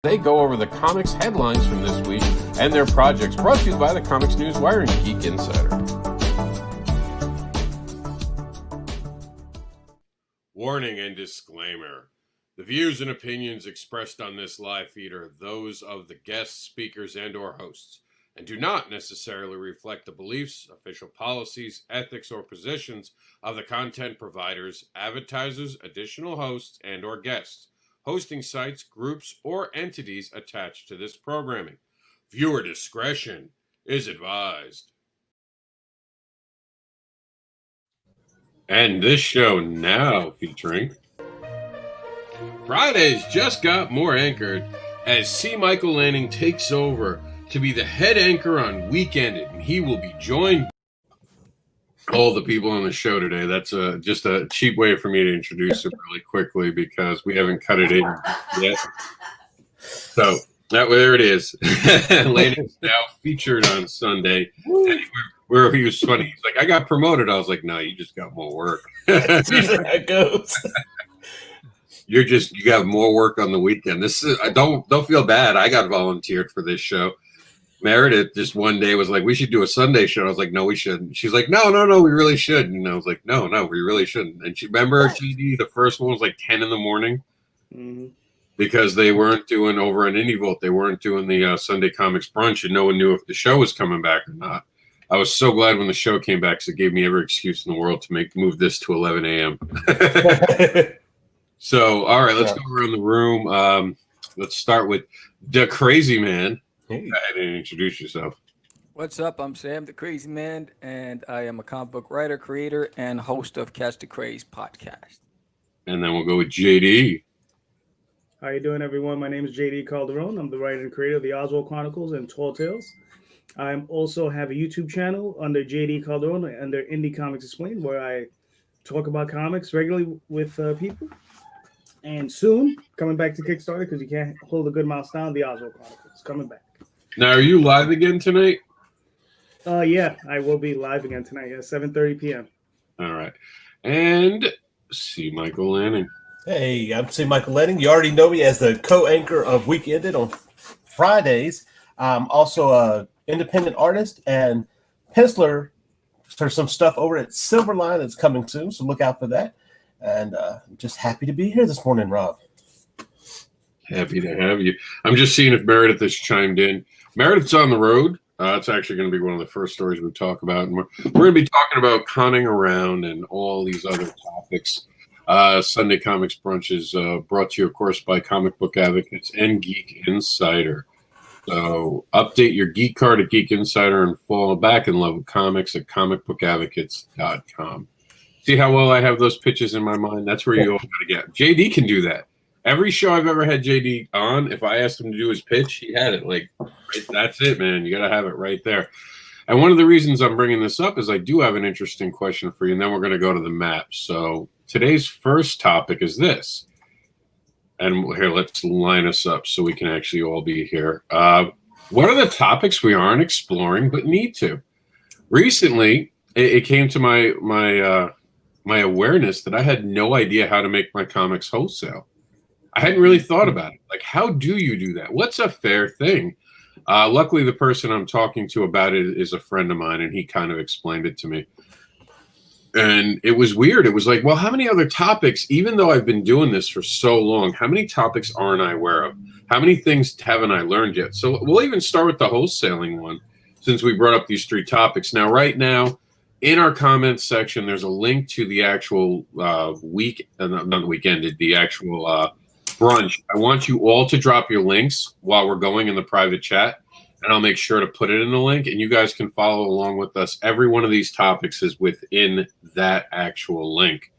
They go over the comics headlines from this week and their projects, brought to you by the Comics News Wire and Geek Insider. Warning and disclaimer. The views and opinions expressed on this live feed are those of the guests, speakers, and or hosts, and do not necessarily reflect the beliefs, official policies, ethics, or positions of the content providers, advertisers, additional hosts, and or guests, hosting sites, groups, or entities attached to this programming. Viewer discretion is advised. And this show now featuring Fridays just got more anchored as C. Michael Lanning takes over to be the head anchor on Weekended, and he will be joined by all the people on the show today. That's just a cheap way for me to introduce it really quickly because we haven't cut it in yet. So there it is. Lanning's now featured on Sunday. Where he was funny. He's like, I got promoted. I was like, no, you just got more work. That's usually how it goes. You got more work on the weekend. This is don't feel bad. I got volunteered for this show. Meredith just one day was like, we should do a Sunday show. I was like, no, we shouldn't. She's like, no, we really should. And I was like, no, we really shouldn't. And she remember TD, the first one was like 10 in the morning because they weren't doing over on Indie Vault. They weren't doing the Sunday Comics Brunch, and no one knew if the show was coming back or not. I was so glad when the show came back because it gave me every excuse in the world to move this to 11 a.m. So, all right, let's go around the room. Let's start with the Crazy Man. Hey. Go ahead and introduce yourself. What's up? I'm Sam, the Crazy Man, and I am a comic book writer, creator, and host of Catch the Craze podcast. And then we'll go with JD. How you doing, everyone? My name is JD Calderon. I'm the writer and creator of the Oswald Chronicles and Tall Tales. I also have a YouTube channel under JD Calderon under Indie Comics Explained, where I talk about comics regularly with people. And soon, coming back to Kickstarter, because you can't hold a good mouse down, the Oswald Chronicles coming back. Now, are you live again tonight? Yeah, I will be live again tonight at 7:30 p.m. All right. And C. Michael Lanning. Hey, I'm C. Michael Lanning. You already know me as the co-anchor of Weekended on Fridays. I'm also a independent artist and penciler for some stuff over at Silverline that's coming soon, so look out for that. And I'm just happy to be here this morning, Rob. Happy to have you. I'm just seeing if Meredith has chimed in. Meredith's on the road. It's actually going to be one of the first stories we talk about. And we're going to be talking about conning around and all these other topics. Sunday Comics Brunch is brought to you, of course, by Comic Book Advocates and Geek Insider. So update your geek card at Geek Insider and fall back in love with comics at comicbookadvocates.com. See how well I have those pitches in my mind? That's where you all got to get. JD can do that. Every show I've ever had JD on, if I asked him to do his pitch, he had it. Like, right, that's it, man. You got to have it right there. And one of the reasons I'm bringing this up is I do have an interesting question for you, and then we're going to go to the map. So today's first topic is this. And here, let's line us up so we can actually all be here. What are the topics we aren't exploring but need to? Recently, it came to my awareness that I had no idea how to make my comics wholesale. I hadn't really thought about it. Like, how do you do that? What's a fair thing? Luckily, the person I'm talking to about it is a friend of mine, and he kind of explained it to me. And it was weird. It was like, well, how many other topics, even though I've been doing this for so long, how many topics aren't I aware of? How many things haven't I learned yet? So we'll even start with the wholesaling one, since we brought up these three topics. Now, right now, in our comments section, there's a link to the actual not the weekend, the actual brunch. I want you all to drop your links while we're going in the private chat, and I'll make sure to put it in the link, and you guys can follow along with us. Every one of these topics is within that actual link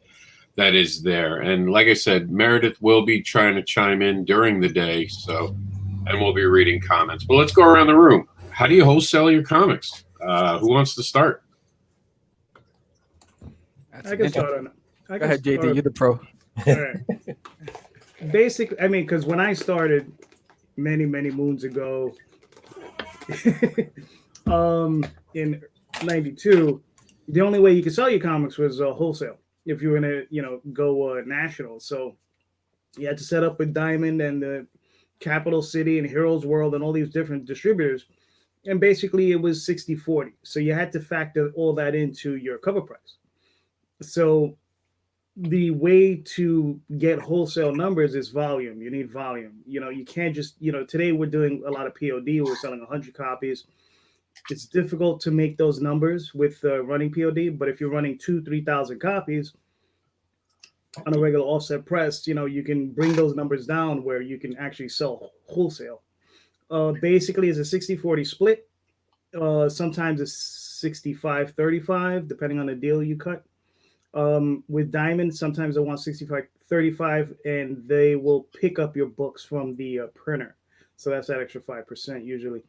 that is there. And like I said, Meredith will be trying to chime in during the day, and we'll be reading comments. But let's go around the room. How do you wholesale your comics? Who wants to start? I can start on it. Go ahead, JD. You're the pro. All right. Basically, I mean, because when I started many moons ago, in '92, the only way you could sell your comics was wholesale. If you were gonna, go national, so you had to set up with Diamond and Capital City and Heroes World and all these different distributors. And basically it was 60-40. So you had to factor all that into your cover price. So the way to get wholesale numbers is volume. You need volume. You can't just, today we're doing a lot of POD. We're selling 100 copies. It's difficult to make those numbers with running POD, but if you're running 2,000-3,000 copies on a regular offset press, you can bring those numbers down where you can actually sell wholesale. Basically, it's a 60-40 split. Sometimes it's 65-35, depending on the deal you cut. With Diamond, sometimes they want 65-35, and they will pick up your books from the printer. So that's that extra 5% usually.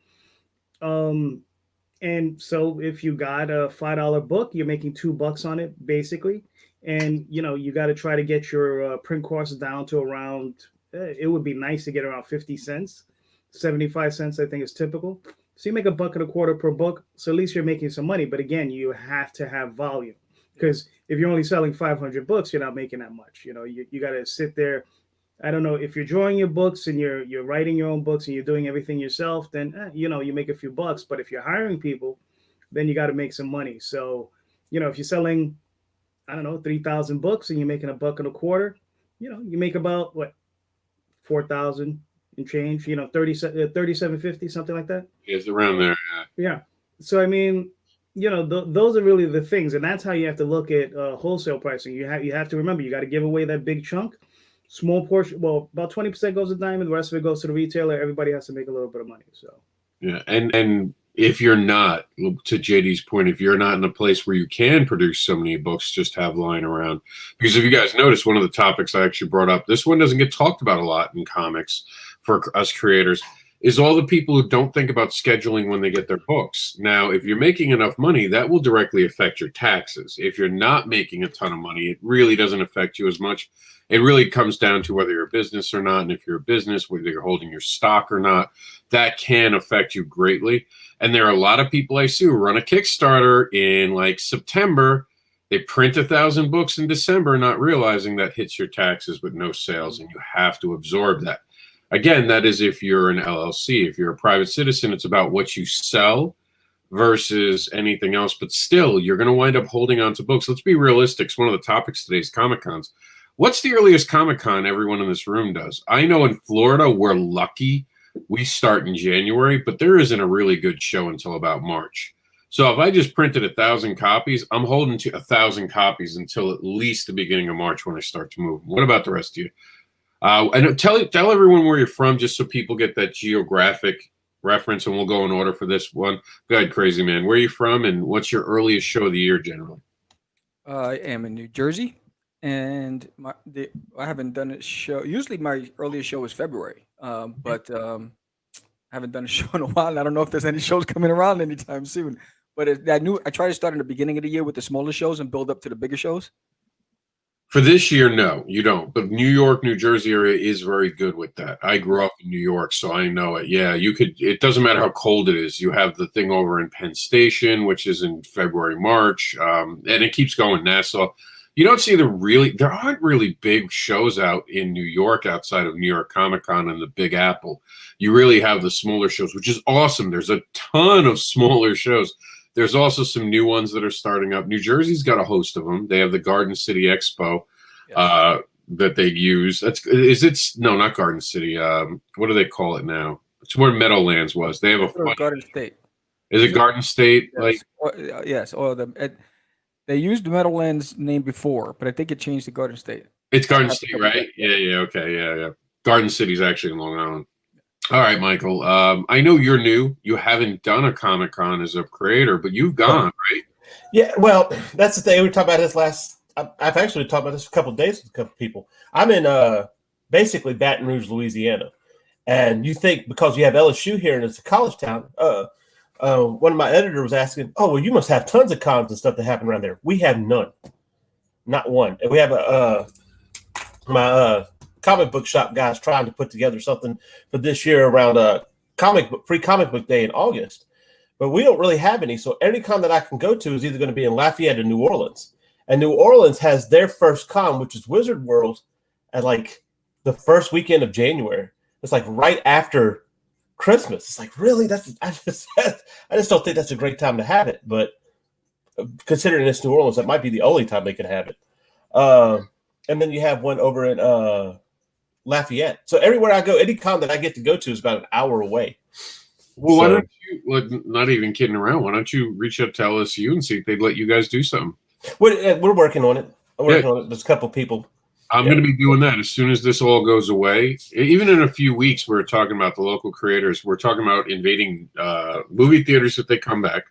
And so if you got a $5 book, you're making $2 on it basically. And you got to try to get your print costs down to around. It would be nice to get around 50 cents, 75 cents. I think is typical. So you make $1.25 per book. So at least you're making some money. But again, you have to have volume, because if you're only selling 500 books, you're not making that much. You got to sit there. I don't know, if you're drawing your books and you're writing your own books and you're doing everything yourself, then you make a few bucks. But if you're hiring people, then you got to make some money. So if you're selling, I don't know, 3,000 books and you're making $1.25, you make about what, 4,000 and change. 37.50, something like that. It's around there. Yeah. So I mean, those are really the things, and that's how you have to look at wholesale pricing. You have to remember, you got to give away that big chunk. Small portion, well, about 20% goes to Diamond, the rest of it goes to the retailer. Everybody has to make a little bit of money. So Yeah, and if you're not, to JD's point, if you're not in a place where you can produce so many books, just have lying around. Because if you guys notice, one of the topics I actually brought up, this one doesn't get talked about a lot in comics for us creators, is all the people who don't think about scheduling when they get their books. Now, if you're making enough money, that will directly affect your taxes. If you're not making a ton of money, it really doesn't affect you as much. It really comes down to whether you're a business or not. And if you're a business, whether you're holding your stock or not, that can affect you greatly. And there are a lot of people I see who run a Kickstarter in like September. They print 1,000 books in December, not realizing that hits your taxes with no sales, and you have to absorb that. Again, that is if you're an LLC. If you're a private citizen, it's about what you sell versus anything else. But still, you're going to wind up holding on to books. Let's be realistic. It's one of the topics today's Comic-Cons. What's the earliest Comic-Con everyone in this room does? I know in Florida, we're lucky. We start in January, but there isn't a really good show until about March. So if I just printed 1,000 copies, I'm holding to 1,000 copies until at least the beginning of March when I start to move. What about the rest of you? And tell everyone where you're from, just so people get that geographic reference, and we'll go in order for this one. Go ahead, Crazy Man. Where are you from, and what's your earliest show of the year generally? I am in New Jersey, and I haven't done a show. Usually my earliest show is February, but I haven't done a show in a while. I don't know if there's any shows coming around anytime soon. But I try to start in the beginning of the year with the smaller shows and build up to the bigger shows. For this year, no, you don't. But New York, New Jersey area is very good with that. I grew up in New York, so I know it. Yeah, you could. It doesn't matter how cold it is. You have the thing over in Penn Station, which is in February, March, and it keeps going. Nassau. You don't see there aren't really big shows out in New York outside of New York Comic Con and the Big Apple. You really have the smaller shows, which is awesome. There's a ton of smaller shows. There's also some new ones that are starting up. New Jersey's got a host of them. They have the Garden City Expo that they use. No, not Garden City. What do they call it now? It's where Meadowlands was. They have a Garden State. Is it Garden State? Yes. Yes. They used the Meadowlands name before, but I think it changed to Garden State. It's Garden State, right? Yeah. Okay. Yeah. Garden City's actually in Long Island. All right, Michael. I know you're new. You haven't done a Comic-Con as a creator, but you've gone, right? Yeah, well, that's the thing. We talked about this I've actually talked about this a couple of days with a couple of people. I'm in basically Baton Rouge, Louisiana. And you think because you have LSU here and it's a college town, one of my editors was asking, oh, well, you must have tons of cons and stuff that happen around there. We have none. Not one. And we have my comic book shop guys trying to put together something for this year around free comic book day in August, but we don't really have any. So any con that I can go to is either going to be in Lafayette or New Orleans, and New Orleans has their first con, which is Wizard World, at like the first weekend of January. It's like right after Christmas. It's like, really? I just don't think that's a great time to have it. But considering it's New Orleans, that might be the only time they could have it. And then you have one over in Lafayette. So everywhere I go, any con that I get to go to is about an hour away. Well, why don't you, like, not even kidding around, why don't you reach out to LSU and see if they'd let you guys do something? We're working on it. There's a couple people. I'm going to be doing that as soon as this all goes away. Even in a few weeks, we're talking about the local creators. We're talking about invading movie theaters if they come back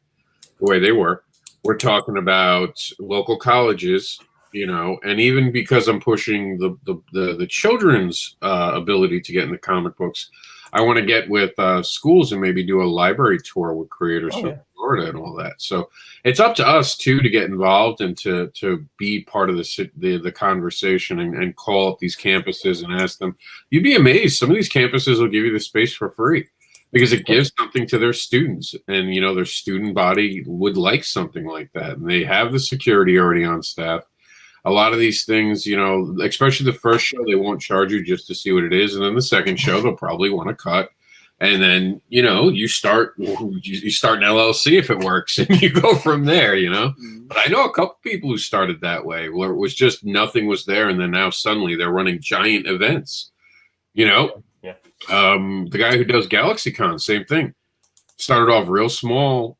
the way they were. We're talking about local colleges, you know, and even because I'm pushing the children's ability to get into comic books, I want to get with schools and maybe do a library tour with creators from Florida and all that. So it's up to us too to get involved and to be part of the conversation and call up these campuses and ask them. You'd be amazed. Some of these campuses will give you the space for free because it gives something to their students, and you know their student body would like something like that, and they have the security already on staff. A lot of these things, you know, especially the first show, they won't charge you just to see what it is. And then the second show, they'll probably want to cut. And then, you know, you start an LLC if it works, and you go from there, you know. But I know a couple people who started that way where it was just nothing was there. And then now suddenly they're running giant events, you know. Yeah. The guy who does GalaxyCon, same thing. Started off real small.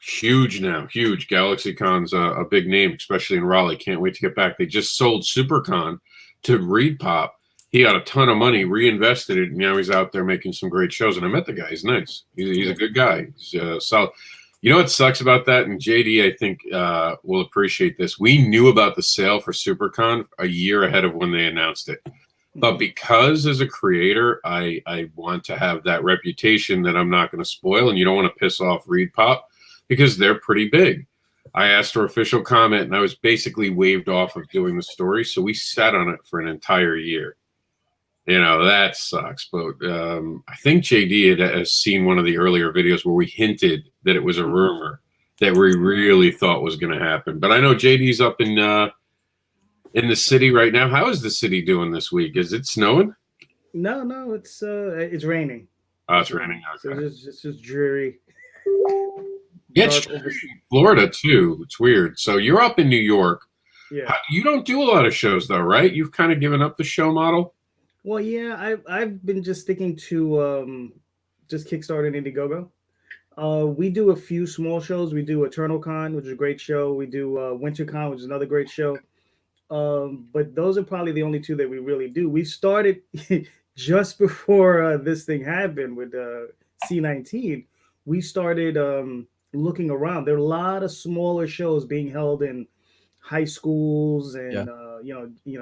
Huge now, huge. GalaxyCon's a big name, especially in Raleigh. Can't wait to get back. They just sold SuperCon to Reed Pop. He got a ton of money, reinvested it, and now he's out there making some great shows. And I met the guy. He's nice. He's a good guy. He's solid. You know what sucks about that? And JD, I think, will appreciate this. We knew about the sale for SuperCon a year ahead of when they announced it. But because as a creator, I want to have that reputation that I'm not going to spoil, and you don't want to piss off Reed Pop, because they're pretty big. I asked for official comment, and I was basically waved off of doing the story. So we sat on it for an entire year. You know, that sucks. But I think JD has seen one of the earlier videos where we hinted that it was a rumor that we really thought was going to happen. But I know JD's up in the city right now. How is the city doing this week? Is it snowing? No, it's raining. Oh, it's raining. Okay. So it's just dreary. Yeah, it's Florida too. It's weird. So you're up in New York. Yeah. You don't do a lot of shows though, right? You've kind of given up the show model. Well, yeah, I've been just sticking to just Kickstarter and Indiegogo. We do a few small shows. We do Eternal Con, which is a great show. We do WinterCon, which is another great show. But those are probably the only two that we really do. We started just before this thing happened with C19. We started looking around. There are a lot of smaller shows being held in high schools and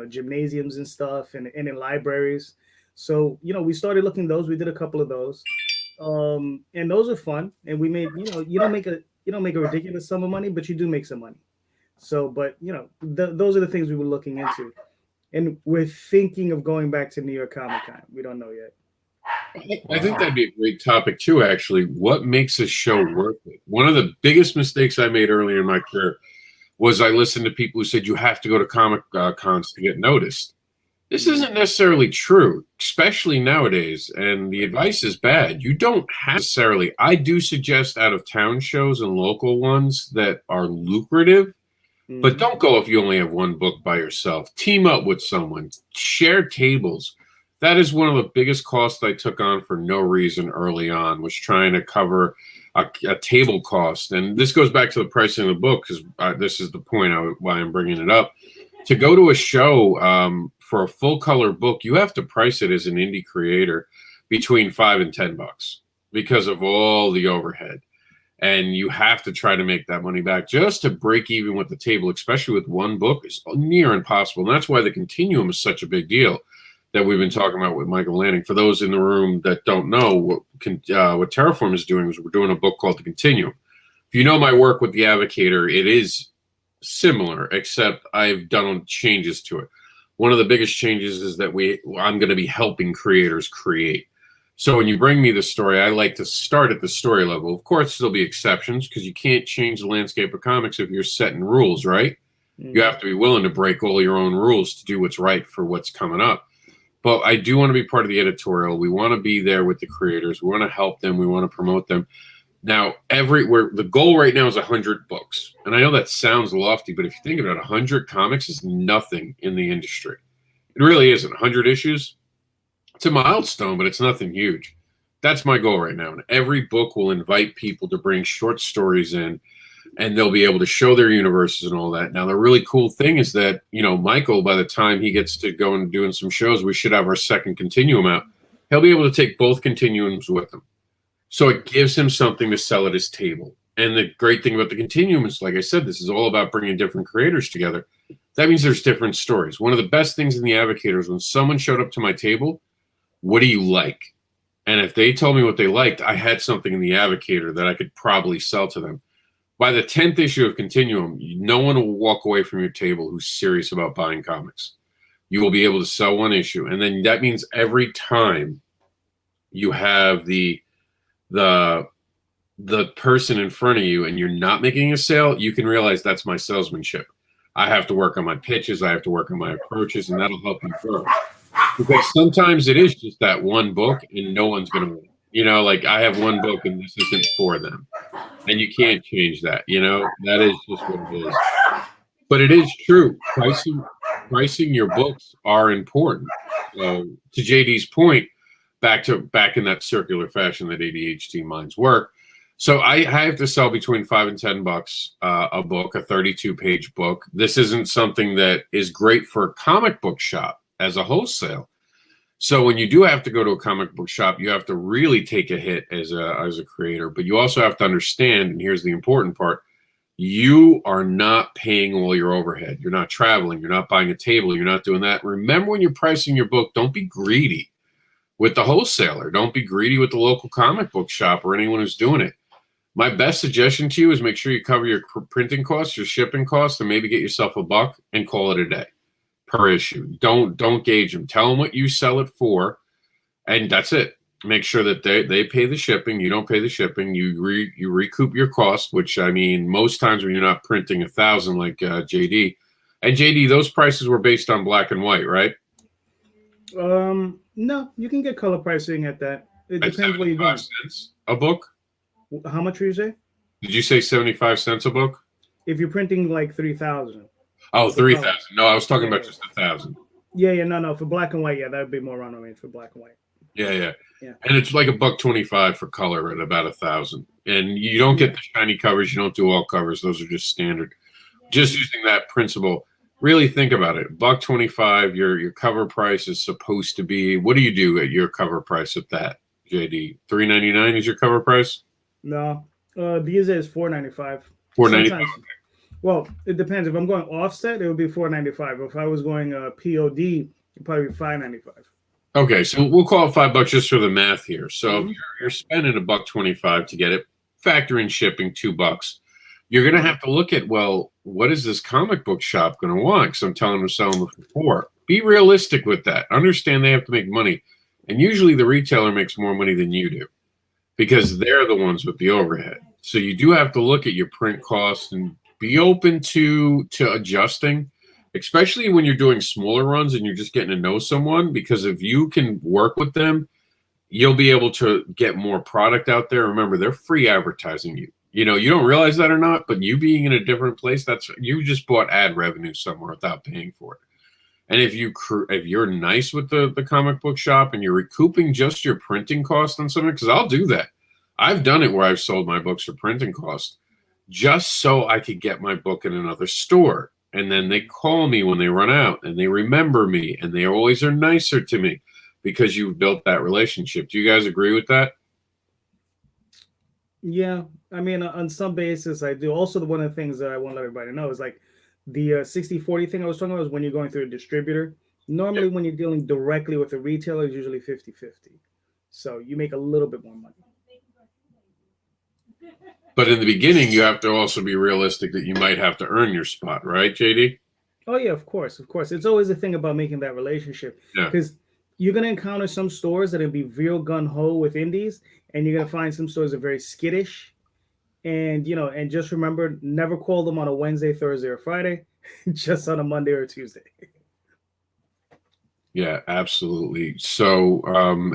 gymnasiums and stuff, and in libraries. So we started looking those. We did a couple of those, and those are fun. And we made you don't make a ridiculous sum of money, but you do make some money. So, but those are the things we were looking into, and we're thinking of going back to New York Comic Con. We don't know yet. I think that'd be a great topic too, actually. What makes a show worth it? One of the biggest mistakes I made earlier in my career was I listened to people who said you have to go to comic cons to get noticed. This isn't necessarily true, especially nowadays, and the advice is bad. You don't have necessarily. I do suggest out-of-town shows and local ones that are lucrative, but don't go if you only have one book by yourself. Team up with someone. Share tables. That is one of the biggest costs I took on for no reason early on, was trying to cover a table cost. And this goes back to the pricing of the book, because this is the point why I'm bringing it up. To go to a show for a full color book, you have to price it as an indie creator between $5 and $10 because of all the overhead. And you have to try to make that money back just to break even with the table, especially with one book, is near impossible. And that's why the continuum is such a big deal that we've been talking about with Michael Lanning. For those in the room that don't know, what Terraform is doing is we're doing a book called The Continuum. If you know my work with The Advocator, it is similar, except I've done changes to it. One of the biggest changes is that I'm going to be helping creators create. So when you bring me the story, I like to start at the story level. Of course, there'll be exceptions because you can't change the landscape of comics if you're setting rules, right? You have to be willing to break all your own rules to do what's right for what's coming up. but I do want to be part of the editorial. We want to be there with the creators. We want to help them. We want to promote them. Now, the goal right now is 100 books. And I know that sounds lofty, but if you think about it, 100 comics is nothing in the industry. It really isn't. 100 issues, it's a milestone, but it's nothing huge. That's my goal right now. And every book will invite people to bring short stories in, and they'll be able to show their universes and all that. Now, the really cool thing is that, Michael, by the time he gets to go and doing some shows, we should have our second continuum out. He'll be able to take both continuums with him. So it gives him something to sell at his table. And the great thing about the continuum is, like I said, this is all about bringing different creators together. That means there's different stories. One of the best things in the Advocator is when someone showed up to my table, what do you like? And if they told me what they liked, I had something in the Advocator that I could probably sell to them. By the 10th issue of Continuum, no one will walk away from your table who's serious about buying comics. You will be able to sell one issue. And then that means every time you have the person in front of you and you're not making a sale, you can realize that's my salesmanship. I have to work on my pitches. I have to work on my approaches, and that'll help you grow. Because sometimes it is just that one book and no one's going to win. Like I have one book and this isn't for them. And you can't change that. That is just what it is. But it is true. Pricing your books are important. To JD's point, back in that circular fashion that ADHD minds work. So I have to sell between $5 and $10 a book, a 32-page book. This isn't something that is great for a comic book shop as a wholesale. So when you do have to go to a comic book shop, you have to really take a hit as a creator. But you also have to understand, and here's the important part, you are not paying all your overhead. You're not traveling. You're not buying a table. You're not doing that. Remember, when you're pricing your book, don't be greedy with the wholesaler. Don't be greedy with the local comic book shop or anyone who's doing it. My best suggestion to you is make sure you cover your printing costs, your shipping costs, and maybe get yourself $1 and call it a day per issue. Don't gauge them. Tell them what you sell it for, and that's it. Make sure that they pay the shipping. You don't pay the shipping. You recoup your cost, which, I mean, most times when you're not printing 1,000 like JD. And JD, those prices were based on black and white, right? No, you can get color pricing at that. It depends what you're doing. 75 cents a book? How much were you say? Did you say 75 cents a book? If you're printing like 3,000. Oh, 3,000. No, I was talking about just 1,000. Yeah, no. For black and white, yeah, that would be more around range for black and white. Yeah. And it's like $1.25 for color at about 1,000. And you don't get the shiny covers. You don't do all covers. Those are just standard. Just using that principle, really think about it. $1.25. Your cover price is supposed to be. What do you do at your cover price at that, JD? $3.99 is your cover price? No, these days $4.95. $4.95. Well, it depends. If I'm going offset, it would be $4.95. If I was going POD, it'd probably be $5.95. Okay, so we'll call it $5 just for the math here. So if you're spending $1.25 to get it, factor in shipping $2. You're going to have to look at, well, what is this comic book shop going to want? Because I'm telling them to sell them for $4. Be realistic with that. Understand they have to make money, and usually the retailer makes more money than you do, because they're the ones with the overhead. So you do have to look at your print costs and be open to adjusting, especially when you're doing smaller runs and you're just getting to know someone, because if you can work with them, you'll be able to get more product out there. Remember, they're free advertising you. You don't realize that or not, but you being in a different place, you just bought ad revenue somewhere without paying for it. And if you're nice with the comic book shop and you're recouping just your printing cost on something, because I'll do that. I've done it where I've sold my books for printing cost just so I could get my book in another store. And then they call me when they run out, and they remember me, and they always are nicer to me because you've built that relationship. Do you guys agree with that? Yeah, I mean, on some basis, I do. Also, one of the things that I want to let everybody know is like the 60-40 thing I was talking about is when you're going through a distributor. Normally, when you're dealing directly with a retailer, it's usually 50-50. So you make a little bit more money. But in the beginning, you have to also be realistic that you might have to earn your spot, right, JD? Oh, yeah, of course. It's always a thing about making that relationship. Because you're going to encounter some stores that will be real gun-ho with indies, and you're going to find some stores that are very skittish. And, and just remember, never call them on a Wednesday, Thursday, or Friday, just on a Monday or Tuesday. Yeah, absolutely. So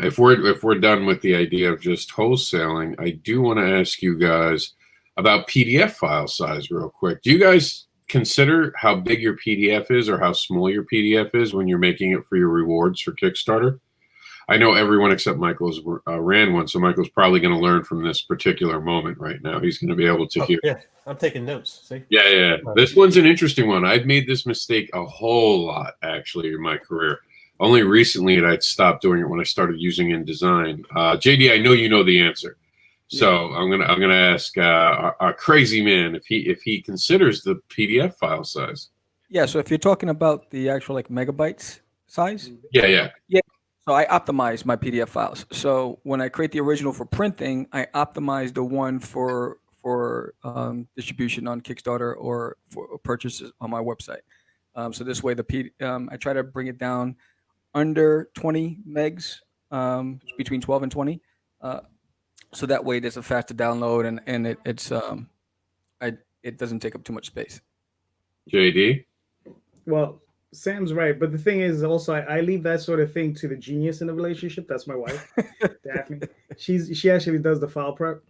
if we're done with the idea of just wholesaling, I do want to ask you guys about PDF file size real quick. Do you guys consider how big your PDF is or how small your PDF is when you're making it for your rewards for Kickstarter? I know everyone except Michael's ran one, so Michael's probably going to learn from this particular moment right now. He's going to be able to hear. Yeah, I'm taking notes. See? Yeah. This one's an interesting one. I've made this mistake a whole lot, actually, in my career. Only recently I'd stopped doing it when I started using InDesign. JD, I know you know the answer. So I'm gonna ask our crazy man if he considers the PDF file size. Yeah, so if you're talking about the actual like megabytes size, Yeah. so I optimize my PDF files. So when I create the original for printing, I optimize the one for distribution on Kickstarter or for purchases on my website. So this way, I try to bring it down under 20 megs, between 12 and 20. So that way, there's a faster download and it doesn't take up too much space. JD. Well, Sam's right, but the thing is also I leave that sort of thing to the genius in the relationship. That's my wife, Daphne. She actually does the file prep.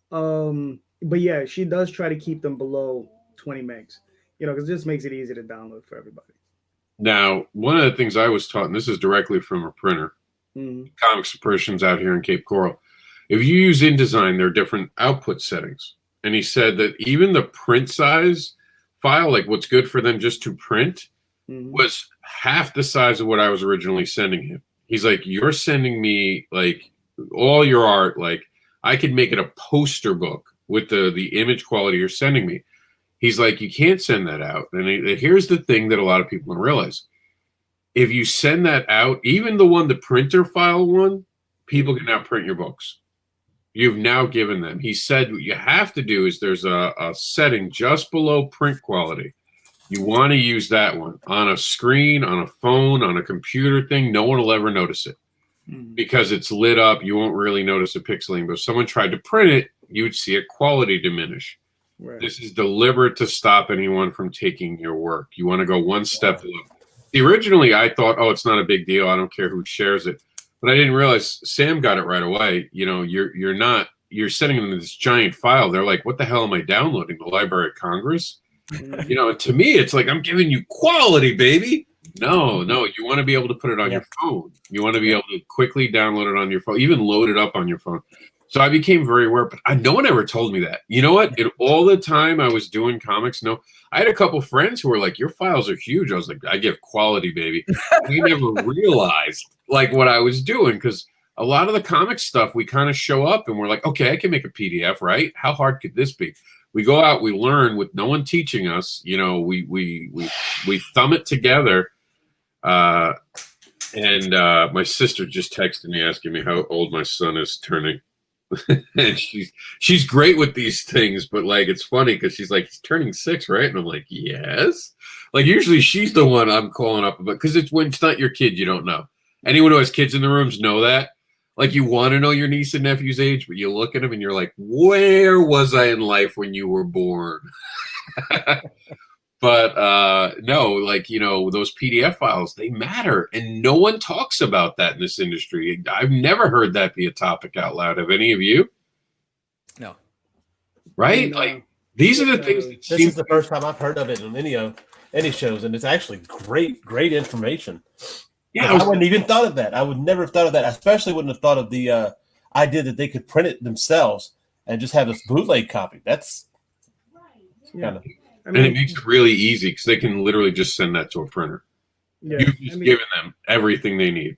But yeah, she does try to keep them below 20 megs, because it just makes it easy to download for everybody. Now, one of the things I was taught, and this is directly from a printer, comics persons out here in Cape Coral, if you use InDesign, there are different output settings. And he said that even the print size file, like what's good for them just to print, was half the size of what I was originally sending him. He's like, you're sending me like all your art, like I could make it a poster book with the image quality you're sending me. He's like, you can't send that out. And here's the thing that a lot of people don't realize. If you send that out, even the printer file one, people can now print your books. You've now given them. He said what you have to do is there's a setting just below print quality. You want to use that one on a screen, on a phone, on a computer thing. No one will ever notice it because it's lit up. You won't really notice a pixeling. But if someone tried to print it, you would see a quality diminish. Right. This is deliberate to stop anyone from taking your work. You want to go one step below. Originally, I thought, oh, it's not a big deal. I don't care who shares it. But I didn't realize Sam got it right away. You're sending them this giant file. They're like, what the hell am I downloading? The Library of Congress? To me, it's like, I'm giving you quality, baby. No, you want to be able to put it on your phone. You want to be able to quickly download it on your phone, even load it up on your phone. So I became very aware, but no one ever told me that. You know what? All the time I was doing comics, I had a couple friends who were like, your files are huge. I was like, I give quality, baby. They never realized like what I was doing because a lot of the comic stuff, we kind of show up and we're like, okay, I can make a PDF, right? How hard could this be? We go out, we learn with no one teaching us. We thumb it together. And my sister just texted me asking me how old my son is turning. And she's great with these things, but like it's funny because she's like, he's turning 6, right? And I'm like, yes. Like usually she's the one I'm calling up about because when it's not your kid, you don't know. Anyone who has kids in the rooms know that. Like you want to know your niece and nephew's age, but you look at them and you're like, where was I in life when you were born? But no, like, those PDF files, they matter. And no one talks about that in this industry. I've never heard that be a topic out loud. Have any of you? No. Right? Like, these are the things that this is the first time I've heard of it in any shows, and it's actually great information. Yeah, I wouldn't even thought of that. I would never have thought of that. I especially wouldn't have thought of the idea that they could print it themselves and just have this bootleg copy. That's kind of... and it makes it really easy because they can literally just send that to a printer. Yeah, you've just given them everything they need.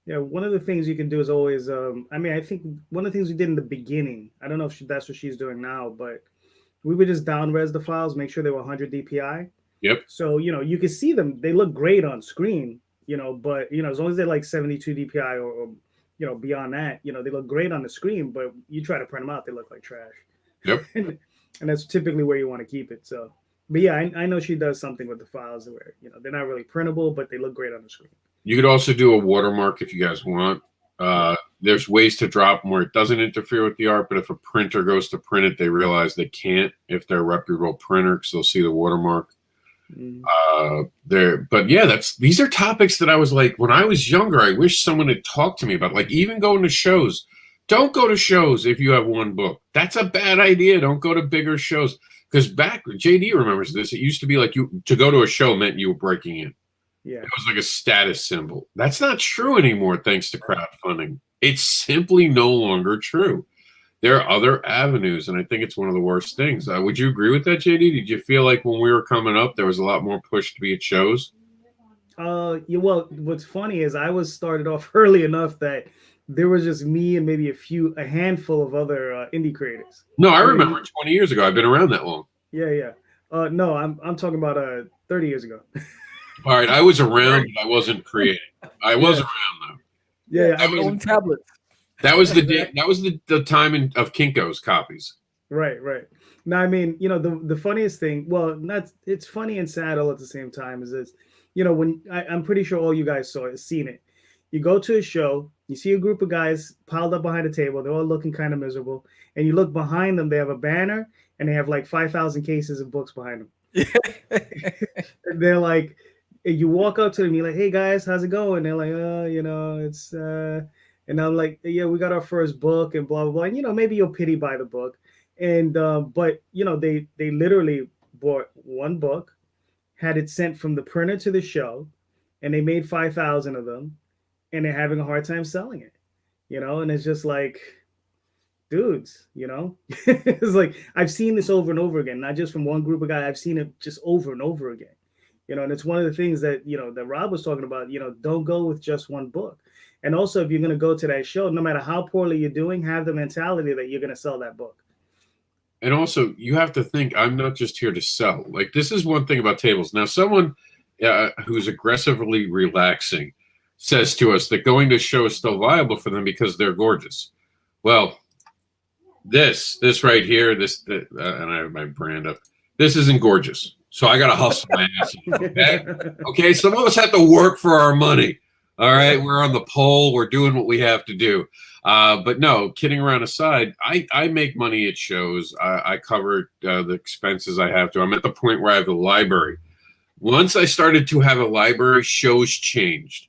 Yeah, one of the things you can do is always, I think one of the things we did in the beginning, I don't know if that's what she's doing now, but we would just down-res the files, make sure they were 100 DPI. Yep. So, you can see them. They look great on screen, but, as long as they're like 72 DPI or beyond that, they look great on the screen, but you try to print them out, they look like trash. Yep. And that's typically where you want to keep it. So, but yeah, I know she does something with the files where, they're not really printable, but they look great on the screen. You could also do a watermark if you guys want. There's ways to drop them where it doesn't interfere with the art, but if a printer goes to print it, they realize they can't if they're a reputable printer because they'll see the watermark. But yeah, these are topics that I was like, when I was younger, I wish someone had talked to me about, like even going to shows. Don't go to shows if you have one book. That's a bad idea. Don't go to bigger shows. Because back, JD remembers this, it used to be like to go to a show meant you were breaking in. Yeah. It was like a status symbol. That's not true anymore, thanks to crowdfunding. It's simply no longer true. There are other avenues, and I think it's one of the worst things. Would you agree with that, JD? Did you feel like when we were coming up, there was a lot more push to be at shows? Yeah, well, what's funny is I was started off early enough that there was just me and maybe a handful of other indie creators. No, I remember 20 years ago. I've been around that long. Yeah. No, I'm talking about 30 years ago. All right, I was around, but I wasn't creating. I was around though. Yeah, I mean, tablets. That was the day. That was the time of Kinko's copies. Right. Now, I mean, the funniest thing. Well, it's funny and sad all at the same time. Is this, when I'm pretty sure all you guys seen it. You go to a show, you see a group of guys piled up behind a table. They're all looking kind of miserable, and you look behind them. They have a banner, and they have like 5,000 cases of books behind them. And they're like, you walk up to them, you're like, "Hey guys, how's it going?" They're like, it's and I'm like, "Yeah, we got our first book," and blah blah blah. And maybe you'll pity buy the book, and but they literally bought one book, had it sent from the printer to the show, and they made 5,000 of them, and they're having a hard time selling it, and it's just like, dudes, it's like I've seen this over and over again, not just from one group of guys. I've seen it just over and over again. And it's one of the things that, that Rob was talking about, don't go with just one book. And also, if you're going to go to that show, no matter how poorly you're doing, have the mentality that you're going to sell that book. And also, you have to think, I'm not just here to sell. Like, this is one thing about tables. Now, someone who's aggressively relaxing says to us that going to a show is still viable for them because they're gorgeous. Well, this right here, and I have my brand up. This isn't gorgeous. So I got to hustle my ass off, okay? Some of us have to work for our money, all right? We're on the pole. We're doing what we have to do. But no, kidding around aside, I make money at shows. I cover the expenses I have to. I'm at the point where I have a library. Once I started to have a library, shows changed.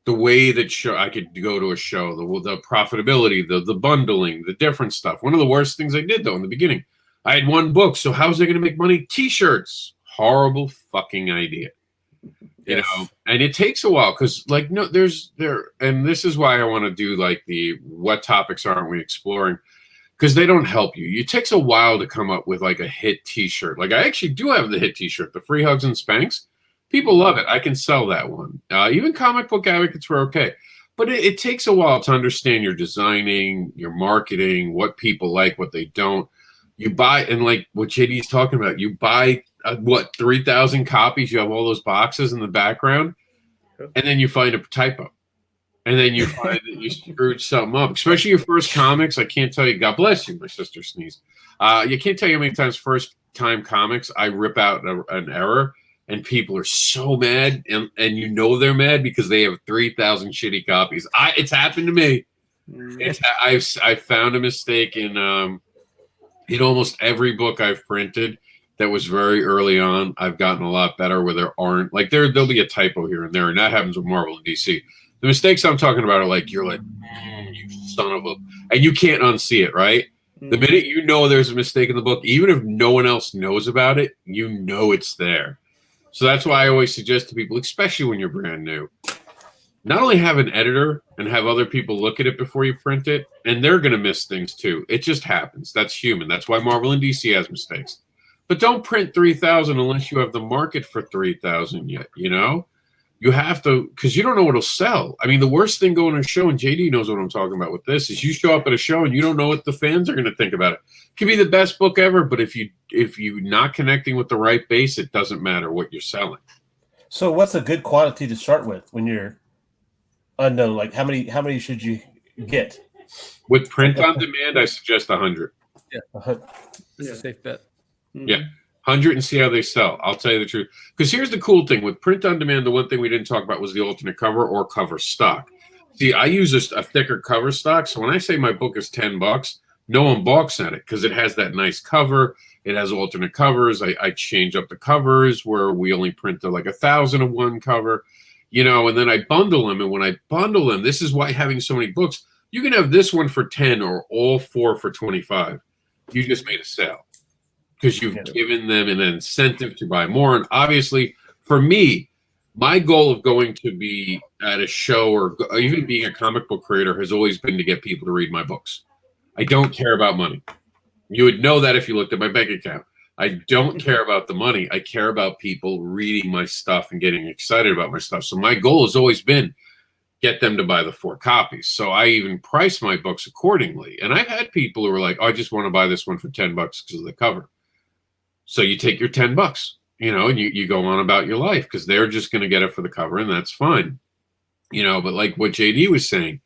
The way that I could go to a show, the profitability, the bundling, the different stuff. One of the worst things I did, though, in the beginning, I had one book, so how was I going to make money? T-shirts. Horrible fucking idea. You know, and it takes a while because, like, no, and this is why I want to do like what topics aren't we exploring, because they don't help you. It takes a while to come up with like a hit T-shirt. Like, I actually do have the hit T-shirt, the Free Hugs and Spanks. People love it. I can sell that one. Even comic book advocates were okay, but it takes a while to understand your designing, your marketing, what people like, what they don't. You buy, and like what JD's talking about, you buy 3,000 copies. You have all those boxes in the background, and then you find a typo, and then you find that you screwed something up. Especially your first comics. I can't tell you. God bless you. My sister sneezed. You can't tell you how many times first time comics I rip out an error, and people are so mad, and they're mad because they have 3,000 shitty copies. It's happened to me. I've found a mistake in almost every book I've printed that was very early on. I've gotten a lot better where there aren't, like, there'll be a typo here and there, and that happens with Marvel and DC. The mistakes I'm talking about are like, you're like, you son of a, and you can't unsee it, right? The minute you know there's a mistake in the book, even if no one else knows about it, you know it's there. So that's why I always suggest to people, especially when you're brand new, not only have an editor and have other people look at it before you print it, and they're going to miss things too. It just happens. That's human. That's why Marvel and DC has mistakes. But don't print 3,000 unless you have the market for 3,000 yet, You have to, because you don't know what'll sell. I mean, the worst thing going to a show, and JD knows what I'm talking about with this, is you show up at a show and you don't know what the fans are going to think about it. It could be the best book ever, but if you're not connecting with the right base, it doesn't matter what you're selling. So what's a good quantity to start with when you're unknown? Like how many should you get? With print on demand, I suggest 100. Yeah. It's a safe bet. Yeah. 100 and see how they sell. I'll tell you the truth. Because here's the cool thing. With print on demand, the one thing we didn't talk about was the alternate cover or cover stock. See, I use a thicker cover stock. So when I say my book is $10, no one balks at it because it has that nice cover. It has alternate covers. I change up the covers where we only print like 1,000 of one cover, you know, and then I bundle them. And when I bundle them, this is why having so many books, you can have this one for 10 or all 4 for 25. You just made a sale because you've given them an incentive to buy more. And obviously, for me, my goal of going to be at a show or even being a comic book creator has always been to get people to read my books. I don't care about money. You would know that if you looked at my bank account. I don't care about the money. I care about people reading my stuff and getting excited about my stuff. So my goal has always been get them to buy the 4 copies. So I even price my books accordingly. And I've had people who are like, oh, I just want to buy this one for $10 because of the cover. So you take your $10, you know, and you go on about your life because they're just going to get it for the cover, and that's fine. You know, but like what JD was saying,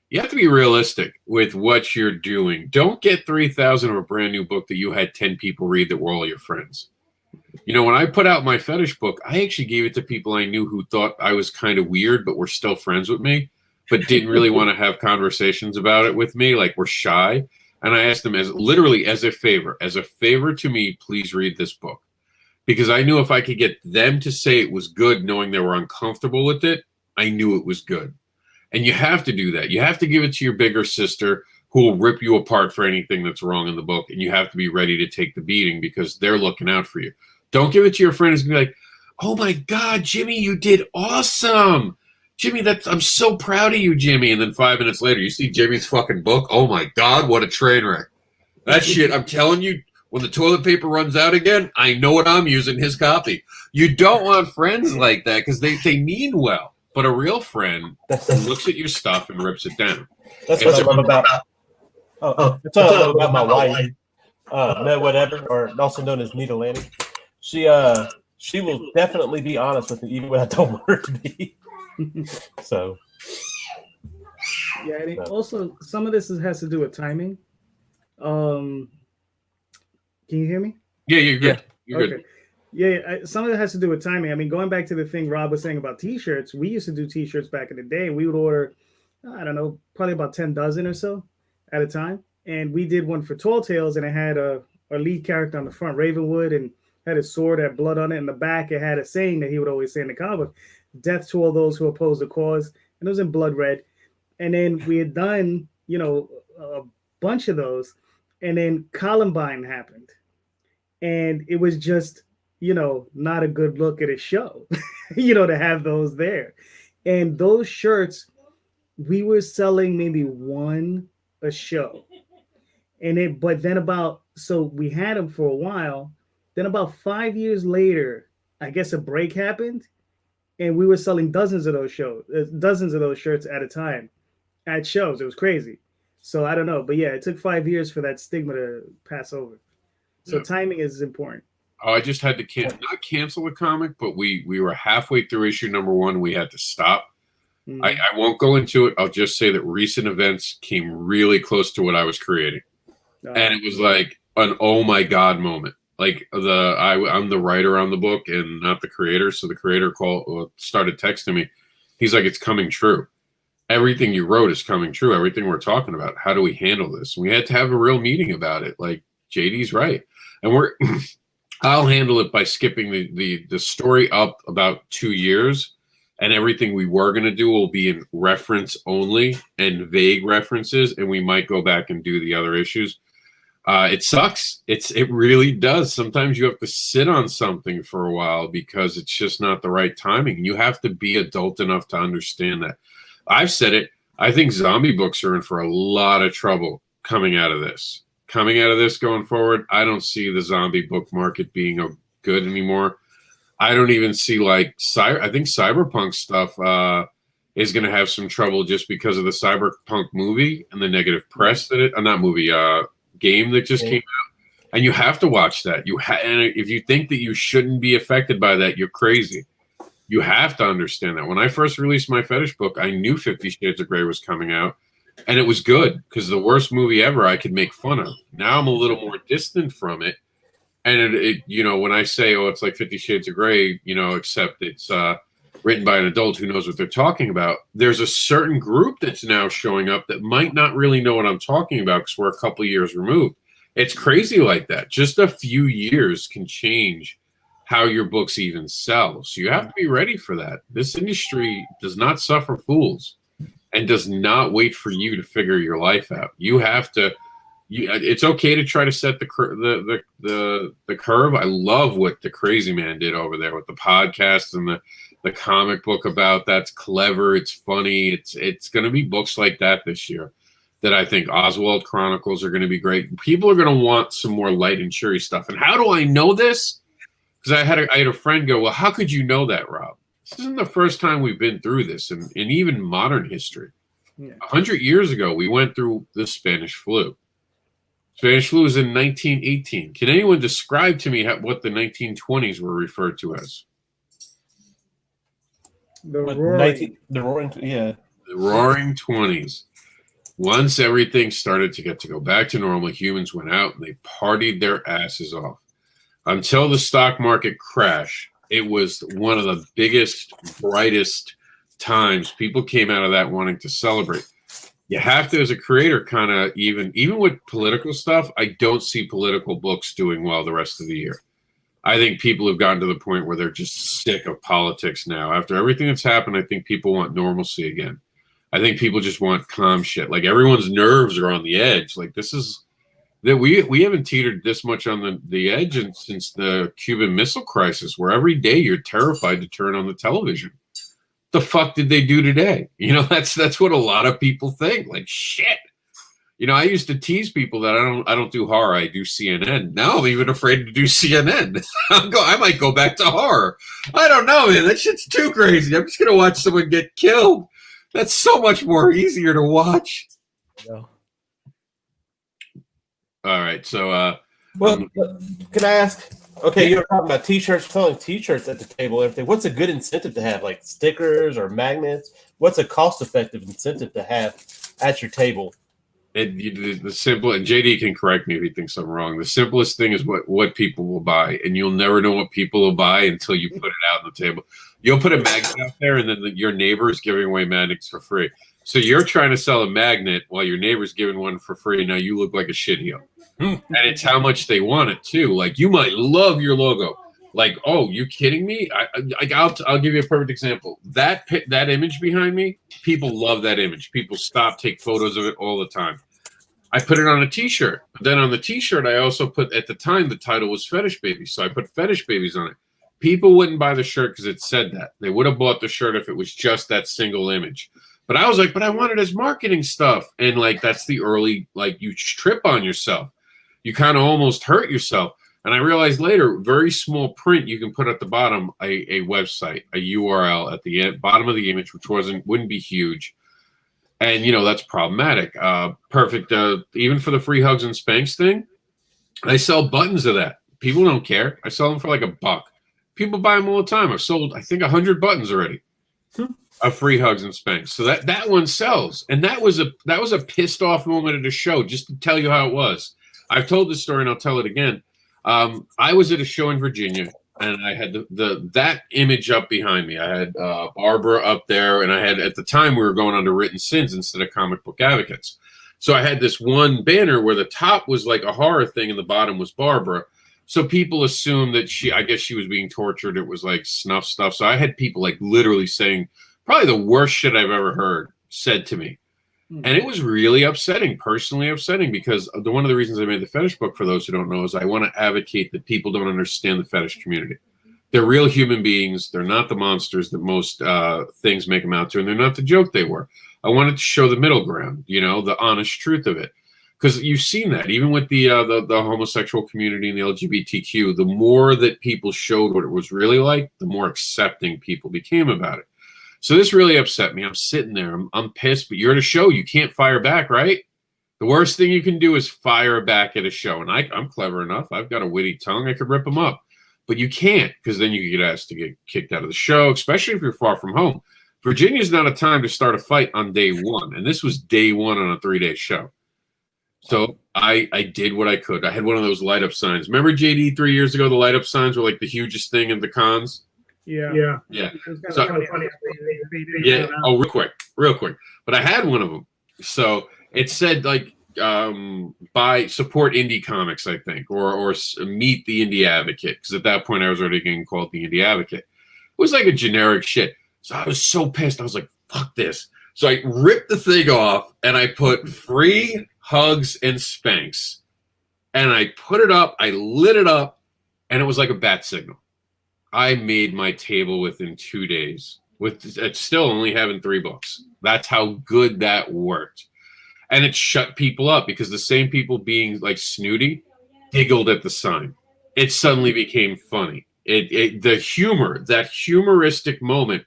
you have to be realistic with what you're doing. Don't get 3,000 of a brand new book that you had 10 people read that were all your friends. You know, when I put out my fetish book, I actually gave it to people I knew who thought I was kind of weird, but were still friends with me, but didn't really want to have conversations about it with me, like were shy. And I asked them as a favor to me, please read this book. Because I knew if I could get them to say it was good, knowing they were uncomfortable with it, I knew it was good. And you have to do that. You have to give it to your bigger sister who will rip you apart for anything that's wrong in the book. And you have to be ready to take the beating because they're looking out for you. Don't give it to your friend who's going to be like, oh my God, Jimmy, you did awesome. Jimmy, I'm so proud of you, Jimmy. And then 5 minutes later, you see Jimmy's fucking book. Oh my God, what a train wreck. That shit, I'm telling you, when the toilet paper runs out again, I know what I'm using, his copy. You don't want friends like that because they mean well. But a real friend looks at your stuff and rips it down. That's what I love about. That's what I love about my wife, whatever, or also known as Nita Lanning. She will definitely be honest with me, even when I don't want her to be. So. Yeah, and also some of this has to do with timing. Can you hear me? Yeah, you're good. Yeah. You're Okay. good. Yeah, some of it has to do with timing. I mean, going back to the thing Rob was saying about T-shirts, we used to do T-shirts back in the day, and we would order, I don't know, probably about 10 dozen or so at a time. And we did one for Tall Tales, and it had our lead character on the front, Ravenwood, and had his sword, had blood on it. In the back, it had a saying that he would always say in the comic book, death to all those who oppose the cause. And it was in blood red. And then we had done, you know, a bunch of those. And then Columbine happened. And it was just, you know, not a good look at a show, you know, to have those there. And those shirts, we were selling maybe one a show. But then so we had them for a while. Then about 5 years later, I guess a break happened. And we were selling dozens of those shirts at a time at shows. It was crazy. So I don't know. But yeah, it took 5 years for that stigma to pass over. So timing is important. Oh, I just had to not cancel the comic, but we were halfway through issue number 1. We had to stop. Mm-hmm. I won't go into it. I'll just say that recent events came really close to what I was creating. And it was like an oh my God moment. Like I'm the writer on the book and not the creator. So the creator started texting me. He's like, it's coming true. Everything you wrote is coming true. Everything we're talking about. How do we handle this? And we had to have a real meeting about it. Like JD's right. And I'll handle it by skipping the story up about 2 years, and everything we were going to do will be in reference only and vague references, and we might go back and do the other issues. It sucks. It really does. Sometimes you have to sit on something for a while because it's just not the right timing. You have to be adult enough to understand that. I've said it. I think zombie books are in for a lot of trouble coming out of this. Going forward, I don't see the zombie book market being good anymore. I don't even see I think cyberpunk stuff is going to have some trouble just because of the cyberpunk movie and the negative press that game that just came out. And you have to watch that. And if you think that you shouldn't be affected by that, you're crazy. You have to understand that. When I first released my fetish book, I knew 50 Shades of Grey was coming out. And it was good because the worst movie ever I could make fun of. Now I'm a little more distant from it. And it when I say, oh, it's like 50 Shades of Grey, except it's written by an adult who knows what they're talking about. There's a certain group that's now showing up that might not really know what I'm talking about because we're a couple of years removed. It's crazy like that. Just a few years can change how your books even sell. So you have to be ready for that. This industry does not suffer fools and does not wait for you to figure your life out. You have to. It's okay to try to set the curve. I love what the crazy man did over there with the podcast and the comic book about that's clever. It's funny. It's going to be books like that this year that I think Oswald Chronicles are going to be great. People are going to want some more light and cheery stuff. And how do I know this? Because I had a friend go, well, how could you know that, Rob? This isn't the first time we've been through this in even modern history. 100 years ago, we went through the Spanish flu. Spanish flu was in 1918. Can anyone describe to me what the 1920s were referred to as? The roaring 20s. Once everything started to go back to normal, humans went out and they partied their asses off. Until the stock market crashed, it was one of the biggest, brightest times. People came out of that wanting to celebrate. You have to, as a creator, kind of even with political stuff, I don't see political books doing well the rest of the year. I think people have gotten to the point where they're just sick of politics now. After everything that's happened, I think people want normalcy again. I think people just want calm shit. Like everyone's nerves are on the edge. Like this is that we haven't teetered this much on the edge since the Cuban Missile Crisis, where every day you're terrified to turn on the television. The fuck did they do today? You know, that's what a lot of people think. Like shit. You know, I used to tease people that I don't do horror. I do CNN. Now I'm even afraid to do CNN. I might go back to horror. I don't know, man. That shit's too crazy. I'm just gonna watch someone get killed. That's so much more easier to watch. Yeah. All right, so well, can I ask? Okay, you're talking about T-shirts, selling T-shirts at the table. Everything. What's a good incentive to have, like stickers or magnets? What's a cost-effective incentive to have at your table? The simple, and JD can correct me if he thinks I'm wrong. The simplest thing is what people will buy, and you'll never know what people will buy until you put it out on the table. You'll put a magnet out there, and then your neighbor is giving away magnets for free. So you're trying to sell a magnet while your neighbor's giving one for free. Now you look like a shitheel. And it's how much they want it too. Like you might love your logo. Like, oh, you kidding me? I'll give you a perfect example. That image behind me, people love that image. People stop, take photos of it all the time. I put it on a T-shirt. But then on the T-shirt, I also put, at the time, the title was Fetish Babies. So I put Fetish Babies on it. People wouldn't buy the shirt because it said that. They would have bought the shirt if it was just that single image. But I was like, but I want it as marketing stuff. And like, that's the early, like you trip on yourself. You kind of almost hurt yourself. And I realized later, very small print, you can put at the bottom a website, a URL at the bottom of the image, which wouldn't be huge. And, you know, that's problematic. Perfect. Even for the free hugs and spanks thing, I sell buttons of that. People don't care. I sell them for like $1. People buy them all the time. I've sold, I think, 100 buttons already of free hugs and spanks. So that one sells. And that was a pissed off moment at a show, just to tell you how it was. I've told this story and I'll tell it again. I was at a show in Virginia, and I had that image up behind me. I had Barbara up there, and I had, at the time, we were going on to Written Sins instead of Comic Book Advocates. So I had this one banner where the top was like a horror thing and the bottom was Barbara. So people assumed that I guess she was being tortured. It was like snuff stuff. So I had people like literally saying probably the worst shit I've ever heard said to me. And it was really upsetting, personally upsetting, because one of the reasons I made the fetish book, for those who don't know, is I want to advocate that people don't understand the fetish community. They're real human beings. They're not the monsters that most things make them out to, and they're not the joke they were. I wanted to show the middle ground, you know, the honest truth of it. Because you've seen that, even with the homosexual community and the LGBTQ, the more that people showed what it was really like, the more accepting people became about it. So this really upset me. I'm sitting there. I'm pissed, but you're at a show. You can't fire back, right? The worst thing you can do is fire back at a show. And I'm clever enough. I've got a witty tongue. I could rip them up. But you can't, because then you get asked to get kicked out of the show, especially if you're far from home. Virginia's not a time to start a fight on day one. And this was day one on a 3-day show. So I did what I could. I had one of those light up signs. Remember, JD, 3 years ago, the light up signs were like the hugest thing at the cons? Yeah. Yeah. It was kind So- of funny. Yeah. Oh, real quick. But I had one of them. So it said like buy support indie comics, I think, or meet the indie advocate, because at that point I was already getting called the indie advocate. It was like a generic shit. So I was so pissed. I was like, fuck this. So I ripped the thing off and I put free hugs and spanks. And I put it up, I lit it up, and it was like a bat signal. I made my table within 2 days. With it's still only having 3 books. That's how good that worked. And it shut people up because the same people being like snooty giggled at the sign. It suddenly became funny. The humor, that humoristic moment,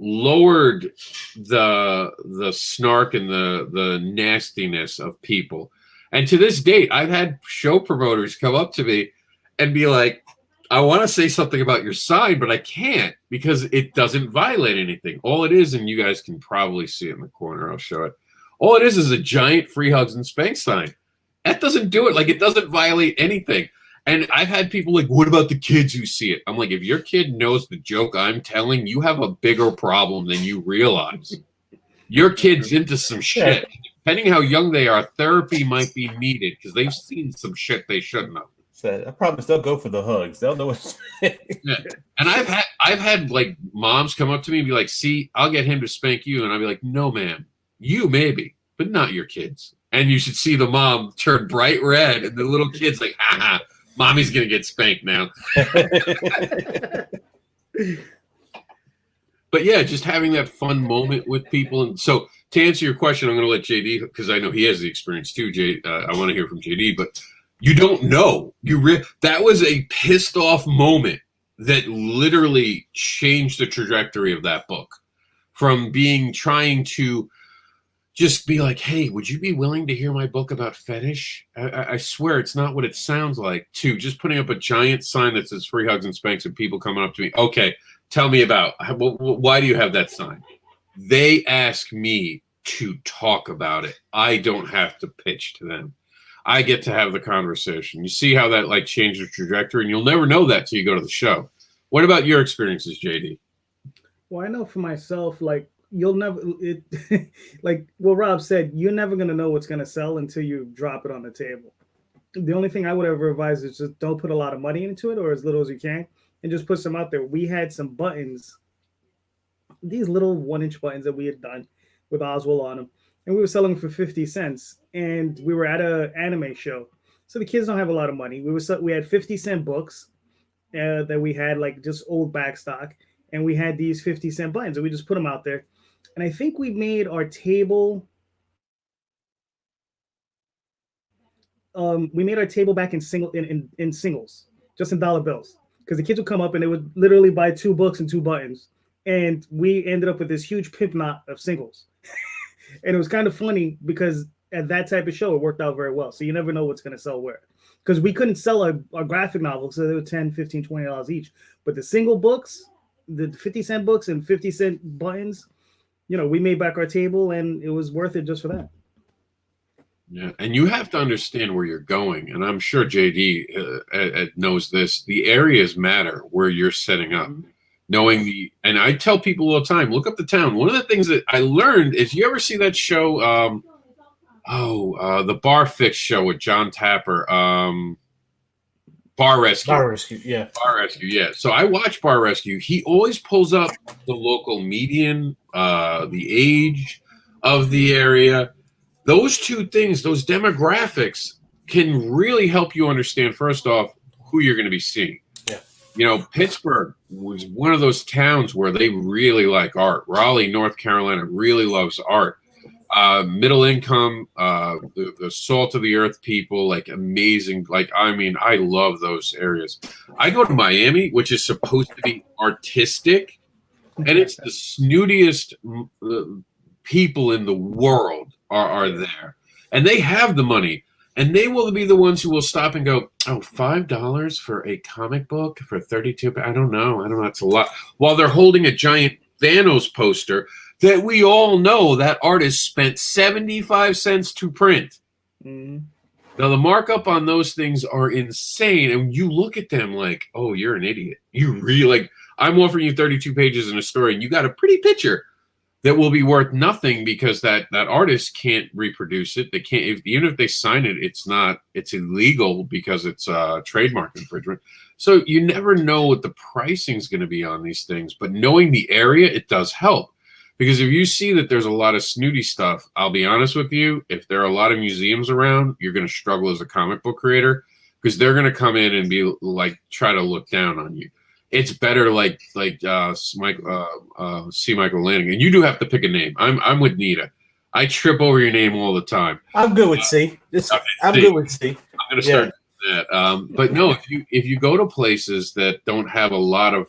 lowered the snark and the nastiness of people. And to this date, I've had show promoters come up to me and be like, I want to say something about your sign, but I can't because it doesn't violate anything. All it is, and you guys can probably see it in the corner, I'll show it. All it is a giant free hugs and spanks sign. That doesn't do it. Like, it doesn't violate anything. And I've had people like, what about the kids who see it? I'm like, if your kid knows the joke I'm telling, you have a bigger problem than you realize. Your kid's into some shit. Depending how young they are, therapy might be needed because they've seen some shit they shouldn't have. So I promise they'll go for the hugs. They'll know what. Yeah. And I've had like moms come up to me and be like, see, I'll get him to spank you. And I'll be like, no, ma'am, you maybe, but not your kids. And you should see the mom turn bright red and the little kid's like, ah, mommy's going to get spanked now. But yeah, just having that fun moment with people. And so to answer your question, I'm going to let JD, because I know he has the experience too. I want to hear from JD, but you don't know. That was a pissed off moment that literally changed the trajectory of that book from trying to just be like, hey, would you be willing to hear my book about fetish? I swear it's not what it sounds like, to just putting up a giant sign that says free hugs and spanks and people coming up to me. Okay, tell me about, why do you have that sign? They ask me to talk about it. I don't have to pitch to them. I get to have the conversation. You see how that like changed the trajectory, and you'll never know that till you go to the show. What about your experiences, JD? Well, I know for myself, like, you'll never like what Rob said, you're never going to know what's going to sell until you drop it on the table. The only thing I would ever advise is just don't put a lot of money into it, or as little as you can, and just put some out there. We had some buttons, these little 1-inch buttons that we had done with Oswald on them, and we were selling them for 50 cents, and we were at an anime show. So the kids don't have a lot of money. We had 50-cent books that we had, like, just old backstock, and we had these 50-cent buttons, and we just put them out there. And I think we made our table. We made our table back in singles, just in dollar bills, because the kids would come up and they would literally buy 2 books and 2 buttons, and we ended up with this huge pimp knot of singles. And it was kind of funny because at that type of show, it worked out very well. So you never know what's going to sell where, because we couldn't sell our graphic novels, so they were $10, $15, $20 each. But the single books, the 50-cent books and 50-cent buttons, you know, we made back our table, and it was worth it just for that. Yeah, and you have to understand where you're going, and I'm sure JD knows this. The areas matter where you're setting up. Mm-hmm. And I tell people all the time, look up the town. One of the things that I learned is, you ever see that show, the Bar Fix show with John Tapper, Bar Rescue. Bar Rescue, yeah. Bar Rescue, yeah. So I watch Bar Rescue. He always pulls up the local median, the age of the area. Those 2 things, those demographics, can really help you understand, first off, who you're going to be seeing. Yeah. You know, Pittsburgh was one of those towns where they really like art. Raleigh, North Carolina really loves art. Middle income, the salt of the earth people, like amazing. Like, I mean, I love those areas. I go to Miami, which is supposed to be artistic, and it's the snootiest people in the world are there, and they have the money, and they will be the ones who will stop and go, oh, $5 for a comic book for 32. I don't know. It's a lot. While they're holding a giant Thanos poster that we all know that artist spent 75 cents to print. Mm-hmm. Now the markup on those things are insane, and you look at them like, oh, you're an idiot. You really like. I'm offering you 32 pages in a story, and you got a pretty picture that will be worth nothing because that artist can't reproduce it. They can't, even if they sign it, it's illegal because it's trademark infringement. So you never know what the pricing is going to be on these things, but knowing the area, it does help. Because if you see that there's a lot of snooty stuff, I'll be honest with you, if there are a lot of museums around, you're going to struggle as a comic book creator because they're going to come in and be like, try to look down on you. It's better C. Michael Lanning, and you do have to pick a name. I'm with Nita. I trip over your name all the time. I'm good with C. I'm good with C. I'm going to start doing that. But no, if you go to places that don't have a lot of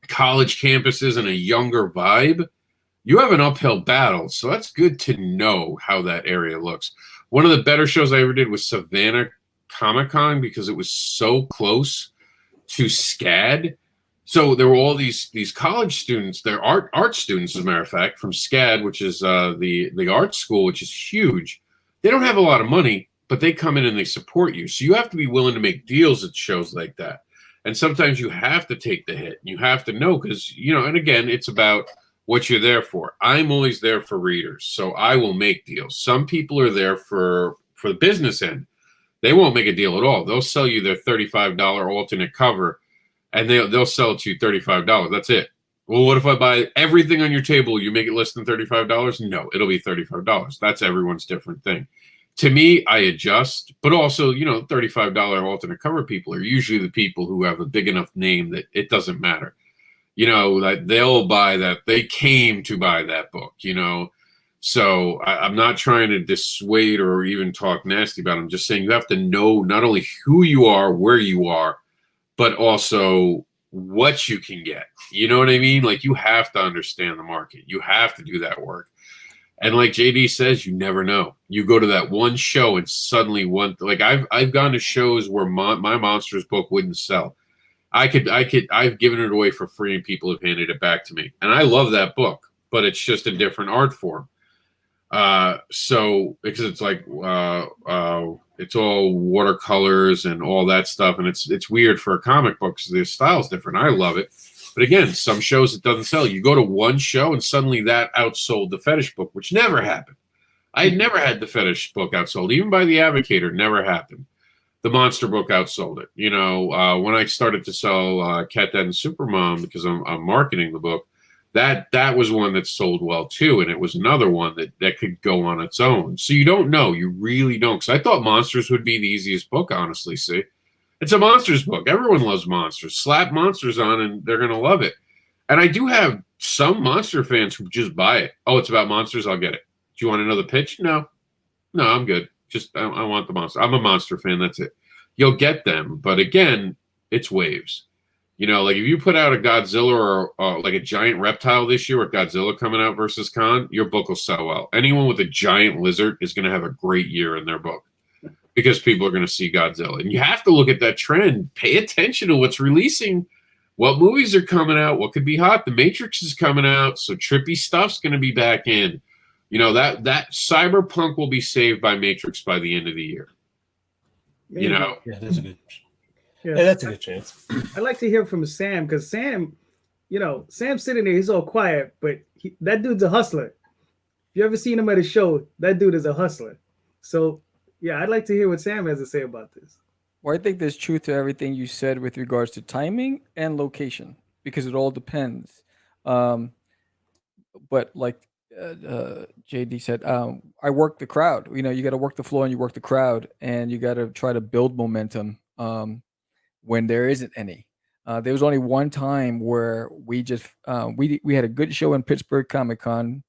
college campuses and a younger vibe, you have an uphill battle. So that's good to know how that area looks. One of the better shows I ever did was Savannah Comic-Con because it was so close to SCAD. So there were all these college students, they're art students, as a matter of fact, from SCAD, which is the art school, which is huge. They don't have a lot of money, but they come in and they support you. So you have to be willing to make deals at shows like that. And sometimes you have to take the hit. You have to know because, and again, it's about what you're there for. I'm always there for readers, so I will make deals. Some people are there for the business end. They won't make a deal at all. They'll sell you their $35 alternate cover, and they'll sell it to you $35. That's it. Well, what if I buy everything on your table? You make it less than $35? No, it'll be $35. That's everyone's different thing. To me, I adjust, but also, $35 alternate cover people are usually the people who have a big enough name that it doesn't matter. That they'll buy that. They came to buy that book, So I'm not trying to dissuade or even talk nasty about it. I'm just saying you have to know not only who you are, where you are, but also what you can get. You know what I mean? Like you have to understand the market. You have to do that work. And like JD says, you never know. You go to that one show and suddenly I've gone to shows where my Monsters book wouldn't sell. I've given it away for free and people have handed it back to me. And I love that book, but it's just a different art form. So because it's like it's all watercolors and all that stuff, and it's weird for a comic book because the style's different. I love it, but again, some shows it doesn't sell. You go to one show and suddenly that outsold the fetish book, which never happened. I had never had the fetish book outsold, even by the Advocator. Never happened. The monster book outsold it. When I started to sell Cat Dad and Supermom because I'm marketing the book. That was one that sold well too, and it was another one that could go on its own. So you don't know, you really don't. Because I thought Monsters would be the easiest book, honestly. See, it's a Monsters book. Everyone loves Monsters. Slap Monsters on, and they're gonna love it. And I do have some Monster fans who just buy it. Oh, it's about monsters. I'll get it. Do you want another pitch? No, I'm good. Just I want the monster. I'm a Monster fan. That's it. You'll get them, but again, it's waves. Like if you put out a Godzilla or like a giant reptile this year with Godzilla coming out versus Kong, your book will sell well. Anyone with a giant lizard is going to have a great year in their book because people are going to see Godzilla. And you have to look at that trend. Pay attention to what's releasing, what movies are coming out, what could be hot. The Matrix is coming out, so trippy stuff's going to be back in. That Cyberpunk will be saved by Matrix by the end of the year. Maybe. Yeah, that's a good. Yeah, that's a good chance. I'd like to hear from Sam because Sam's sitting there, he's all quiet, but that dude's a hustler. If you ever seen him at a show, that dude is a hustler. So, yeah, I'd like to hear what Sam has to say about this. Well, I think there's truth to everything you said with regards to timing and location because it all depends. But like JD said, I work the crowd. You got to work the floor and you work the crowd, and you got to try to build momentum. When there isn't any. There was only one time where we just we had a good show in Pittsburgh Comic-Con.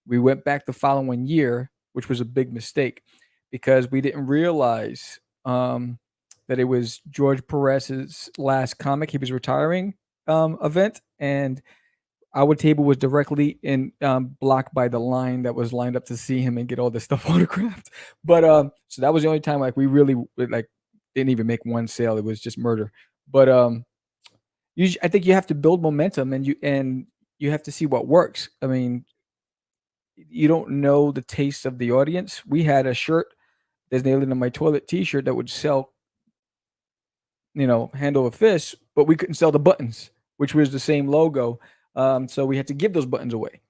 We went back the following year, which was a big mistake because we didn't realize that it was George Perez's last comic. He was retiring event, and our table was directly in blocked by the line that was lined up to see him and get all this stuff autographed. But so that was the only time we really didn't even make one sale. It was just murder. But I think you have to build momentum and you have to see what works. I mean, you don't know the taste of the audience. We had a shirt, "There's an alien in my toilet" T-shirt that would sell, hand over fist, but we couldn't sell the buttons, which was the same logo. So we had to give those buttons away.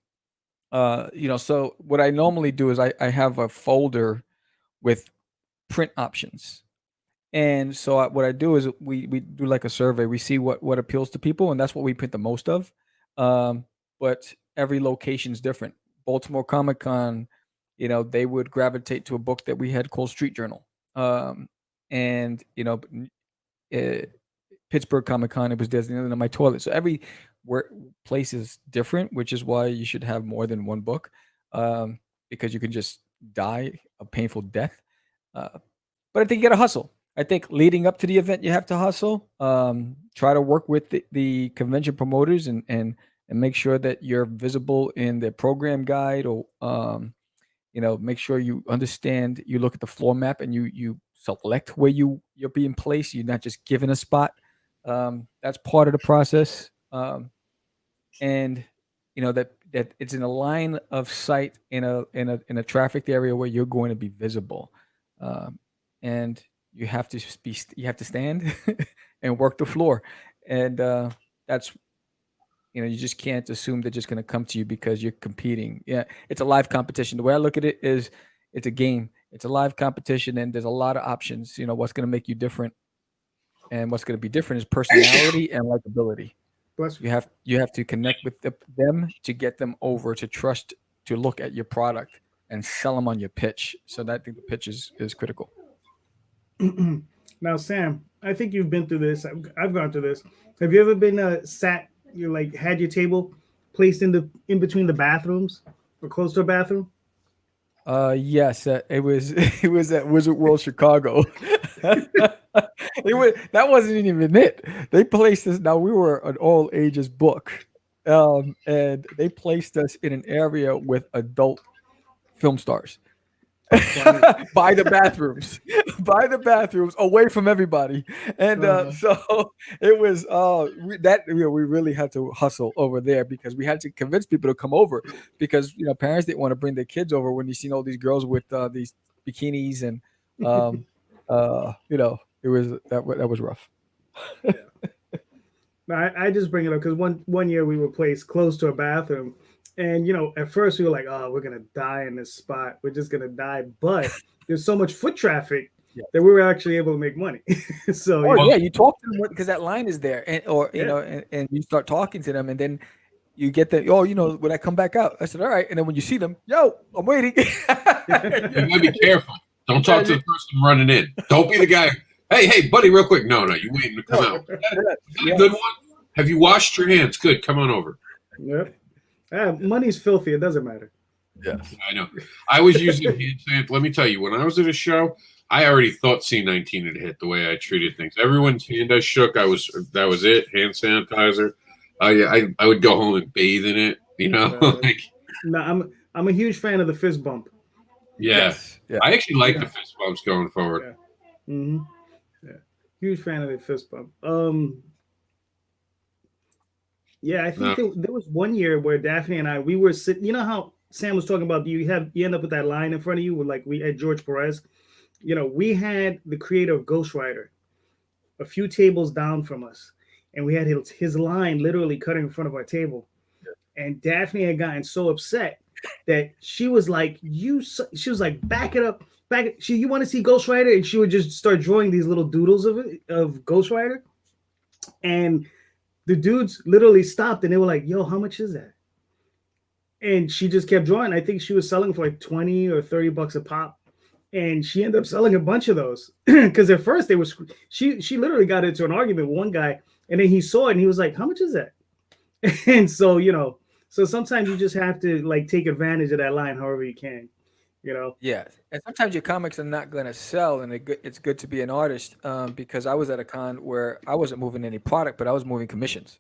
So what I normally do is I have a folder with print options. And so what I do is we do like a survey. We see what appeals to people, and that's what we print the most of. But every location is different. Baltimore Comic Con, they would gravitate to a book that we had called Street Journal. And Pittsburgh Comic Con, it was designated on my toilet. So every place is different, which is why you should have more than one book, because you can just die a painful death. But I think you got to hustle. I think leading up to the event, you have to hustle. Try to work with the convention promoters and make sure that you're visible in their program guide, or make sure you understand. You look at the floor map and you select where you're being placed. You're not just given a spot. That's part of the process. And that it's in a line of sight in a trafficked area where you're going to be visible. And you have to stand and work the floor. And that's, you just can't assume they're just going to come to you because you're competing. Yeah, it's a live competition. The way I look at it is it's a game. It's a live competition, and there's a lot of options. What's going to make you different, and what's going to be different is personality and likability. You have to connect with them to get them over to trust to look at your product and sell them on your pitch. So that I think the pitch is critical. Now, Sam, I think you've been through this. I've gone through this. Have you ever been had your table placed in between the bathrooms or close to a bathroom? Yes, it was at Wizard World Chicago. That wasn't even it. They placed us. Now we were an all ages book, and they placed us in an area with adult film stars. by the bathrooms, away from everybody, and so it was. We really had to hustle over there because we had to convince people to come over because parents didn't want to bring their kids over when you seen all these girls with these bikinis and it was that was rough. I just bring it up because one year we were placed close to a bathroom. And, at first we were like, oh, we're going to die in this spot. We're just going to die. But there's so much foot traffic that we were actually able to make money. So, you talk to them because that line is there. And you start talking to them and then you get when I come back out, I said, all right. And then when you see them, yo, I'm waiting. You gotta be careful. Don't talk to the person running in. Don't be the guy. Hey, buddy, real quick. No, you waiting to come out. Good one. Have you washed your hands? Good. Come on over. Yep. Money's filthy. It doesn't matter. Yes, I know. I was using hand sanitizer. Let me tell you, when I was at a show, I already thought C19 had hit the way I treated things. Everyone's hand I shook. That was it. Hand sanitizer. I would go home and bathe in it. No, I'm a huge fan of the fist bump. Yes. Yeah. I actually like the fist bumps going forward. Yeah. Mm-hmm. Yeah. Huge fan of the fist bump. Yeah, I think there was one year where Daphne and we were sitting. You know how Sam was talking about you end up with that line in front of you with we had George Perez. We had the creator of Ghost Rider a few tables down from us, and we had his line literally cut in front of our table. And Daphne had gotten so upset that she was like, back it up, you want to see Ghost Rider? And she would just start drawing these little doodles of Ghost Rider, and the dudes literally stopped and they were like, yo, how much is that? And she just kept drawing. I think she was selling for like 20 or 30 bucks a pop. And she ended up selling a bunch of those because at first she literally got into an argument with one guy, and then he saw it and he was like, how much is that? And so, so sometimes you just have to take advantage of that line however you can. Yeah, and sometimes your comics are not going to sell, and it's good to be an artist because I was at a con where I wasn't moving any product, but I was moving commissions.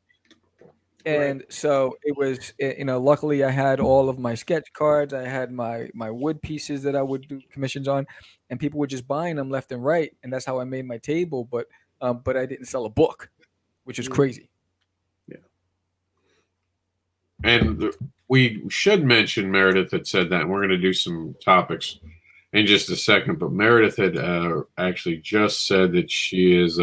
And so it was, luckily I had all of my sketch cards. I had my wood pieces that I would do commissions on, and people were just buying them left and right. And that's how I made my table. But I didn't sell a book, which is crazy. And we should mention Meredith had said that, and we're going to do some topics in just a second. But Meredith had actually just said that she is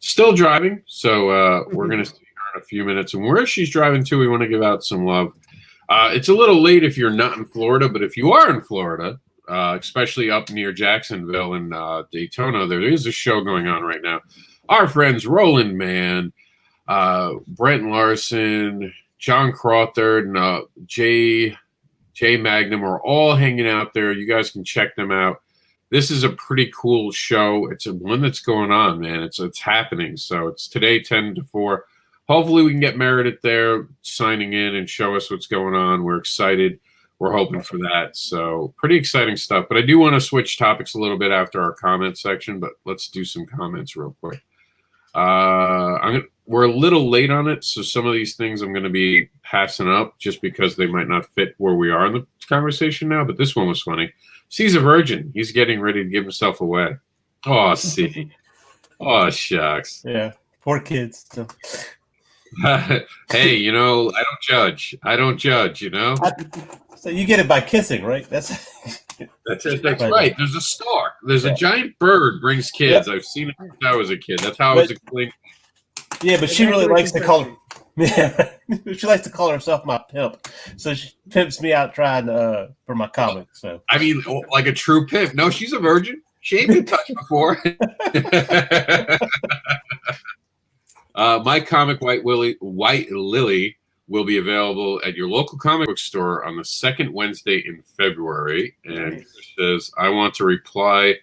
still driving, so we're going to see her in a few minutes. And where she's driving to, we want to give out some love. It's a little late if you're not in Florida, but if you are in Florida, especially up near Jacksonville and Daytona, there is a show going on right now. Our friends Roland Mann, Brent Larson, John Crawford, and Jay Magnum are all hanging out there. You guys can check them out. This is a pretty cool show. It's one that's going on, man. It's happening. So it's today, 10 to 4. Hopefully we can get Meredith there signing in and show us what's going on. We're excited. We're hoping for that. So pretty exciting stuff. But I do want to switch topics a little bit after our comment section, but let's do some comments real quick. We're a little late on it, so some of these things I'm going to be passing up just because they might not fit where we are in the conversation now. But this one was funny. He's a virgin. He's getting ready to give himself away. Oh, see. Oh, shucks. Yeah, poor kids. So. Hey, I don't judge. So you get it by kissing, right? That's right. There's a star. There's a giant bird brings kids. I've seen it since I was a kid. That's how I was explained. Yeah, but she really likes to call. Yeah, she likes to call herself my pimp. So she pimps me out trying for my comics. So I mean, like a true pimp. No, she's a virgin. She ain't been touched before. My comic White Lily will be available at your local comic book store on the second Wednesday in February. And it says, I want to reply,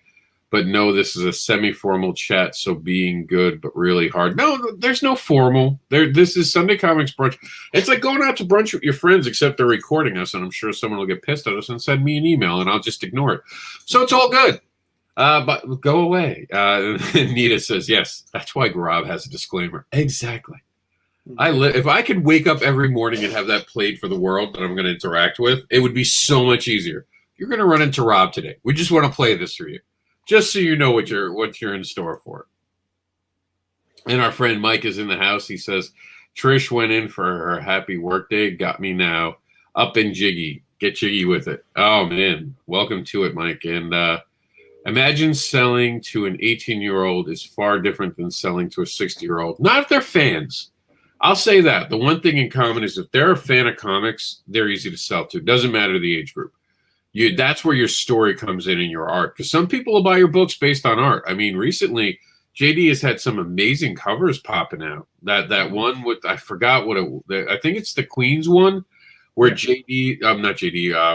but no, this is a semi-formal chat, so being good, but really hard. No, there's no formal. This is Sunday Comics Brunch. It's like going out to brunch with your friends, except they're recording us, and I'm sure someone will get pissed at us and send me an email, and I'll just ignore it. So it's all good. But go away. Nita says, yes, that's why Rob has a disclaimer. Exactly. If I could wake up every morning and have that played for the world that I'm going to interact with, it would be so much easier. You're going to run into Rob today. We just want to play this for you, just so you know what you're in store for. And our friend Mike is in the house. He says, Trish went in for her happy workday. Got me now. Up and jiggy. Get jiggy with it. Oh, man. Welcome to it, Mike. And imagine selling to an 18-year-old is far different than selling to a 60-year-old. Not if they're fans. I'll say that. The one thing in common is if they're a fan of comics, they're easy to sell to. It doesn't matter the age group. That's where your story comes in your art. Because some people will buy your books based on art. I mean, recently, JD has had some amazing covers popping out. That one with, I forgot what I think it's the Queen's one, where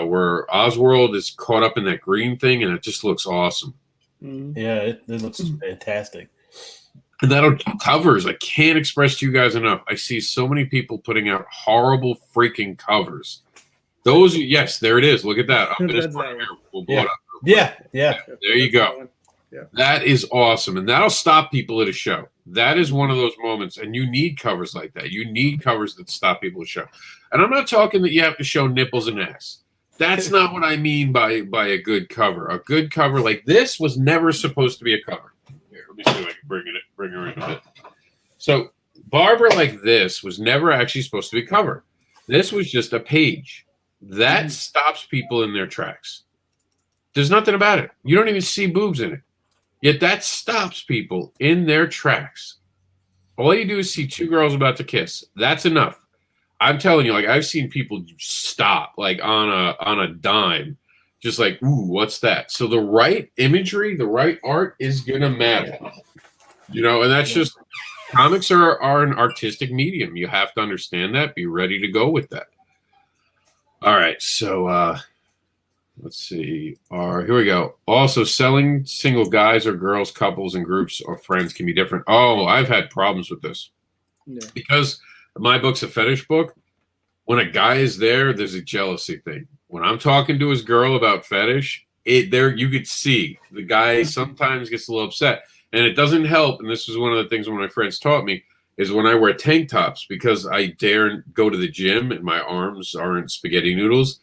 where Oswald is caught up in that green thing, and it just looks awesome. Yeah, it looks fantastic. And that'll covers. I can't express to you guys enough. I see so many people putting out horrible freaking covers. Those, yes, there it is. Look at that. We'll blow it up. Yeah. There you go. Yeah. That is awesome. And that'll stop people at a show. That is one of those moments. And you need covers like that. You need covers that stop people at a show. And I'm not talking that you have to show nipples and ass. That's not what I mean by a good cover. A good cover like this was never supposed to be a cover. Here, let me see if I can bring her in a bit. So Barbara like this was never actually supposed to be a cover. This was just a page. That stops people in their tracks. There's nothing about it. You don't even see boobs in it. Yet that stops people in their tracks. All you do is see two girls about to kiss. That's enough. I'm telling you, like, I've seen people stop like on a dime, just like, ooh, what's that? So the right imagery, the right art is gonna matter. And that's just, comics are an artistic medium. You have to understand that, be ready to go with that. All right, so let's see. Here we go. Also, selling single guys or girls, couples, and groups or friends can be different. Oh, I've had problems with this. Yeah. Because my book's a fetish book. When a guy is there, there's a jealousy thing. When I'm talking to his girl about fetish, you could see the guy sometimes gets a little upset. And it doesn't help, and this is one of the things one of my friends taught me, is when I wear tank tops, because I dare go to the gym and my arms aren't spaghetti noodles,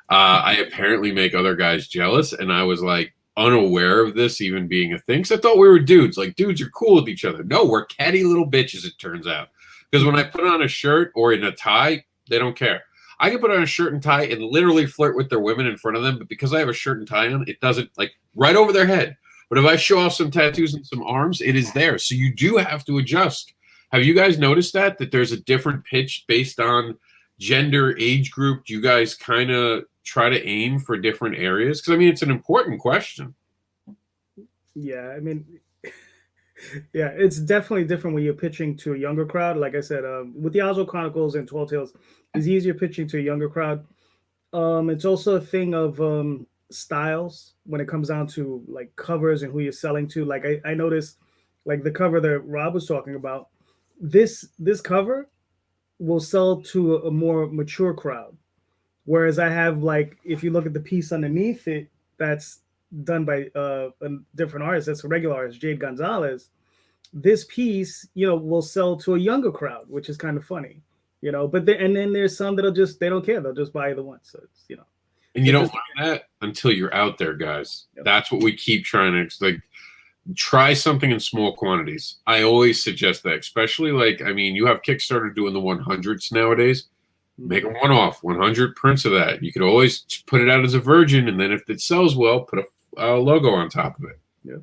I apparently make other guys jealous, and I was like unaware of this even being a thing, because I thought we were dudes. Like, dudes are cool with each other. No, we're catty little bitches, it turns out. Because when I put on a shirt or in a tie, they don't care. I can put on a shirt and tie and literally flirt with their women in front of them, but because I have a shirt and tie on, it doesn't, like, right over their head. But if I show off some tattoos and some arms, it is there. So you do have to adjust. Have you guys noticed that there's a different pitch based on gender, age group? Do you guys kind of try to aim for different areas? Because, I mean, it's an important question. Yeah, I mean, yeah, it's definitely different when you're pitching to a younger crowd. Like I said, with the Oswald Chronicles and Tall Tales, it's easier pitching to a younger crowd. It's also a thing of styles when it comes down to like covers and who you're selling to. Like I noticed, like the cover that Rob was talking about, this cover will sell to a more mature crowd. Whereas I have, like, if you look at the piece underneath it, that's done by a different artist, that's a regular artist, Jade Gonzalez. This piece, you know, will sell to a younger crowd, which is kind of funny, you know. But and then there's some that'll just, they don't care, they'll just buy the one. So it's, you know, and you don't learn that until you're out there, guys. Yep. That's what we keep trying to, like, try something in small quantities. I always suggest that, especially, like, I mean, you have Kickstarter doing the 100s nowadays. Make a one-off, 100 prints of that. You could always put it out as a virgin, and then if it sells well, put a logo on top of it. Yeah.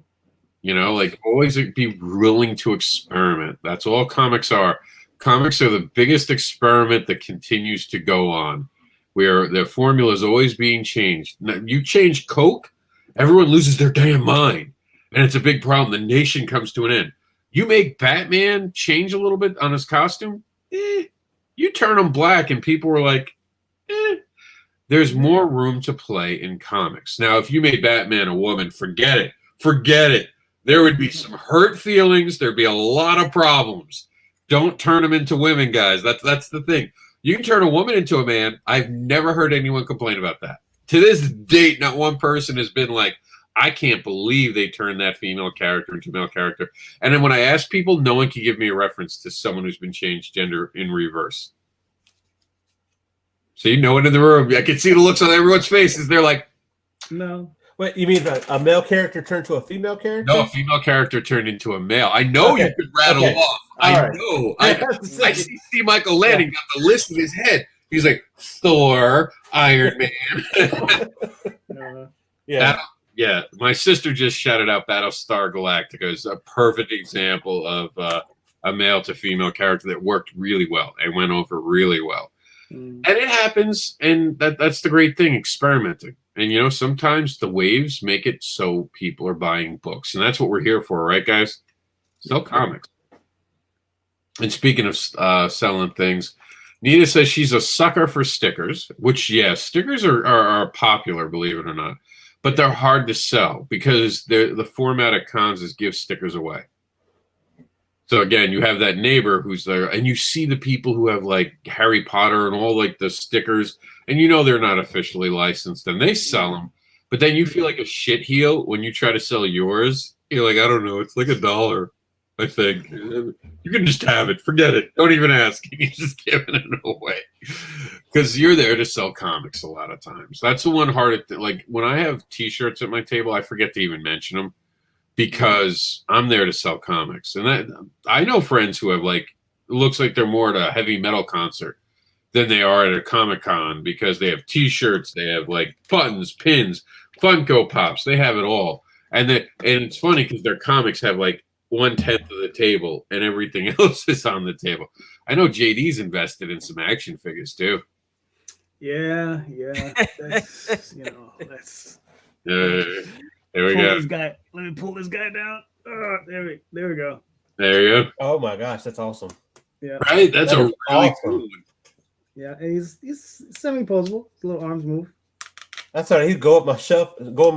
You know, like, always be willing to experiment. That's all comics are. Comics are the biggest experiment that continues to go on, where the formula is always being changed. Now, you change Coke, everyone loses their damn mind, and it's a big problem. The nation comes to an end. You make Batman change a little bit on his costume, you turn him black, and people were like, There's more room to play in comics. Now, if you made Batman a woman, forget it. Forget it. There would be some hurt feelings. There'd be a lot of problems. Don't turn them into women, guys. That's the thing. You can turn a woman into a man. I've never heard anyone complain about that. To this date, not one person has been like, I can't believe they turned that female character into a male character. And then when I ask people, no one can give me a reference to someone who's been changed gender in reverse. So no one in the room. I can see the looks on everyone's faces. They're like, no. Wait, you mean a male character turned to a female character? no, a female character turned into a male. I know you could rattle off. I know. I see C. Michael Lanning got the list in his head. He's like, Thor, Iron Man. Yeah, my sister just shouted out Battlestar Galactica as a perfect example of a male to female character that worked really well and went over really well. And it happens, and that's the great thing, experimenting. And, you know, sometimes the waves make it so people are buying books. And that's what we're here for, right, guys? Sell comics. And speaking of selling things, Nita says she's a sucker for stickers, which, yeah, stickers are popular, believe it or not. But they're hard to sell because the format of cons is give stickers away. So again, you have that neighbor who's there, and you see the people who have like Harry Potter and all like the stickers, and you know they're not officially licensed, and they sell them. But then you feel like a shitheel when you try to sell yours. You're like, I don't know, it's like $1, I think. You can just have it. Forget it. Don't even ask. You're just giving it away. Because you're there to sell comics a lot of times. That's the one hard thing. Like when I have T-shirts at my table, I forget to even mention them. Because I'm there to sell comics. And that I know friends who have like, it looks like they're more at a heavy metal concert than they are at a Comic-Con because they have T-shirts, they have like buttons, pins, Funko Pops, they have it all. And it's funny because their comics have like 1/10 of the table and everything else is on the table. I know JD's invested in some action figures too. Yeah. That's, you know, that's... There we go. Let me pull this guy down. There we go. There you go. Oh my gosh, that's awesome. Yeah. Right? That's a really awesome. cool one. Yeah, and he's semi-posable. His little arms move. That's all right. He'd go on my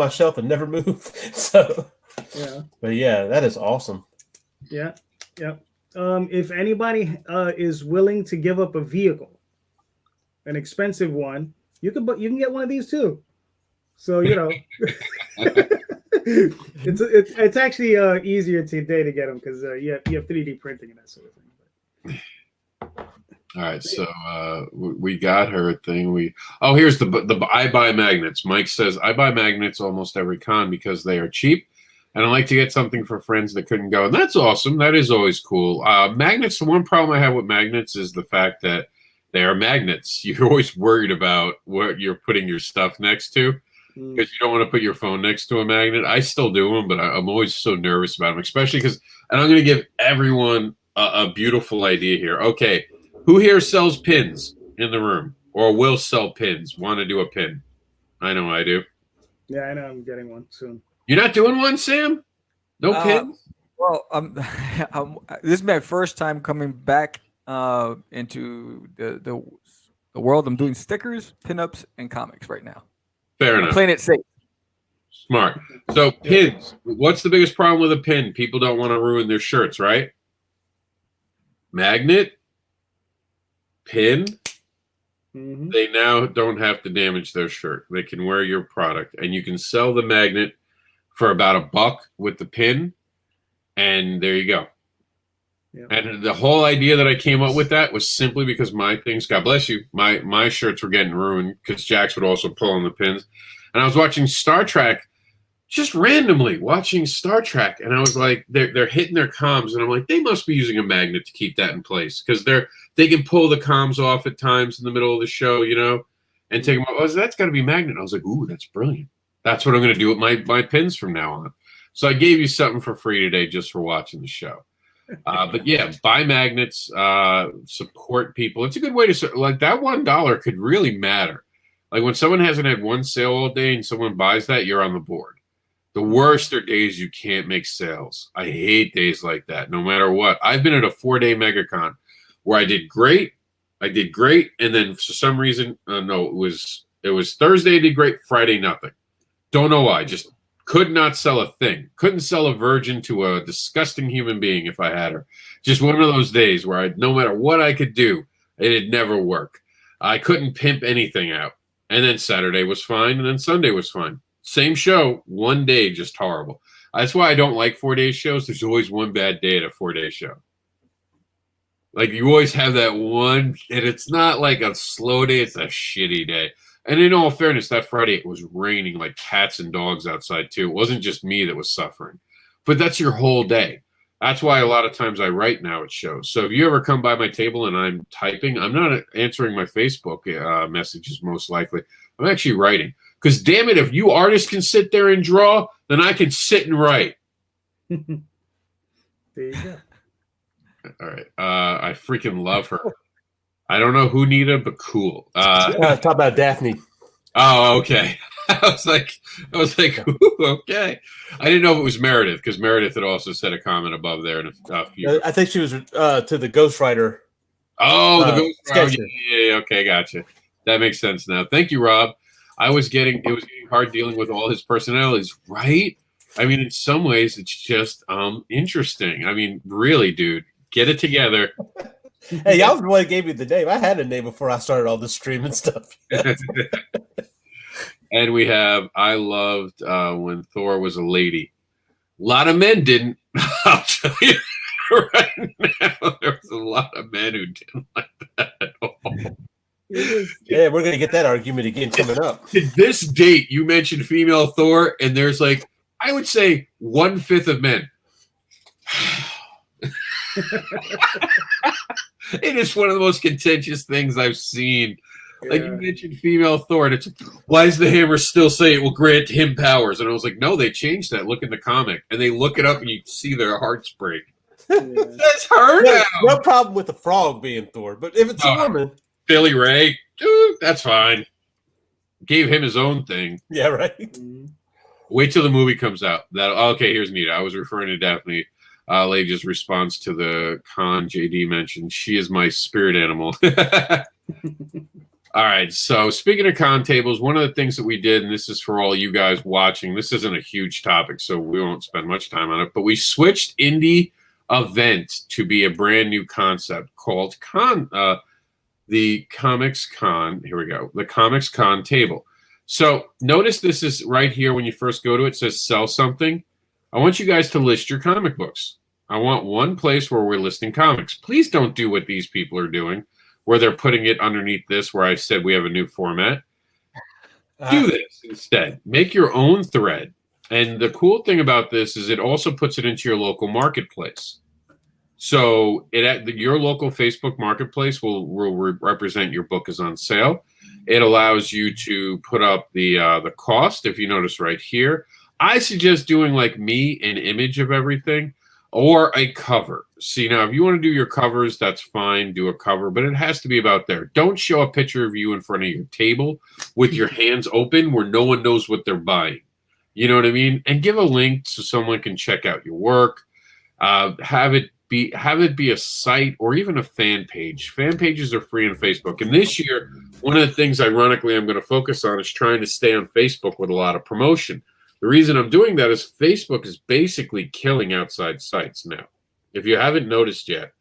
shelf and never move. So yeah. But yeah, that is awesome. Yeah. If anybody is willing to give up a vehicle, an expensive one, you can get one of these too. So you know, it's actually easier today to get them because you have 3D printing and that sort of thing. All right, so we got her thing. Here's the I buy magnets. Mike says I buy magnets almost every con because they are cheap, and I like to get something for friends that couldn't go, and that's awesome. That is always cool. Magnets. The one problem I have with magnets is the fact that They are magnets. You're always worried about what you're putting your stuff next to because you don't want to put your phone next to a magnet. I still do them, but I'm always so nervous about them, especially because, and I'm going to give everyone a beautiful idea here. Okay, who here sells pins in the room or will sell pins? Want to do a pin? I know I do. Yeah, I know. I'm getting one soon. You're not doing one, Sam? No pins? Well, this is my first time coming back into the world. I'm doing stickers, pinups, and comics right now. Fair I'm enough. playing it safe. Smart. So pins. What's the biggest problem with a pin? People don't want to ruin their shirts, right? Magnet, pin. They now don't have to damage their shirt. They can wear your product, and you can sell the magnet for about $1 with the pin, and there you go. Yep. And the whole idea that I came up with that was simply because my things, God bless you, my shirts were getting ruined because Jax would also pull on the pins. And I was watching Star Trek, just randomly watching Star Trek, and I was like, they're hitting their comms, and I'm like, they must be using a magnet to keep that in place because they can pull the comms off at times in the middle of the show, you know, and take them off. Oh, that's got to be magnet. And I was like, ooh, that's brilliant. That's what I'm going to do with my pins from now on. So I gave you something for free today just for watching the show. But yeah, buy magnets, support people. It's a good way to, like, that $1 could really matter. Like when someone hasn't had one sale all day and someone buys that, you're on the board. The worst are days you can't make sales. I hate days like that, no matter what. I've been at a 4-day MegaCon where I did great. And then for some reason, no, it was Thursday I did great, Friday nothing. Don't know why. Just could not sell a thing. Couldn't sell a virgin to a disgusting human being if I had her. Just one of those days where no matter what I could do, it'd never work. I couldn't pimp anything out. And then Saturday was fine, and then Sunday was fine. Same show, one day just horrible. That's why I don't like 4-day shows. There's always one bad day at a 4-day show. Like you always have that one, and it's not like a slow day, it's a shitty day. And in all fairness, that Friday it was raining like cats and dogs outside too. It wasn't just me that was suffering. But that's your whole day. That's why a lot of times I write now at shows. So if you ever come by my table and I'm typing, I'm not answering my Facebook messages most likely. I'm actually writing. Because damn it, if you artists can sit there and draw, then I can sit and write. There you go. All right. I freaking love her. I don't know who Nita, but cool. Talk about Daphne. Oh, okay. I was like, ooh, okay. I didn't know if it was Meredith because Meredith had also said a comment above there. In a few. I think she was to the Ghostwriter. Oh, the Ghostwriter. Yeah, okay, gotcha. That makes sense now. Thank you, Rob. It was getting hard dealing with all his personalities, right? I mean, in some ways, it's just interesting. I mean, really, dude, get it together. Hey, y'all was the one that gave me the name. I had a name before I started all this streaming stuff. And we have, I loved when Thor was a lady. A lot of men didn't. I'll tell you right now, there was a lot of men who didn't like that at all. Yeah, we're going to get that argument again coming up. To this date, you mentioned female Thor, and there's like, I would say 1/5 of men. It is one of the most contentious things I've seen. Like you mentioned female Thor, and it's why does the Hammer still say it will grant him powers? And I was like, no, they changed that. Look in the comic, and they look it up, and you see their hearts break. That's her now. No problem with the frog being Thor, but if it's a woman, Billy Ray, dude, that's fine. Gave him his own thing. Yeah, right. Wait till the movie comes out. Okay, here's Nita. I was referring to Daphne. Lady's response to the con JD mentioned. She is my spirit animal. All right. So speaking of con tables, one of the things that we did, and this is for all you guys watching, this isn't a huge topic, so we won't spend much time on it, but we switched indie event to be a brand new concept called the ComiX Con. Here we go. The ComiX Con table. So notice this is right here when you first go to it. It says sell something. I want you guys to list your comic books. I want one place where we're listing comics. Please don't do what these people are doing, where they're putting it underneath this, where I said we have a new format. Do this instead. Make your own thread. And the cool thing about this is it also puts it into your local marketplace. So your local Facebook marketplace will represent your book is on sale. It allows you to put up the cost. If you notice right here, I suggest doing like me, an image of everything, or a cover. See, now if you want to do your covers, that's fine. Do a cover, but it has to be about there. Don't show a picture of you in front of your table with your hands open where no one knows what they're buying. You know what I mean? And give a link so someone can check out your work. Have it be a site or even a fan page. Fan pages are free on Facebook. And this year, one of the things, ironically, I'm going to focus on is trying to stay on Facebook with a lot of promotion. The reason I'm doing that is Facebook is basically killing outside sites now. If you haven't noticed yet,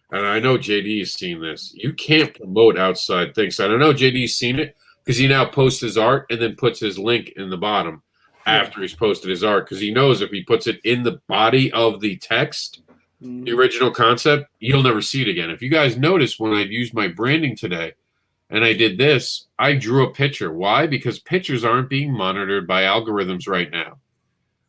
and I know JD has seen this, you can't promote outside things. I don't know JD's seen it because he now posts his art and then puts his link in the bottom after he's posted his art, because he knows if he puts it in the body of the text, the original concept, you'll never see it again. If you guys notice, when I used my branding today and I did this, I drew a picture. Why? Because pictures aren't being monitored by algorithms right now.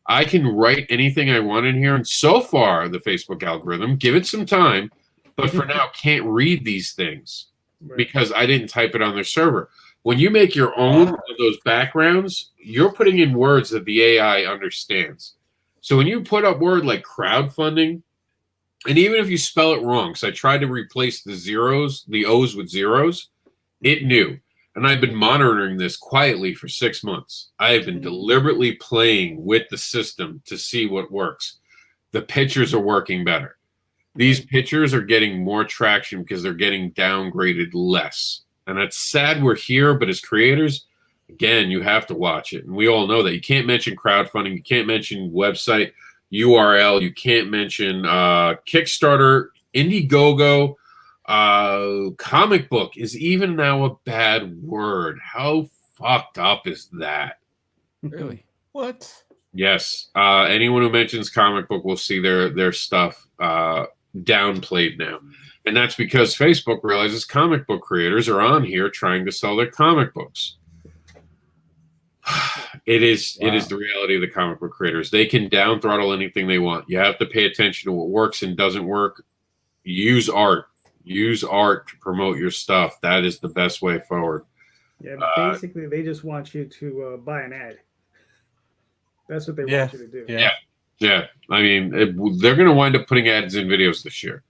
I can write anything I want in here, and so far, the Facebook algorithm, give it some time, but for now, can't read these things because I didn't type it on their server. When you make your own of those backgrounds, you're putting in words that the AI understands. So when you put up word like crowdfunding, and even if you spell it wrong, because I tried to replace the O's with zeros, it knew. And I've been monitoring this quietly for 6 months. I have been deliberately playing with the system to see what works. The pictures are working better. These pictures are getting more traction because they're getting downgraded less. And it's sad we're here, but as creators, again, you have to watch it. And we all know that. You can't mention crowdfunding. You can't mention website URL. You can't mention Kickstarter, Indiegogo. Comic book is even now a bad word. How fucked up is that? Really? What? Yes. Anyone who mentions comic book will see their stuff downplayed now. And that's because Facebook realizes comic book creators are on here trying to sell their comic books. It is the reality of the comic book creators. They can down throttle anything they want. You have to pay attention to what works and doesn't work. Use art. Use art to promote your stuff. That is the best way forward. Yeah, basically, they just want you to buy an ad. That's what they want you to do. Yeah. I mean, they're going to wind up putting ads in videos this year.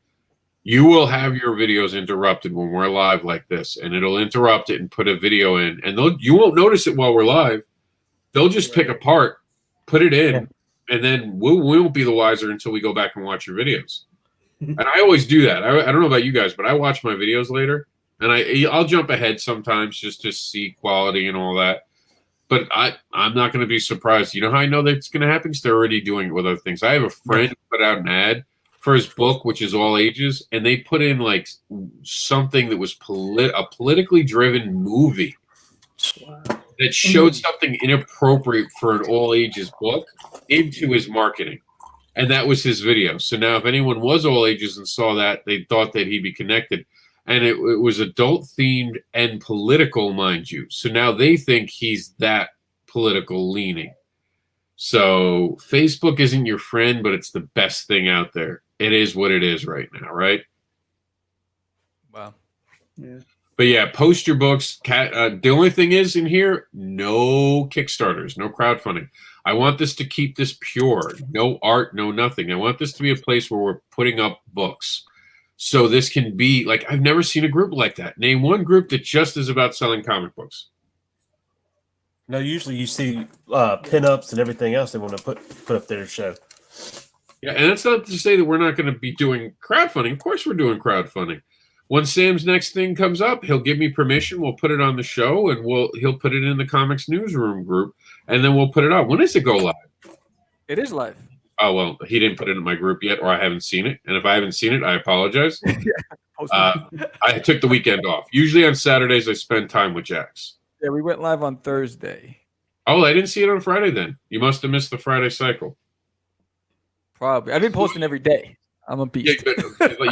You will have your videos interrupted when we're live like this, and it'll interrupt it and put a video in, and you won't notice it while we're live. They'll just pick apart, put it in, and then we won't be the wiser until we go back and watch your videos. And I always do that. I don't know about you guys, but I watch my videos later, and I'll jump ahead sometimes just to see quality and all that. But I'm not going to be surprised. You know how I know that's going to happen? Because they're already doing it with other things. I have a friend who put out an ad for his book, which is all ages, and they put in like something that was a politically driven movie that showed something inappropriate for an all ages book into his marketing. And that was his video. So now if anyone was all ages and saw that, they thought that he'd be connected. And it was adult themed and political, mind you. So now they think he's that political leaning. So Facebook isn't your friend, but it's the best thing out there. It is what it is right now, right? Wow. Yeah. But yeah, post your books. The only thing is in here, no Kickstarters, no crowdfunding. I want this to keep this pure. No art, no nothing. I want this to be a place where we're putting up books. So this can be, like, I've never seen a group like that. Name one group that just is about selling comic books. No, usually you see pinups and everything else they want to put up their show. Yeah, and that's not to say that we're not going to be doing crowdfunding. Of course we're doing crowdfunding. When Sam's next thing comes up, he'll give me permission. We'll put it on the show, and he'll put it in the Comics Newsroom group, and then we'll put it out. When does it go live? It is live. Oh, well, he didn't put it in my group yet, or I haven't seen it. And if I haven't seen it, I apologize. I took the weekend off. Usually on Saturdays, I spend time with Jax. Yeah, we went live on Thursday. Oh, I didn't see it on Friday then. You must have missed the Friday cycle. Probably. I've been posting every day. I'm a beast. Yeah,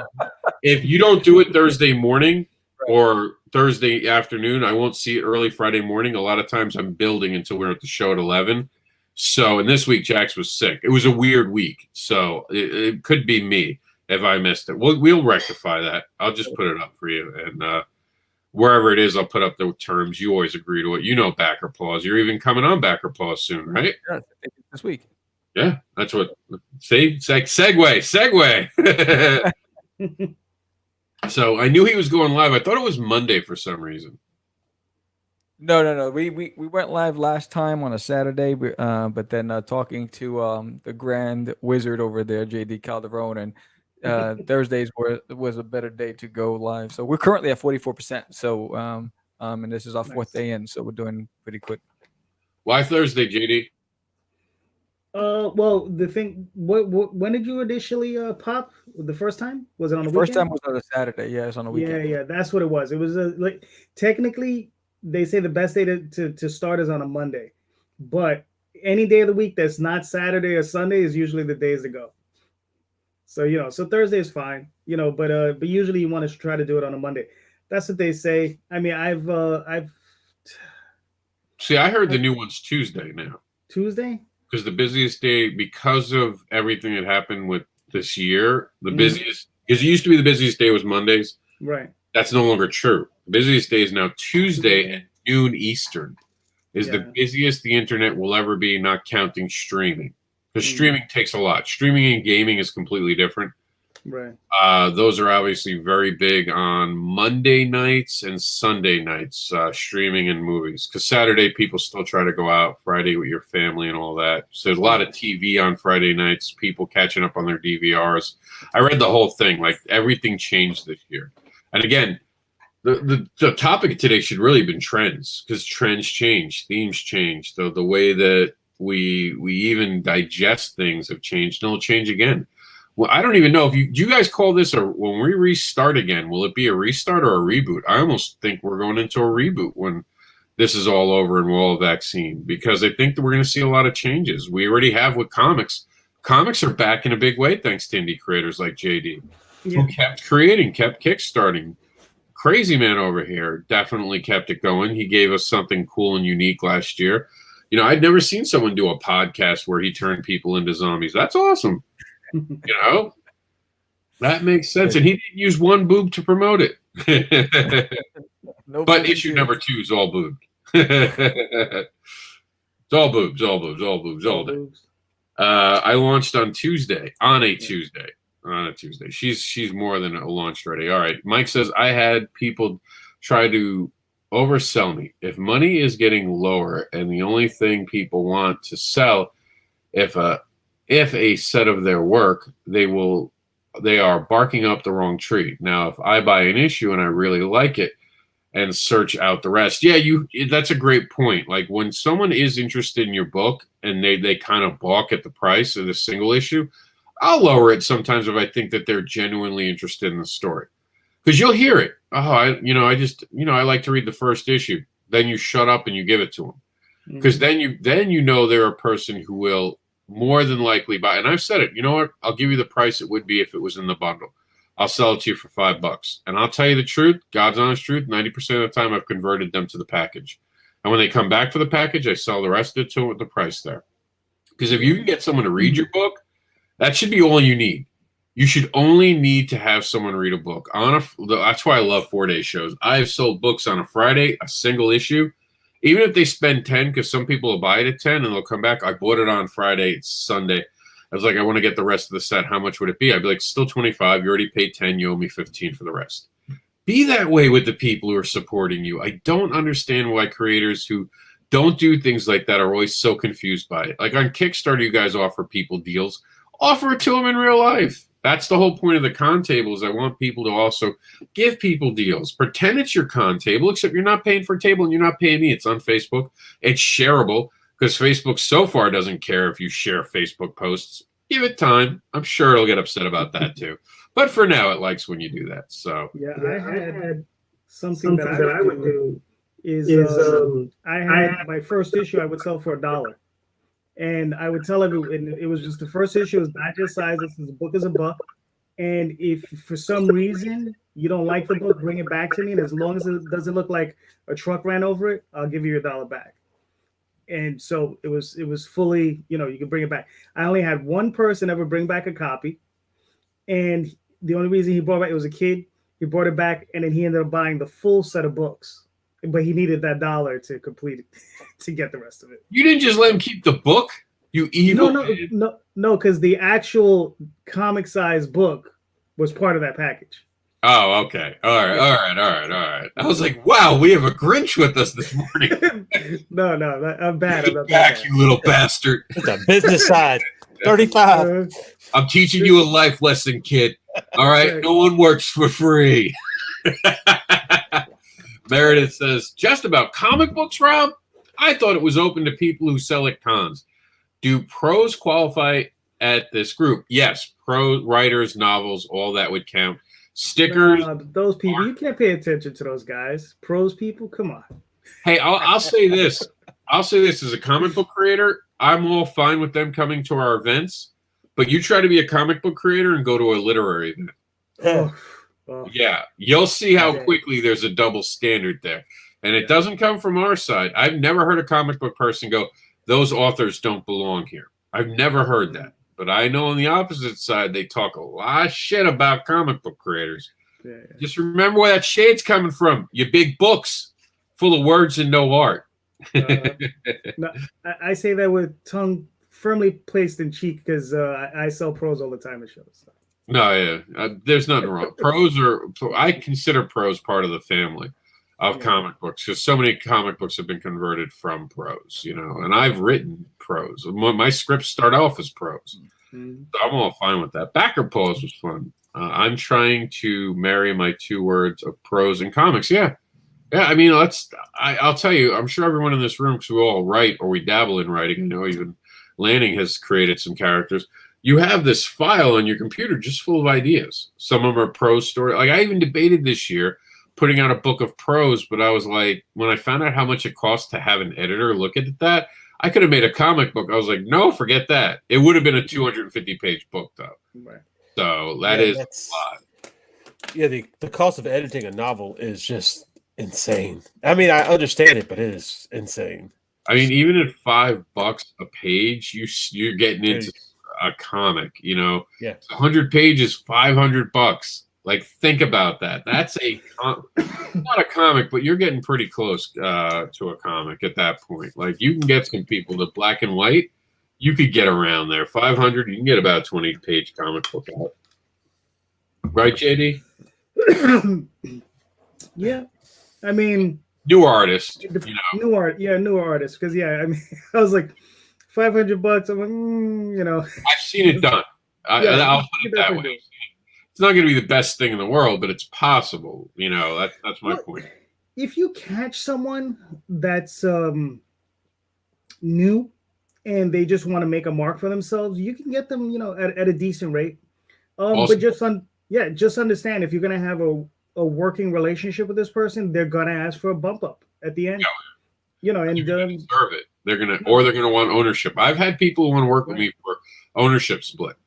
if you don't do it Thursday morning or Thursday afternoon, I won't see it early Friday morning. A lot of times I'm building until we're at the show at 11. So, and this week Jax was sick. It was a weird week. So it could be me. if I missed it. We'll rectify that. I'll just put it up for you, and wherever it is, I'll put up the terms. You always agree to it. You know, backer pause. You're even coming on backer pause soon, right? Yeah, this week. Yeah, that's what. See, segue. So I knew he was going live. I thought it was Monday for some reason. No. We went live last time on a Saturday, but then talking to the Grand Wizard over there, JD Calderon, and Thursdays was a better day to go live. So we're currently at 44%. So and this is our fourth day in, so we're doing pretty quick. Why Thursday, JD? Well, the thing, when did you initially pop? The first time? Was it on the First weekend? time was on a Saturday. Yeah, it's on a weekend. Yeah, that's what it was. It was like technically they say the best day to start is on a Monday, but any day of the week that's not Saturday or Sunday is usually the days to go. So so Thursday is fine, but usually you want to try to do it on a Monday. That's what they say. I mean, I've See, I heard the new one's Tuesday now. Tuesday? Because the busiest day, because of everything that happened with this year, the busiest, because it used to be the busiest day was Mondays. Right. That's no longer true. The busiest day is now Tuesday at noon Eastern. Is the busiest the internet will ever be, not counting streaming. Because streaming takes a lot. Streaming and gaming is completely different. Right. Those are obviously very big on Monday nights and Sunday nights, streaming and movies. Because Saturday people still try to go out, Friday with your family and all that. So there's a lot of TV on Friday nights, people catching up on their DVRs. I read the whole thing. Like, everything changed this year. And again, the topic of today should really have been trends, because trends change, themes change. The way that we even digest things have changed, and it'll change again. Well, I don't even know if do you guys call this, or when we restart again, will it be a restart or a reboot? I almost think we're going into a reboot when this is all over and we're all vaccine, because I think that we're going to see a lot of changes. We already have with comics. Comics are back in a big way thanks to indie creators like JD, who kept creating, kept kickstarting. Crazy Man over here definitely kept it going. He gave us something cool and unique last year. I'd never seen someone do a podcast where he turned people into zombies. That's awesome. That makes sense. And he didn't use one boob to promote it. But issue number 2 is all boobed. It's all boobs, all boobs, all boobs, all day. I launched on Tuesday, on a Tuesday. She's more than launched already. All right. Mike says, I had people try to oversell me. If money is getting lower and the only thing people want to sell, if a set of their work, they are barking up the wrong tree. Now, if I buy an issue and I really like it and search out the rest, that's a great point. Like, when someone is interested in your book and they kind of balk at the price of the single issue, I'll lower it sometimes if I think that they're genuinely interested in the story. Because you'll hear it. I like to read the first issue. Then you shut up and you give it to them. Because then you know they're a person who will more than likely buy. And I've said it. You know what? I'll give you the price it would be if it was in the bundle. I'll sell it to you for $5. And I'll tell you the truth, God's honest truth, 90% of the time I've converted them to the package. And when they come back for the package, I sell the rest of it to them with the price there. Because if you can get someone to read your book, that should be all you need. You should only need to have someone read a book. That's why I love 4-day shows. I've sold books on a Friday, a single issue. Even if they spend 10, because some people will buy it at 10 and they'll come back. I bought it on Friday, it's Sunday. I was like, I want to get the rest of the set. How much would it be? I'd be like, still 25. You already paid 10. You owe me 15 for the rest. Be that way with the people who are supporting you. I don't understand why creators who don't do things like that are always so confused by it. Like, on Kickstarter, you guys offer people deals. Offer it to them in real life. That's the whole point of the con table, is I want people to also give people deals. Pretend it's your con table, except you're not paying for a table and you're not paying me. It's on Facebook. It's shareable, because Facebook so far doesn't care if you share Facebook posts. Give it time. I'm sure it'll get upset about that too. But for now, it likes when you do that. So I had something that I would do is I had my first issue I would sell for $1. And I would tell everyone, and it was just the first issue, is digest size. The book is $1. And if for some reason you don't like the book, bring it back to me. And as long as it doesn't look like a truck ran over it, I'll give you your $1 back. And so it was fully, you can bring it back. I only had one person ever bring back a copy. and the only reason he brought it back, it was a kid. He brought it back, and then he ended up buying the full set of books, but he needed that $1 to complete it to get the rest of it. You didn't just let him keep the book, you evil. No, because the actual comic size book was part of that package. Oh, okay. All right. I was like, wow, we have a Grinch with us this morning. No, I'm bad. Get back, you little bastard. It's a business side. 35. I'm teaching you a life lesson, kid. All right, no one works for free. Meredith says, just about comic books, Rob? I thought it was open to people who sell at cons. Do pros qualify at this group? Yes, prose writers, novels, all that would count. Stickers. Those people, you can't pay attention to those guys. Pros people, come on. Hey, I'll say this. I'll say this as a comic book creator, I'm all fine with them coming to our events, but you try to be a comic book creator and go to a literary event. Yeah, you'll see how quickly there's a double standard there. And it doesn't come from our side. I've never heard a comic book person go, those authors don't belong here. I've never heard that. But I know on the opposite side, they talk a lot of shit about comic book creators. Yeah. Just remember where that shade's coming from. Your big books full of words and no art. No, I say that with tongue firmly placed in cheek because I sell prose all the time at shows. So. No, yeah, there's nothing wrong. I consider prose part of the family of comic books because so many comic books have been converted from prose, and I've written prose. My scripts start off as prose. Mm-hmm. So I'm all fine with that. Backer pause was fun. I'm trying to marry my 2 words of prose and comics. Yeah. I mean, I'll tell you, I'm sure everyone in this room, because we all write or we dabble in writing, even Lanning has created some characters. You have this file on your computer just full of ideas. Some of them are prose story. Like I even debated this year putting out a book of prose, but I was like, when I found out how much it costs to have an editor look at that, I could have made a comic book. I was like, no, forget that. It would have been a 250-page book, though. Right. So that is a lot. Yeah, the cost of editing a novel is just insane. I mean, I understand it, but it is insane. I mean, even at $5 a page, you're getting into a comic. Yeah, 100 pages, $500. Like, think about that. That's not a comic, but you're getting pretty close to a comic at that point. Like, you can get some people to black and white. You could get around there. 500, you can get about a 20-page comic book out. Right, JD? Yeah. I mean... New artist, newer artist. Because, I mean, I was like, $500. I'm like, I've seen it done. I'll put it that way. It's not going to be the best thing in the world, but it's possible. That's my point. If you catch someone that's new and they just want to make a mark for themselves, you can get them, at a decent rate. But just understand if you're going to have a working relationship with this person, they're going to ask for a bump up at the end. And deserve it. They're going to want ownership. I've had people who want to work with me for ownership split.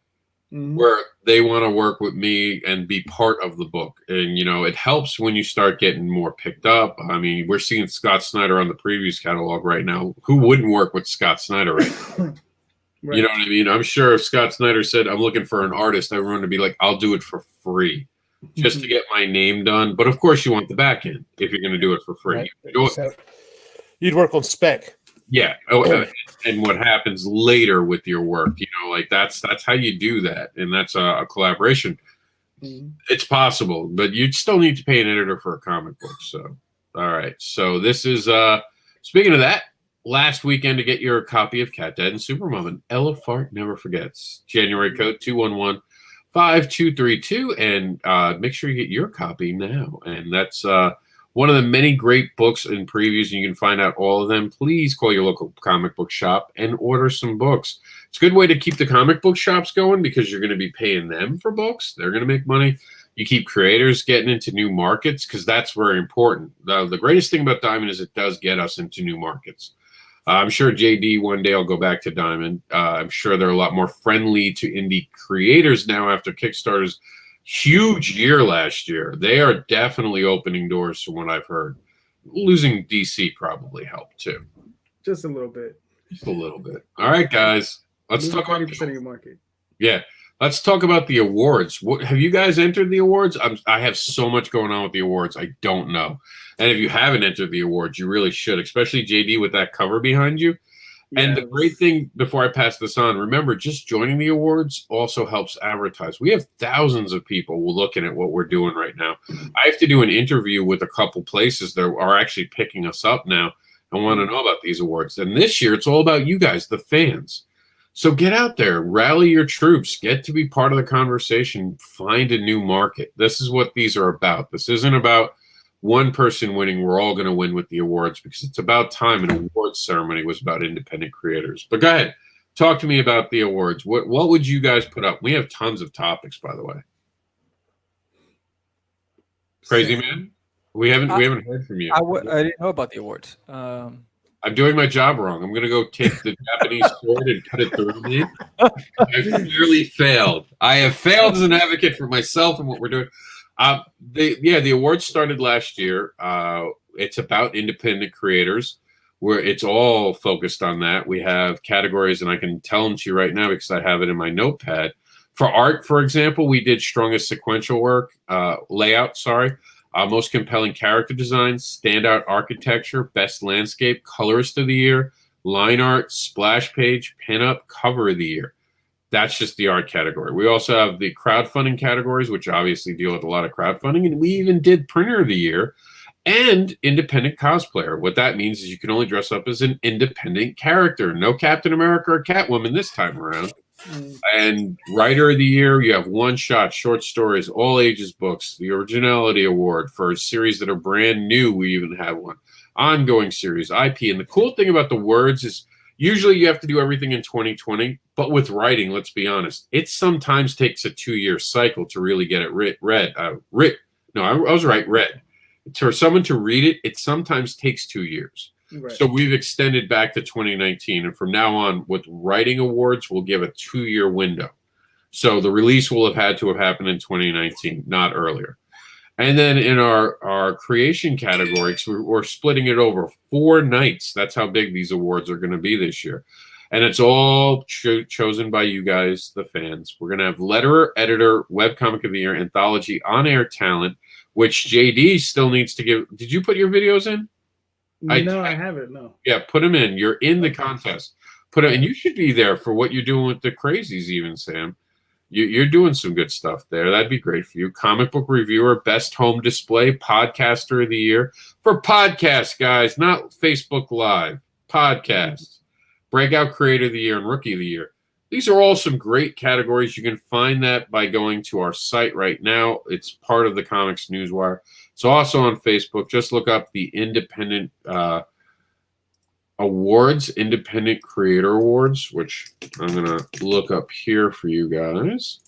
Mm-hmm. Where they want to work with me and be part of the book. And, it helps when you start getting more picked up. I mean, we're seeing Scott Snyder on the previews catalog right now. Who wouldn't work with Scott Snyder right now? Right. You know what I mean? I'm sure if Scott Snyder said, I'm looking for an artist, everyone would be like, I'll do it for free just to get my name done. But, of course, you want the back end if you're going to do it for free. Right. So you'd work on spec. Yeah. And what happens later with your work, that's how you do that. And that's a collaboration. Mm-hmm. It's possible, but you still need to pay an editor for a comic book. So, all right. So this is, speaking of that, last weekend to get your copy of Cat Dad and Supermom, and Ella Fart Never Forgets. January code 211-5232. And make sure you get your copy now. And that's, one of the many great books and previews, and you can find out all of them. Please call your local comic book shop and order some books. It's a good way to keep the comic book shops going because you're going to be paying them for books. They're going to make money. You keep creators getting into new markets because that's very important. The greatest thing about Diamond is it does get us into new markets. I'm sure JD one day will go back to Diamond. I'm sure they're a lot more friendly to indie creators now after Kickstarter's huge year last year. They are definitely opening doors from what I've heard. Losing DC probably helped too. Just a little bit. Just a little bit. All right, guys. Let's talk about 20% of your market. Yeah. Let's talk about the awards. What have you guys entered the awards? I have so much going on with the awards. I don't know. And if you haven't entered the awards, you really should, especially JD with that cover behind you. And the great thing, before I pass this on, remember, just joining the awards also helps advertise. We have thousands of people looking at what we're doing right now. I have to do an interview with a couple places that are actually picking us up now and want to know about these awards. And this year, it's all about you guys, the fans. So get out there, rally your troops, get to be part of the conversation, find a new market. This is what these are about. This isn't about one person winning. We're all going to win with the awards, because it's about time. An awards ceremony was about independent creators. But go ahead, talk to me about the awards. What would you guys put up? We have tons of topics, by the way. Crazy man, we haven't heard from you. I didn't know about the awards. I'm doing my job wrong. I'm going to go take the Japanese sword and cut it through me. I've clearly failed. I have failed as an advocate for myself and what we're doing. The awards started last year. It's about independent creators, where it's all focused on that. We have categories, and I can tell them to you right now because I have it in my notepad. For art, for example, we did strongest sequential work, layout, most compelling character design, standout architecture, best landscape, colorist of the year, line art, splash page, pinup, cover of the year. That's just the art category. We also have the crowdfunding categories, which obviously deal with a lot of crowdfunding. And we even did printer of the year and independent cosplayer. What that means is you can only dress up as an independent character. No Captain America or Catwoman this time around. And writer of the year, you have one shot, short stories, all ages books, the originality award for series that are brand new. We even have one ongoing series, IP. And the cool thing about the words is usually you have to do everything in 2020, but with writing, let's be honest, it sometimes takes a 2-year cycle to really get it read. For someone to read it, it sometimes takes 2 years. Right. So we've extended back to 2019, and from now on, with writing awards, we'll give a 2-year window. So the release will have had to have happened in 2019, not earlier. And then in our creation category, so we're splitting it over 4 nights. That's how big these awards are going to be this year. And it's all chosen by you guys, the fans. We're going to have letterer, editor, webcomic of the year, anthology, on-air talent, which JD still needs to give. Did you put your videos in? No, I haven't. No. Yeah, put them in. You're in the contest. And you should be there for what you're doing with the crazies, even, Sam. You're doing some good stuff there. That'd be great for you. Comic book reviewer, best home display, podcaster of the year for podcasts, guys, not Facebook Live. Podcasts, breakout creator of the year, and rookie of the year. These are all some great categories. You can find that by going to our site right now. It's part of the Comics Newswire. It's also on Facebook. Just look up the Independent Awards, Independent Creator Awards, which I'm going to look up here for you guys.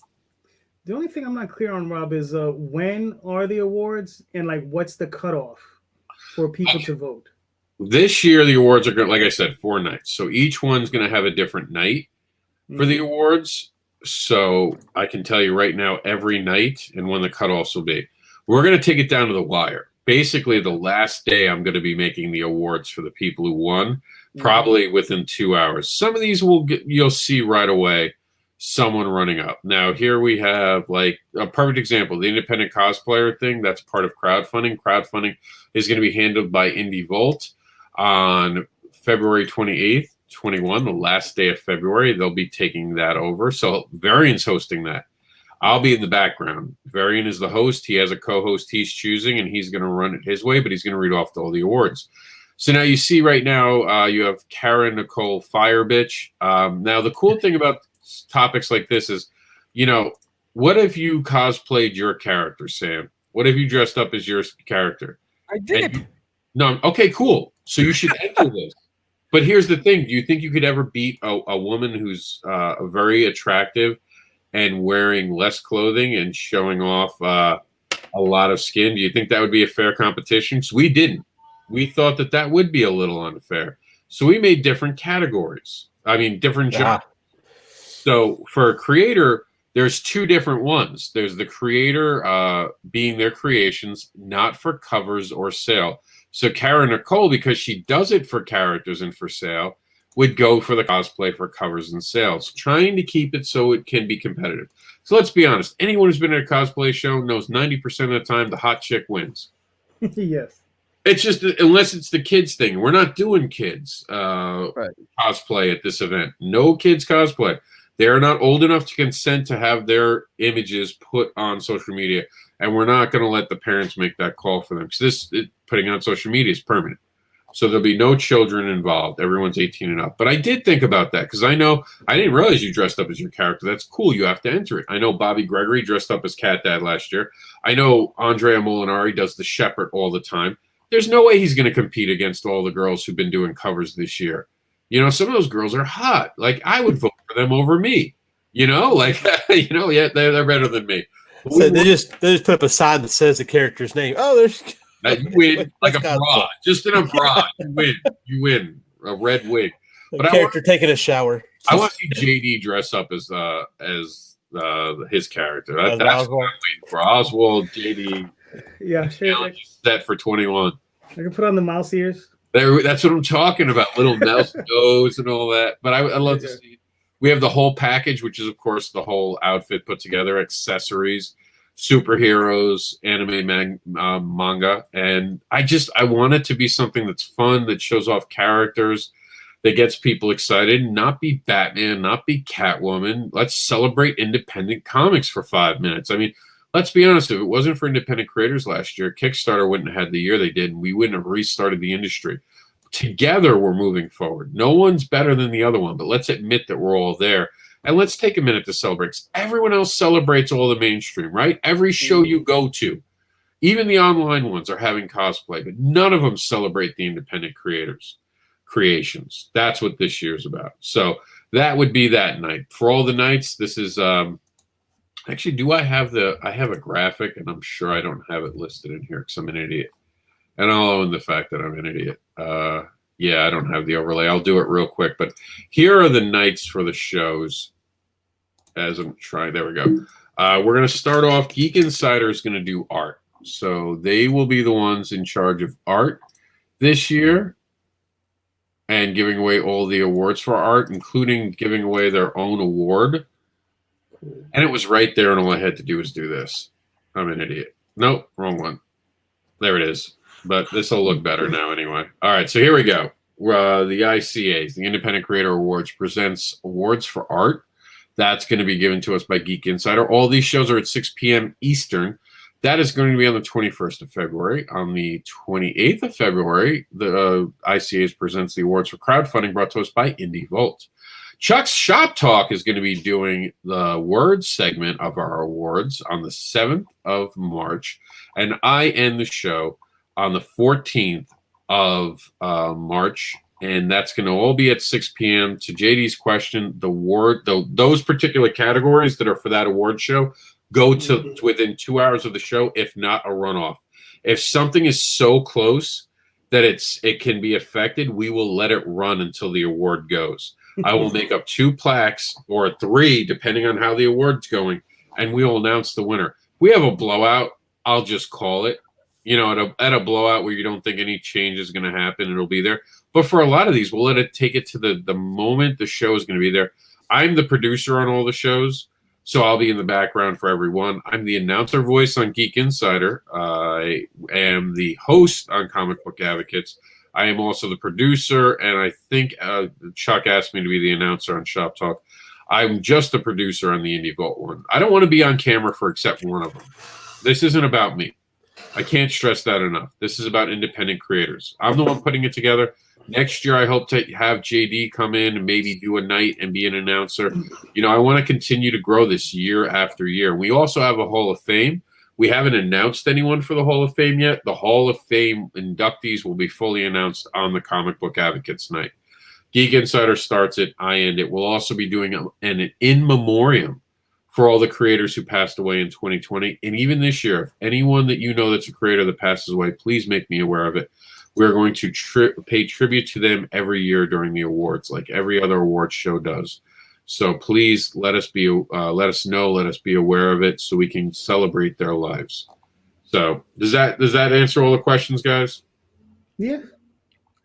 The only thing I'm not clear on, Rob, is when are the awards and what's the cutoff for people to vote? This year, the awards are going to, like I said, 4 nights. So each one's going to have a different night for the awards. So I can tell you right now, every night and when the cutoffs will be. We're going to take it down to the wire. Basically, the last day I'm going to be making the awards for the people who won, probably within 2 hours. Some of these you'll see right away someone running up. Now, here we have a perfect example, the independent cosplayer thing. That's part of crowdfunding. Crowdfunding is going to be handled by Indie Volt on February 28th, 21, the last day of February. They'll be taking that over. So Varian's hosting that. I'll be in the background. Varian is the host. He has a co-host he's choosing, and he's going to run it his way, but he's going to read off all the awards. So now you see right now you have Karen Nicole Firebitch. Now, the cool thing about topics like this is, what if you cosplayed your character, Sam? What if you dressed up as your character? I did. No, okay, cool. So you should enter this. But here's the thing. Do you think you could ever beat a woman who's very attractive and wearing less clothing and showing off a lot of skin? Do you think that would be a fair competition? Because we didn't. We thought that would be a little unfair. So we made different categories. Different genres. So for a creator, there's 2 different ones. There's the creator being their creations, not for covers or sale. So Karen Nicole, because she does it for characters and for sale, would go for the cosplay for covers and sales, trying to keep it so it can be competitive. So let's be honest. Anyone who's been at a cosplay show knows 90% of the time the hot chick wins. Yes. It's just, unless it's the kids thing. We're not doing kids cosplay at this event. No kids cosplay. They're not old enough to consent to have their images put on social media, and we're not going to let the parents make that call for them, because putting it on social media is permanent. So there'll be no children involved. Everyone's 18 and up. But I did think about that, because I didn't realize you dressed up as your character. That's cool. You have to enter it. I know Bobby Gregory dressed up as Cat Dad last year. I know Andrea Molinari does the Shepherd all the time. There's no way he's going to compete against all the girls who've been doing covers this year. Some of those girls are hot. Like, I would vote for them over me. Yeah, they're better than me. So they just put up a sign that says the character's name. Oh, there's you win like a bra, just in a bra. You win a red wig. But character taking a shower. I want to see JD dress up as his character. That's what I'm waiting for. Oswald, JD. Yeah, sure. Set for 21. I can put on the mouse ears. That's what I'm talking about. Little mouse nose and all that. But I love to see. We have the whole package, which is, of course, the whole outfit put together, accessories, superheroes, anime, manga. And I want it to be something that's fun, that shows off characters, that gets people excited, not be Batman, not be Catwoman. Let's celebrate independent comics for 5 minutes. I mean, let's be honest, if it wasn't for independent creators last year, Kickstarter wouldn't have had the year they did, and we wouldn't have restarted the industry. Together, we're moving forward. No one's better than the other one, but let's admit that we're all there. And let's take a minute to celebrate. Everyone else celebrates all the mainstream, right? Every show you go to, even the online ones, are having cosplay, but none of them celebrate the independent creations. That's what this year's about. So that would be that night. For all the nights, this is actually, I have a graphic, and I'm sure I don't have it listed in here because I'm an idiot. And I'll own the fact that I'm an idiot. Yeah, I don't have the overlay. I'll do it real quick. But here are the nights for the shows. As I'm trying, there we go. We're going to start off. Geek Insider is going to do art. So they will be the ones in charge of art this year, and giving away all the awards for art, including giving away their own award. And it was right there, and all I had to do was do this. I'm an idiot. Nope, wrong one. There it is. But this will look better now anyway. All right, so here we go. The ICAs, the Independent Creator Awards, presents awards for art. That's going to be given to us by Geek Insider. All these shows are at 6 p.m. Eastern. That is going to be on the 21st of February. On the 28th of February, the ICAs presents the awards for crowdfunding, brought to us by Indie Vault. Chuck's Shop Talk is going to be doing the words segment of our awards on the 7th of March. And I end the show on the 14th of March, and that's going to all be at 6 p.m. To JD's question, those particular categories that are for that award show go to within 2 hours of the show, if not a runoff. If something is so close that it can be affected, we will let it run until the award goes. I will make up 2 plaques or 3, depending on how the award's going, and we will announce the winner. If we have a blowout, I'll just call it. At a blowout where you don't think any change is going to happen, it'll be there. But for a lot of these, we'll let it take it to the moment the show is going to be there. I'm the producer on all the shows, so I'll be in the background for everyone. I'm the announcer voice on Geek Insider. I am the host on Comic Book Advocates. I am also the producer, and I think Chuck asked me to be the announcer on Shop Talk. I'm just the producer on the Indie Vault one. I don't want to be on camera for except one of them. This isn't about me. I can't stress that enough. This is about independent creators. I'm the one putting it together. Next year, I hope to have JD come in and maybe do a night and be an announcer. I want to continue to grow this year after year. We also have a Hall of Fame. We haven't announced anyone for the Hall of Fame yet. The Hall of Fame inductees will be fully announced on the Comic Book Advocates night. Geek Insider starts it. I end it. We'll also be doing an in memoriam for all the creators who passed away in 2020. And even this year, if anyone that you know that's a creator that passes away, please make me aware of it. We're going to pay tribute to them every year during the awards, like every other awards show does. So please let us know, let us be aware of it so we can celebrate their lives. So does that answer all the questions, guys? Yeah,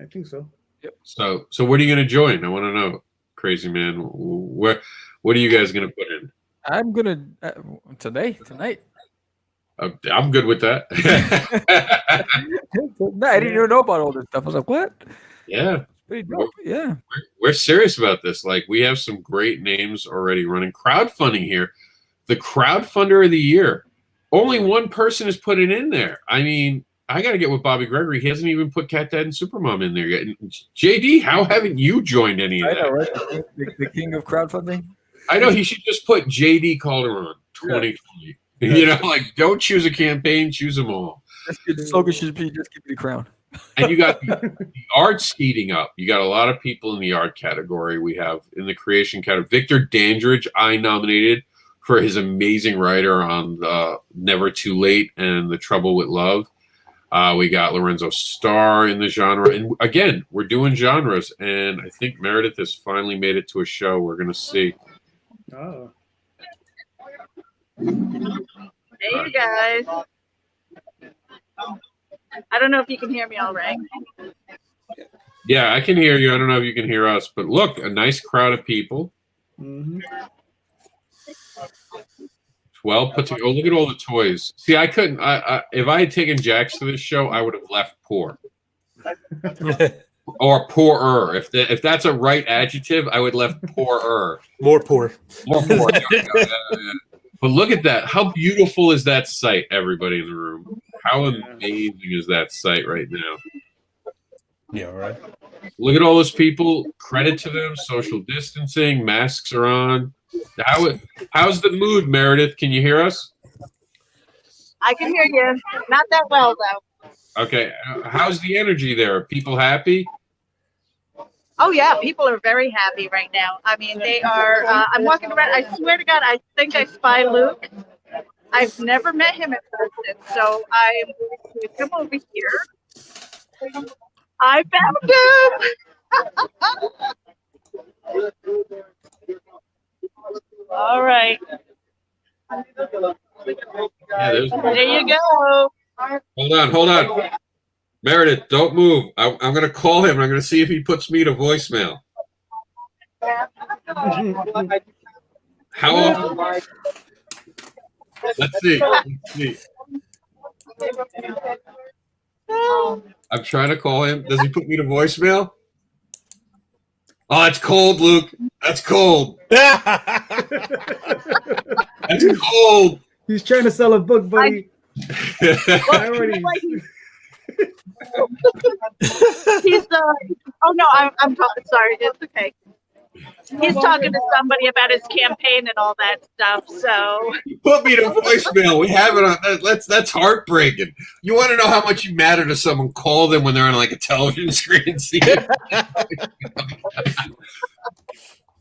I think so. So what are you going to join? I want to know, crazy man. What are you guys going to put in? I'm gonna tonight. I'm good with that. No, I didn't even know about all this stuff. I was like, what? Yeah. Pretty dope. Yeah. We're serious about this. Like, we have some great names already running crowdfunding here. The crowdfunder of the year. Only one person has put it in there. I mean, I got to get with Bobby Gregory. He hasn't even put Cat Dad and Supermom in there yet. JD, how haven't you joined any of that? I know, right? The king of crowdfunding. I know he should just put JD Calderon 2020. Yeah. You know, like, don't choose a campaign, choose them all. The slogan should be just give me the crown. And you got the arts heating up. You got a lot of people in the art category. We have in the creation category Victor Dandridge, I nominated for his amazing writer on Never Too Late and The Trouble with Love. We got Lorenzo Starr in the genre. And again, we're doing genres. And I think Meredith has finally made it to a show. We're going to see. Oh. Hey, you guys. I don't know if you can hear me all right. Yeah, I can hear you. I don't know if you can hear us. But look, a nice crowd of people. Mm-hmm. Well put together. Oh, look at all the toys. See, I couldn't. If I had taken Jax to this show, I would have left poor. Or poorer. If that's a right adjective, I would left poorer. More poor. More poor. But look at that. How beautiful is that site, everybody in the room? How amazing is that site right now? Yeah, right. Look at all those people. Credit to them. Social distancing. Masks are on. How's the mood, Meredith? Can you hear us? I can hear you. Not that well, though. Okay. How's the energy there? Are people happy? Oh, yeah. People are very happy right now. I mean, they are. I'm walking around. I swear to God, I think I spy Luke. I've never met him in person, so I am going to come over here. I found him. All right. Yeah, there you go. Hold on. Meredith, don't move. I'm going to call him. I'm going to see if he puts me to voicemail. How often? Let's see. I'm trying to call him. Does he put me to voicemail? Oh, it's cold, Luke. That's cold. That's cold. He's trying to sell a book, buddy. He's oh no, I'm talking. Sorry, it's okay. He's talking to somebody about his campaign and all that stuff. So put me to voicemail. We have it on. That's heartbreaking. You want to know how much you matter to someone? Call them when they're on like a television screen and see it.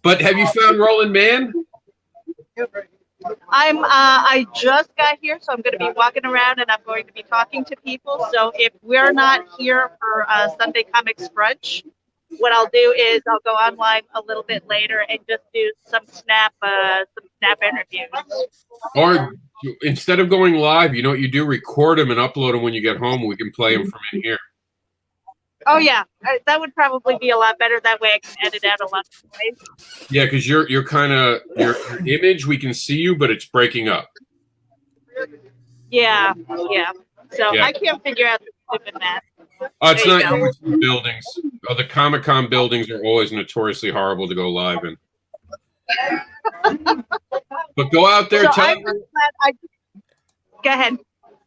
But have you found Roland Mann? I just got here, so I'm going to be walking around and I'm going to be talking to people. So if we're not here for Sunday Comics Brunch, what I'll do is I'll go online a little bit later and just do some snap interviews. Or instead of going live, you know what you do? Record them and upload them when you get home. We can play them from in here. Oh yeah, that would probably be a lot better. That way I can edit out a lot of noise. Yeah, because you're kind of your image. We can see you, but it's breaking up. Yeah. So yeah. I can't figure out the stupid math. Oh, it's not you. It's the buildings. Oh, the Comic-Con buildings are always notoriously horrible to go live in. But go out there. So go ahead.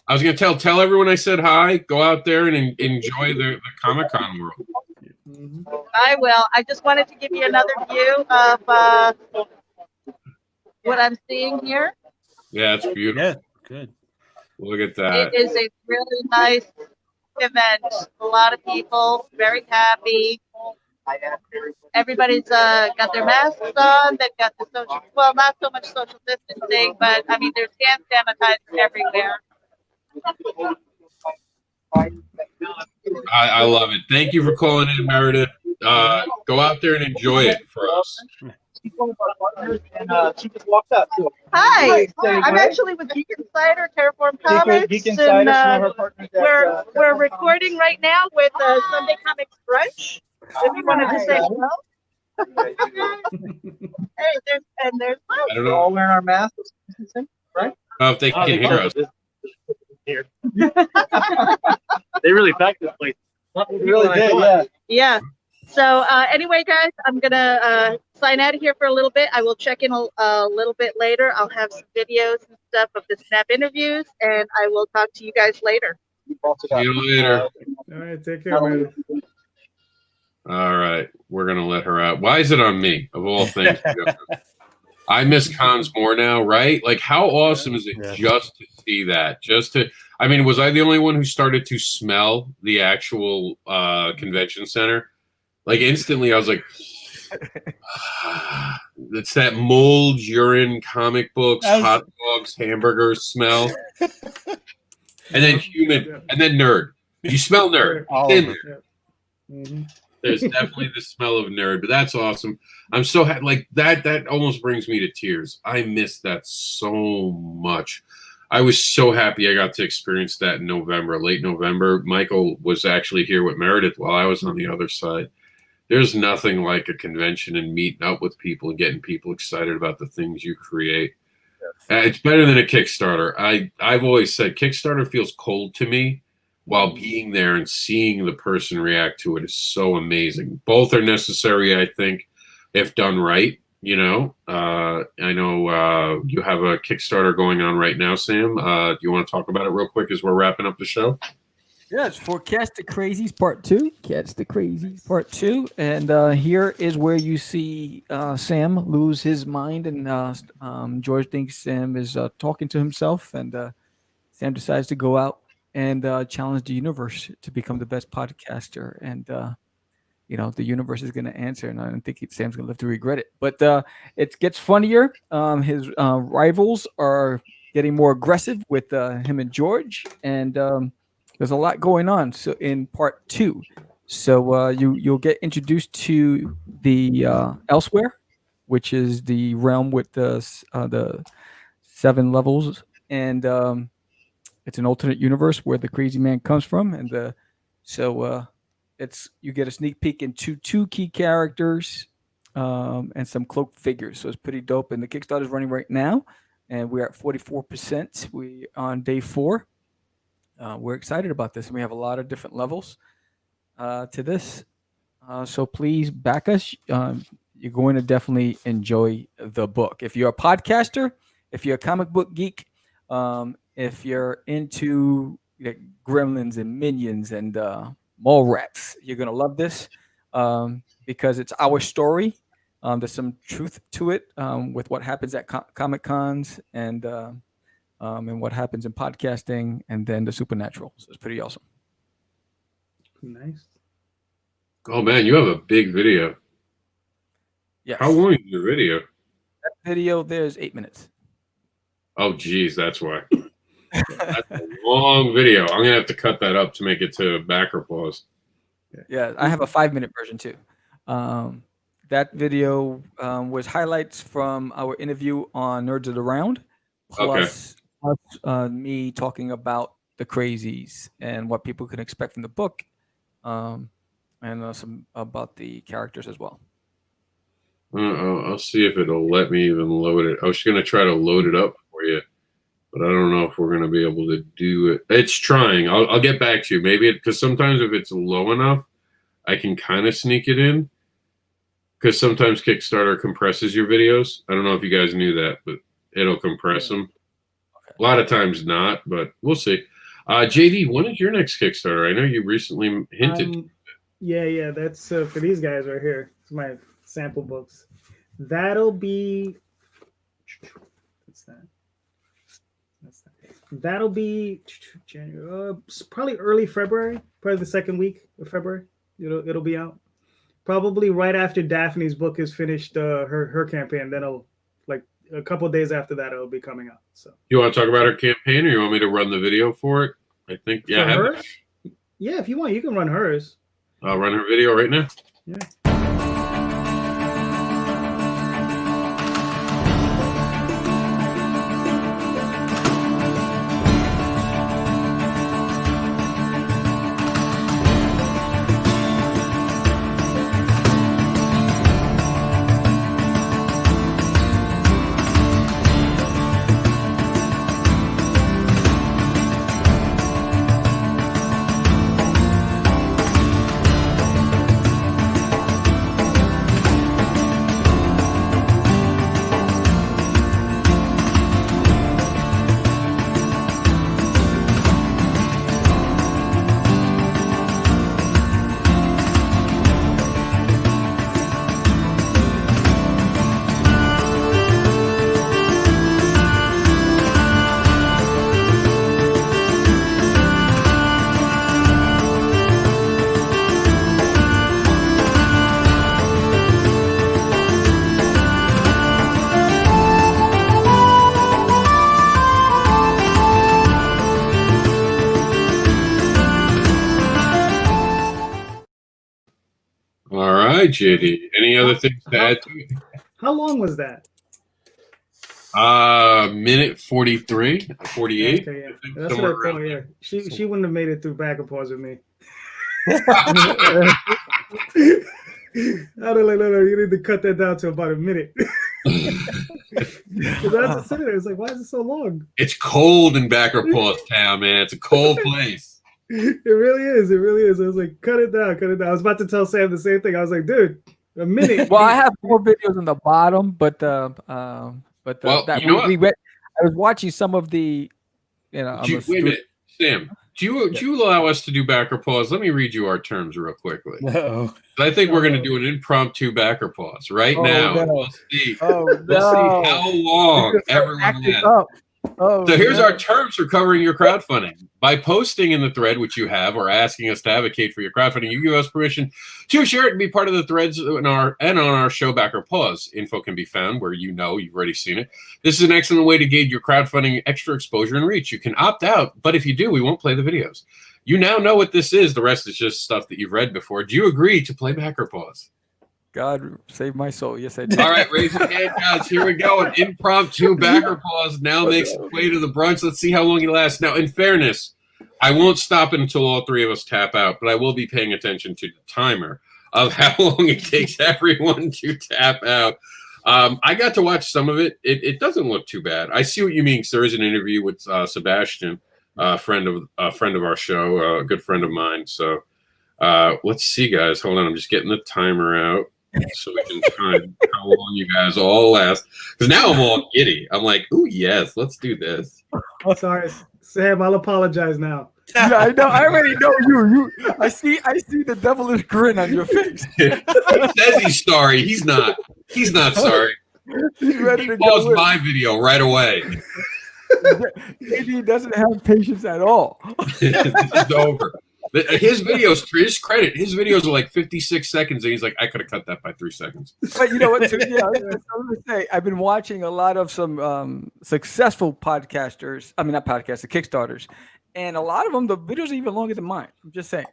I was going to tell everyone I said hi. Go out there and enjoy the Comic-Con world. I will. I just wanted to give you another view of what I'm seeing here. Yeah, it's beautiful. Yeah, good. Look at that. It is a really nice event. A lot of people, very happy. Everybody's got their masks on. They've got the social, well, not so much social distancing, but I mean, there's hand sanitizer everywhere. I love it. Thank you for calling in, Meredith. Go out there and enjoy it for us. She just walked up too. Hi, I'm actually with Geek Insider, Terraform Comics. Geek Insider, and, we're recording right now with Sunday Comics Brunch. If you wanted to say hello. Hey, there's I don't We're know all wearing our masks, right? if they can hear us. Here. They really packed this place. They really did, yeah. Yeah. So anyway, guys, I'm gonna sign out of here for a little bit. I will check in a little bit later. I'll have some videos and stuff of the Snap interviews, and I will talk to you guys later. See you later. All right, take care, man. All right, we're gonna let her out. Why is it on me of all things? I miss cons more now, right? Like, how awesome is it just to see that? I mean, was I the only one who started to smell the actual convention center? Like, instantly, I was like, it's that mold, urine, comic books, hot dogs, hamburgers smell. And then human, and then nerd. You smell nerd. There's definitely the smell of nerd, but that's awesome. I'm so happy. Like that almost brings me to tears. I miss that so much. I was so happy I got to experience that in November, late November. Michael was actually here with Meredith while I was on the other side. There's nothing like a convention and meeting up with people and getting people excited about the things you create. It's better than a Kickstarter. I've always said Kickstarter feels cold to me, while being there and seeing the person react to it is so amazing. Both are necessary, I think, if done right. You know, I know you have a Kickstarter going on right now, Sam. Do you want to talk about it real quick as we're wrapping up the show? Yes, for Catch the Crazies Part 2. Catch the Crazies Part 2. And here is where you see Sam lose his mind, and George thinks Sam is talking to himself, and Sam decides to go out and challenge the universe to become the best podcaster. And, the universe is going to answer, and I don't think Sam's going to live to regret it. But it gets funnier. His rivals are getting more aggressive with him and George, and there's a lot going on. So in Part 2, so you'll get introduced to the Elsewhere, which is the realm with the 7 levels, and it's an alternate universe where the crazy man comes from, and you get a sneak peek into 2 key characters and some cloaked figures. So it's pretty dope. And the Kickstarter is running right now, and we're at 44%. We on day 4. We're excited about this, and we have a lot of different levels to this. So please back us. You're going to definitely enjoy the book. If you're a podcaster, if you're a comic book geek, if you're into gremlins and minions and mole rats, you're going to love this because it's our story. There's some truth to it with what happens at Comic Cons and what happens in podcasting, and then the supernatural. So it's pretty awesome. Nice. Oh, man, you have a big video. Yes. How long is your video? That video there's 8 minutes. Oh, geez, that's why. That's a long video. I'm gonna have to cut that up to make it to backer pause. Yeah, I have a 5-minute version too. That video was highlights from our interview on Nerds of the Round, plus me talking about the crazies and what people can expect from the book, and some about the characters as well. I'll see if it'll let me even load it. I was gonna try to load it up for you, but I don't know if we're going to be able to do it. It's trying. I'll get back to you. Maybe because sometimes if it's low enough, I can kind of sneak it in. Because sometimes Kickstarter compresses your videos. I don't know if you guys knew that, but it'll compress them. Okay. A lot of times not, but we'll see. JD, when is your next Kickstarter? I know you recently hinted. Yeah. That's for these guys right here. It's my sample books. That'll be... That'll be January, probably early February, probably the second week of February. It'll be out. Probably right after Daphne's book is finished, her campaign. Then like a couple of days after that, it'll be coming out. So you want to talk about her campaign, or you want me to run the video for it? I think yeah. Yeah, if you want, you can run hers. I'll run her video right now. Yeah. right, JD. Any other things to add to it? How long was that? Minute 43, 48. Okay, yeah. I think, That's what somewhere I thought. around Yeah, she wouldn't have made it through back and pause with me. I don't like, no, you need to cut that down to about a minute. Because I was just sitting there, it's like, why is it so long? It's cold in Backer Paws Town, man. It's a cold place. It really is. It really is. I was like, cut it down, cut it down. I was about to tell Sam the same thing. I was like, dude, a minute. Well, I have more videos on the bottom, but Well, that you know we read. I was watching some of the, Wait a minute, Sam. Do you allow us to do Backer Paws? Let me read you our terms real quickly. No. I think we're going to do an impromptu Backer Paws right now. no. We'll see. Oh, We'll see how long everyone has. So here's our terms for covering your crowdfunding. By posting in the thread, which you have, or asking us to advocate for your crowdfunding, you give us permission to share it and be part of the threads on our show Backer Paws. Info can be found where you've already seen it. This is an excellent way to gauge your crowdfunding extra exposure and reach. You can opt out, but if you do, we won't play the videos. You now know what this is. The rest is just stuff that you've read before. Do you agree to play Backer Paws? God save my soul. Yes, I do. All right, raise your hand, guys. Here we go. An impromptu Backer Paws now makes its way to the brunch. Let's see how long it lasts. Now, in fairness, I won't stop it until all three of us tap out, but I will be paying attention to the timer of how long it takes everyone to tap out. I got to watch some of it. It doesn't look too bad. I see what you mean. There is an interview with Sebastian, a friend of our show, a good friend of mine. So let's see, guys. Hold on. I'm just getting the timer out so we can time how long you guys all last. Because now I'm all giddy. I'm like, ooh, yes, let's do this. Sorry, Sam. I'll apologize now. Yeah, I know. I already know you. I see the devilish grin on your face. He says he's sorry. He's not. He's not sorry. He's ready to Pause go. my video right away. Maybe he doesn't have patience at all. This is over. His videos, to his credit, his videos are like 56 seconds, and he's like, I could have cut that by 3 seconds. But you know what? So, yeah, I was going to say, I've been watching a lot of some successful podcasters. I mean, not podcasters, Kickstarters. And a lot of them, the videos are even longer than mine. I'm just saying.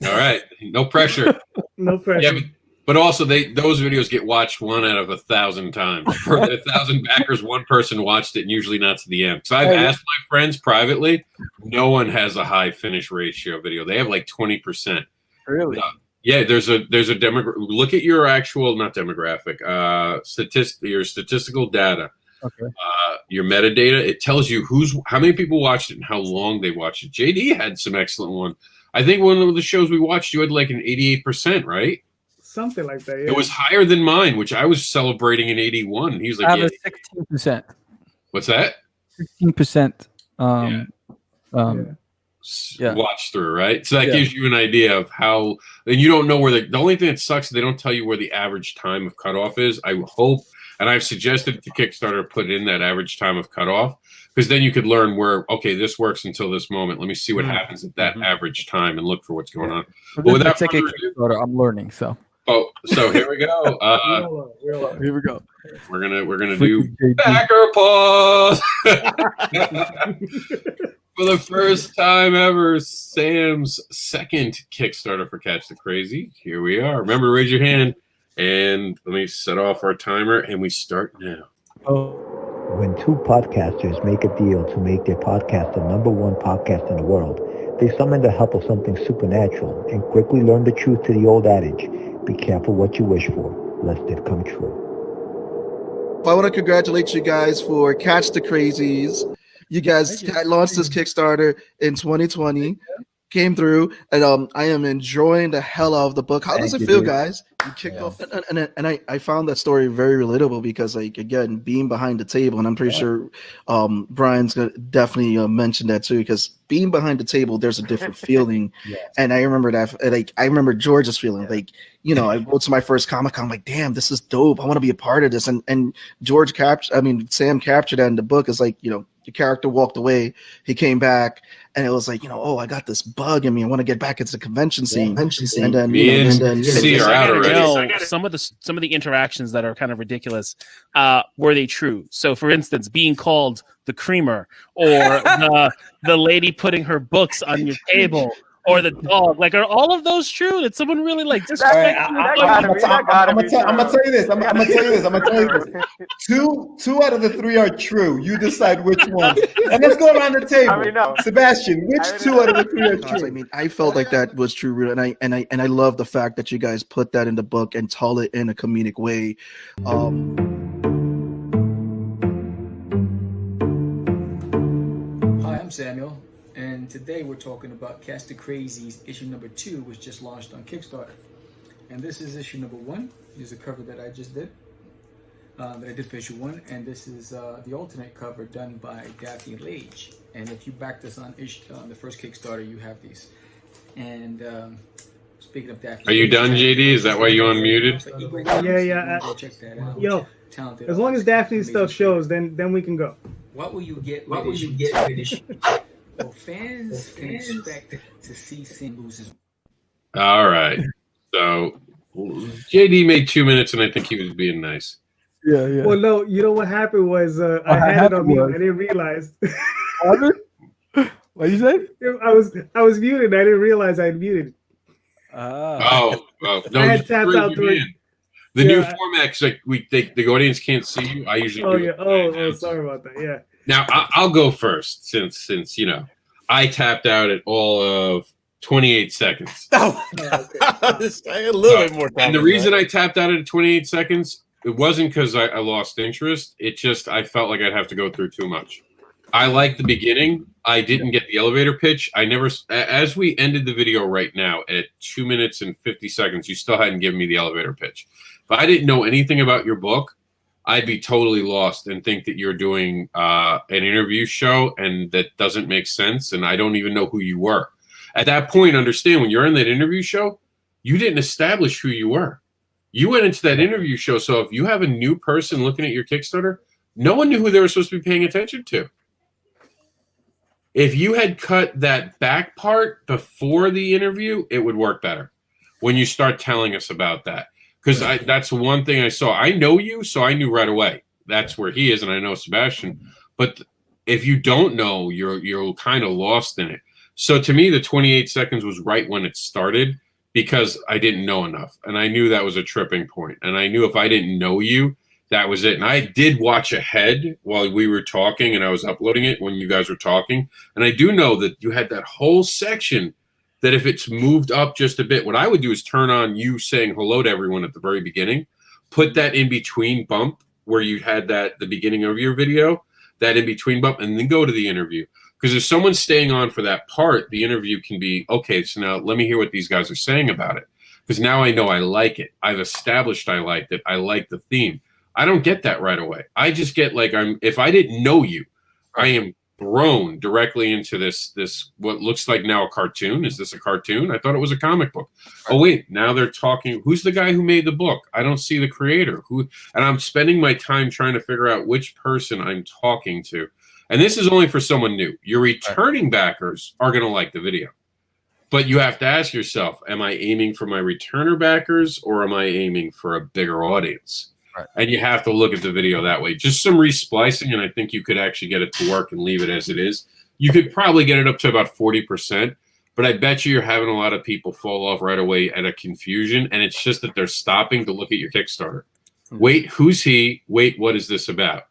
All right. No pressure. No pressure. Yeah, but also those videos get watched 1 out of 1,000 times. For 1,000 backers, one person watched it, and usually not to the end. So I've asked my friends privately. No one has a high finish ratio video. They have like 20%. Really? Yeah, there's a demographic. Look at your actual, not demographic, your statistical data. Okay. Your metadata, it tells you how many people watched it and how long they watched it. JD had some excellent one. I think one of the shows we watched, you had like an 88%, right? Something like that. Yeah. It was higher than mine, which I was celebrating an 81. He was like, I have a 16%. What's that? 16%. Watch through, right? So that gives you an idea of how, and you don't know where the only thing that sucks, they don't tell you where the average time of cutoff is. I hope, and I've suggested to Kickstarter put in that average time of cutoff, because then you could learn where, okay, this works until this moment. Let me see what happens at that average time and look for what's going on. But without further ado, I'm learning, so. Oh, so here we go. Here we go. We're gonna do Backer Paws. For the first time ever, Sam's second Kickstarter for Catch the Crazy. Here we are. Remember, raise your hand, and let me set off our timer, and we start now. When two podcasters make a deal to make their podcast the #1 podcast in the world, they summon the help of something supernatural and quickly learn the truth to the old adage, be careful what you wish for, lest it come true. I want to congratulate you guys for Catch the Crazies. You guys launched this Kickstarter in 2020, came through, and I am enjoying the hell out of the book. How does it feel, guys? You kicked off, and I found that story very relatable because, like, again, being behind the table, and I'm pretty sure Brian's gonna definitely mention that too, because being behind the table, there's a different feeling. And I remember that, like, I remember George's feeling, like, you know, I wrote to my first comic, I'm like, damn, this is dope. I want to be a part of this. And Sam captured that in the book. Is like, you know, the character walked away, he came back, and it was like, you know, oh, I got this bug in me. I want to get back into the convention scene. And then, some of the interactions that are kind of ridiculous, were they true? So, for instance, being called the creamer, or the lady putting her books on your table, or the dog? Like, are all of those true? Did someone really like That disrespect? gotta be true. I'm gonna tell you this. I'm gonna tell you this. Two out of the three are true. You decide which one. And let's go around the table. I mean, no. Sebastian, which two out of the three are true? I mean, I felt like that was true, and I love the fact that you guys put that in the book and tell it in a comedic way. Hi, I'm Samuel, and today we're talking about Cast the Crazies issue number 2, which just launched on Kickstarter. And this is issue number 1. Here's a cover that I just did, that I did for issue 1, and this is the alternate cover done by Daphne Lage. And if you backed us on the first Kickstarter, you have these. And speaking of Daphne, Are you done, JD? Is that why you unmuted? Yeah. Check that out. Yo, Talented as long as artist, Daphne's amazing stuff shows, then we can go. What will you get? What will you get with issue? Well, fans can expect to see Sin lose his. All right. So JD made 2 minutes, and I think he was being nice. Yeah. Well, no, you know what happened was I had it on mute. I didn't realize. What you say? I was muted. I didn't realize I had muted. Oh, no! I had tapped out through through. the new format. 'Cause like the audience can't see you. I usually. Oh do yeah. it. Oh, sorry about that. Yeah. Now I'll go first since I tapped out at all of 28 seconds. Oh, a little bit more time. And the reason I tapped out at 28 seconds, it wasn't because I lost interest. It just I felt like I'd have to go through too much. I liked the beginning. I didn't get the elevator pitch. I never, as we ended the video right now at 2 minutes and 50 seconds, you still hadn't given me the elevator pitch. If I didn't know anything about your book, I'd be totally lost and think that you're doing an interview show, and that doesn't make sense. And I don't even know who you were. At that point, understand when you're in that interview show, you didn't establish who you were. You went into that interview show. So if you have a new person looking at your Kickstarter, no one knew who they were supposed to be paying attention to. If you had cut that back part before the interview, it would work better when you start telling us about that. Because that's one thing I saw. I know you, so I knew right away. That's where he is, and I know Sebastian. But if you don't know, you're kind of lost in it. So to me, the 28 seconds was right when it started because I didn't know enough. And I knew that was a tripping point. And I knew if I didn't know you, that was it. And I did watch ahead while we were talking, and I was uploading it when you guys were talking. And I do know that you had that whole section that if it's moved up just a bit, what I would do is turn on you saying hello to everyone at the very beginning, put that in between bump where you had that the beginning of your video, that in between bump, and then go to the interview. Because if someone's staying on for that part, the interview can be, okay, so now let me hear what these guys are saying about it. Because now I know I like it. I've established I liked it. I like the theme. I don't get that right away. I just get like if I didn't know you, I am thrown directly into this what looks like now a cartoon. Is this a cartoon? I thought it was a comic book. Oh wait, now they're talking. Who's the guy who made the book? I don't see the creator. And I'm spending my time trying to figure out which person I'm talking to. And this is only for someone new. Your returning backers are going to like the video. But you have to ask yourself, am I aiming for my returner backers or am I aiming for a bigger audience? Right. And you have to look at the video that way. Just some resplicing, and I think you could actually get it to work and leave it as it is. You could probably get it up to about 40%, but I bet you're having a lot of people fall off right away at a confusion, and it's just that they're stopping to look at your Kickstarter. Mm-hmm. Wait, who's he? Wait, what is this about?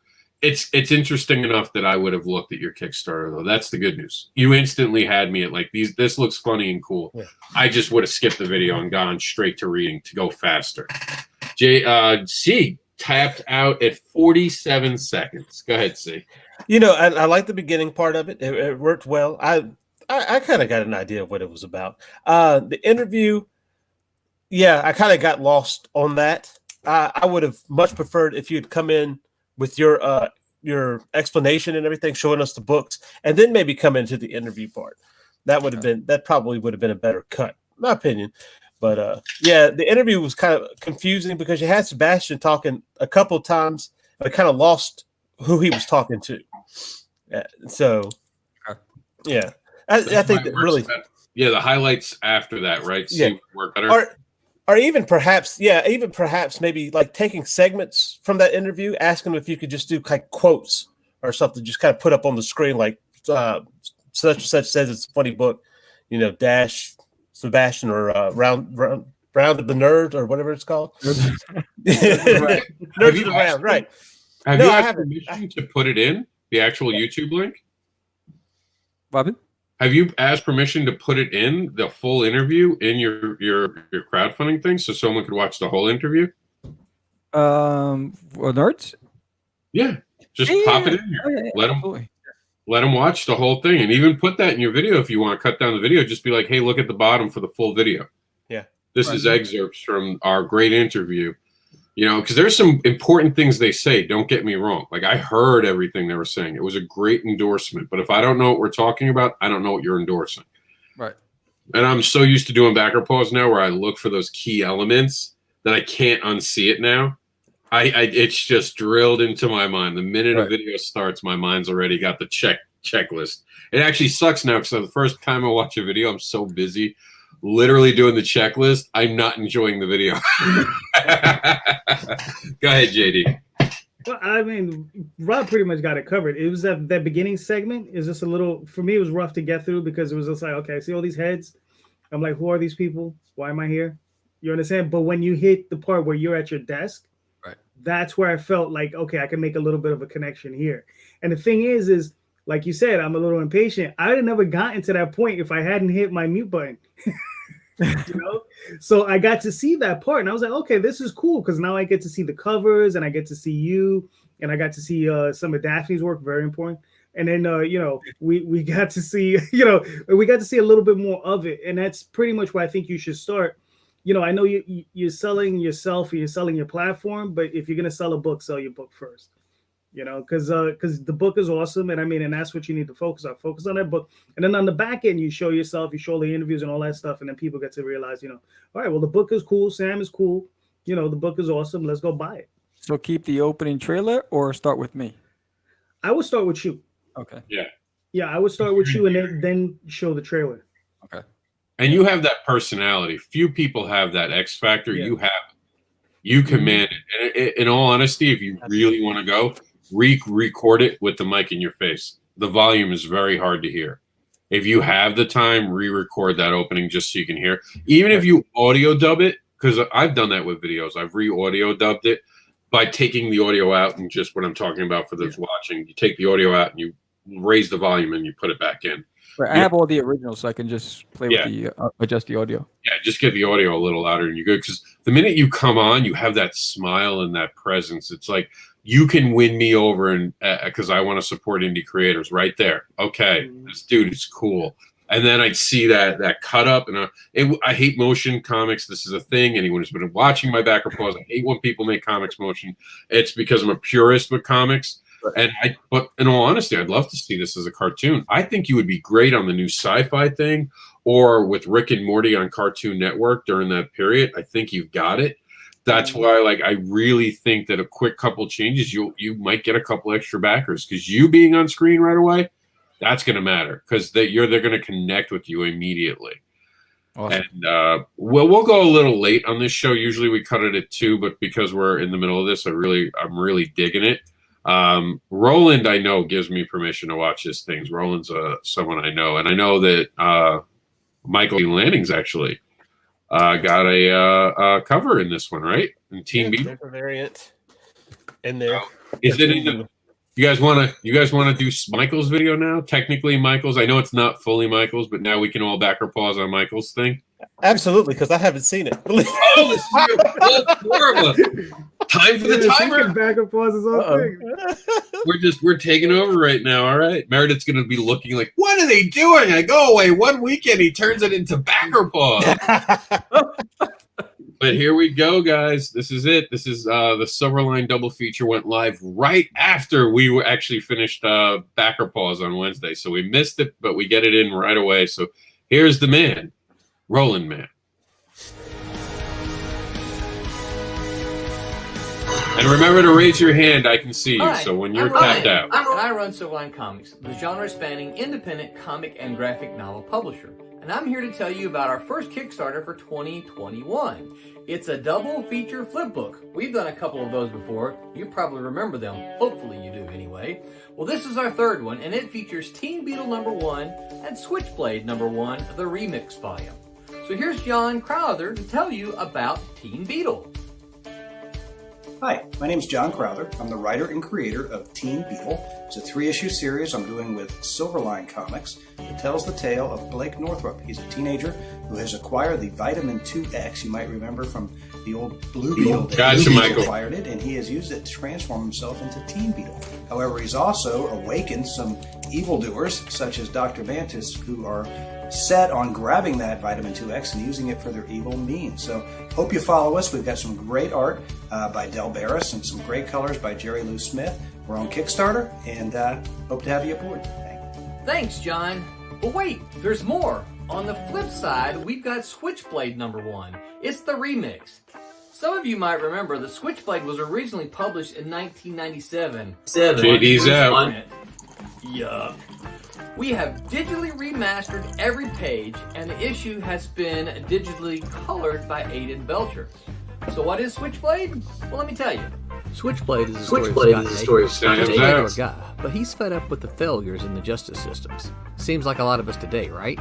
It's interesting enough that I would have looked at your Kickstarter, though. That's the good news. You instantly had me at like, this looks funny and cool. Yeah. I just would have skipped the video and gone straight to reading to go faster. C tapped out at 47 seconds. Go ahead, C. I like the beginning part of it. It worked well. I kind of got an idea of what it was about. The interview, yeah, I kind of got lost on that. I would have much preferred if you'd come in with your explanation and everything, showing us the books, and then maybe come into the interview part. That probably would have been a better cut, in my opinion. But yeah, the interview was kind of confusing because you had Sebastian talking a couple of times, but I kind of lost who he was talking to. So, yeah, I think that really, the highlights after that, right? Yeah, work better. Or even perhaps maybe like taking segments from that interview, asking them if you could just do like quotes or something, just kind of put up on the screen like such and such says it's a funny book. Dash Sebastian or round of the nerd or whatever it's called. Right. Nerds of the round, right? Have No, you I asked haven't. permission to put it in the actual YouTube link? Robin? Have you asked permission to put it in the full interview in your crowdfunding thing so someone could watch the whole interview? For nerds? Yeah, just pop it in here. Oh, yeah, Let them watch the whole thing, and even put that in your video if you want to cut down the video. Just be like, hey, look at the bottom for the full video. Yeah, this is excerpts from our great interview. Because there's some important things they say. Don't get me wrong. Like, I heard everything they were saying. It was a great endorsement. But if I don't know what we're talking about, I don't know what you're endorsing. Right. And I'm so used to doing backer pause now, where I look for those key elements that I can't unsee it now. It's just drilled into my mind. The minute a video starts, my mind's already got the checklist. It actually sucks now because the first time I watch a video, I'm so busy literally doing the checklist, I'm not enjoying the video. Go ahead, JD. Well, I mean, Rob pretty much got it covered. It was that beginning segment is just a little, for me, it was rough to get through because it was just like, okay, I see all these heads. I'm like, who are these people? Why am I here? You understand? But when you hit the part where you're at your desk, that's where I felt like, okay, I can make a little bit of a connection here. And the thing is like you said, I'm a little impatient. I would have never gotten to that point if I hadn't hit my mute button. So I got to see that part, and I was like, okay, this is cool because now I get to see the covers, and I get to see you, and I got to see some of Daphne's work, very important. And then we got to see we got to see a little bit more of it, and that's pretty much where I think you should start. I know you're selling yourself, or you're selling your platform, but if you're gonna sell a book, sell your book first. Because the book is awesome, and that's what you need to focus on. Focus on that book, and then on the back end, you show yourself, you show the interviews and all that stuff, and then people get to realize, all right, well, the book is cool, Sam is cool, the book is awesome. Let's go buy it. So keep the opening trailer, or start with me. I would start with you. Okay. Yeah, I would start with you, and then show the trailer. Okay. And you have that personality. Few people have that X factor. Yeah. You have it. You command it. And in all honesty, if you really want to go, record it with the mic in your face. The volume is very hard to hear. If you have the time, re-record that opening just so you can hear. Even if you audio dub it, because I've done that with videos. I've re-audio dubbed it by taking the audio out, and just what I'm talking about for those watching. You take the audio out and you raise the volume and you put it back in. Right. I have all the originals, so I can just play with the adjust the audio. Yeah, just get the audio a little louder and you're good. Because the minute you come on, you have that smile and that presence. It's like, you can win me over, and because I want to support indie creators right there. Okay, this dude is cool. And then I'd see that cut up, and I hate motion comics. This is a thing. Anyone who's been watching my backer pause, I hate when people make comics motion. It's because I'm a purist with comics. But in all honesty, I'd love to see this as a cartoon. I think you would be great on the new sci-fi thing, or with Rick and Morty on Cartoon Network during that period. I think you've got it. That's why, I really think that a quick couple changes, you might get a couple extra backers, because you being on screen right away, that's going to matter, because they're going to connect with you immediately. Awesome. And we'll go a little late on this show. Usually we cut it at 2, but because we're in the middle of this, I'm really digging it. Roland, I know, gives me permission to watch this thing. Roland's someone I know, and I know that Michael Lanning's actually got a cover in this one, right? In Team B variant in there. Is it in the? You guys want to do Michael's video now? Technically, Michael's. I know it's not fully Michael's, but now we can all back our paws on Michael's thing. Absolutely, because I haven't seen it. Time for the timer. Back and pause is all thing. We're taking over right now. All right, Meredith's gonna be looking like, what are they doing? I go away one weekend, he turns it into backer pause. But here we go, guys. This is it. This is the Silverline double feature went live right after we were actually finished backer pause on Wednesday, so we missed it, but we get it in right away. So here's the man, Roland Man. And remember to raise your hand. I can see you. Right. So when you're tapped out. And I run Silverline Comics, the genre-spanning independent comic and graphic novel publisher. And I'm here to tell you about our first Kickstarter for 2021. It's a double feature flip book. We've done a couple of those before. You probably remember them. Hopefully you do anyway. Well, this is our third one, and it features Teen Beetle #1 and Switchblade #1, the remix volume. So here's John Crowther to tell you about Teen Beetle. Hi, my name is John Crowther. I'm the writer and creator of Teen Beetle. It's a 3-issue series I'm doing with Silverline Comics that tells the tale of Blake Northrup. He's a teenager who has acquired the vitamin 2X. You might remember from the old Blue Beetle. Gotcha, Michael. Acquired it, and he has used it to transform himself into Teen Beetle. However, he's also awakened some evildoers, such as Dr. Mantis, who are set on grabbing that vitamin 2X and using it for their evil means. So hope you follow us. We've got some great art by Del Barris and some great colors by Jerry Lou Smith. We're on Kickstarter, and hope to have you aboard. Thanks, John. But wait, there's more. On the flip side, we've got Switchblade #1. It's the remix. Some of you might remember the Switchblade was originally published in 1997. JD's out. Yuck. We have digitally remastered every page, and the issue has been digitally colored by Aidan Belcher. So what is Switchblade? Well, let me tell you. Switchblade is a story of Scott Nagle, guy, but he's fed up with the failures in the justice systems. Seems like a lot of us today, right?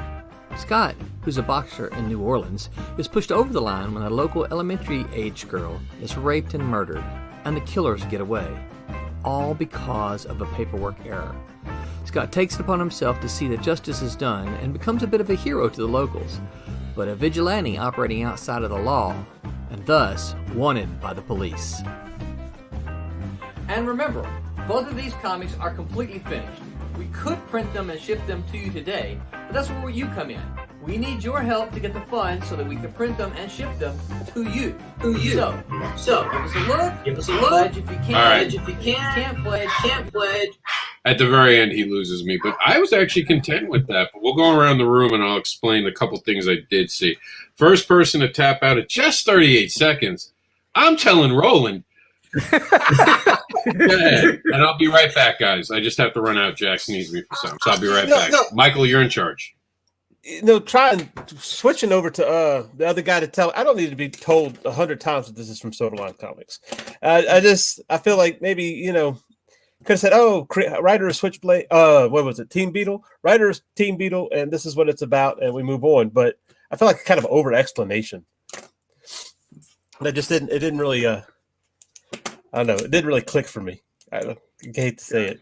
Scott, who's a boxer in New Orleans, is pushed over the line when a local elementary-age girl is raped and murdered, and the killers get away, all because of a paperwork error. Scott takes it upon himself to see that justice is done and becomes a bit of a hero to the locals, but a vigilante operating outside of the law, and thus wanted by the police. And remember, both of these comics are completely finished. We could print them and ship them to you today, but that's where you come in. We need your help to get the funds so that we can print them and ship them to you. So give us a look. Pledge if you can. All right. Pledge if you can't pledge. At the very end, he loses me, but I was actually content with that. But we'll go around the room and I'll explain a couple things I did see. First person to tap out at just 38 seconds. I'm telling Roland. Go ahead. And I'll be right back, guys. I just have to run out. Jax needs me for something, so I'll be right back. No. Michael, you're in charge. Switching over to the other guy to tell. I don't need to be told 100 times that this is from Silverline Comics. I feel like maybe could have said, "Oh, writer is Switchblade. What was it? Teen Beetle. Writer is Teen Beetle, and this is what it's about." And we move on. But I feel like kind of over explanation. That just didn't. It didn't really. I don't know. It didn't really click for me. I hate to say it.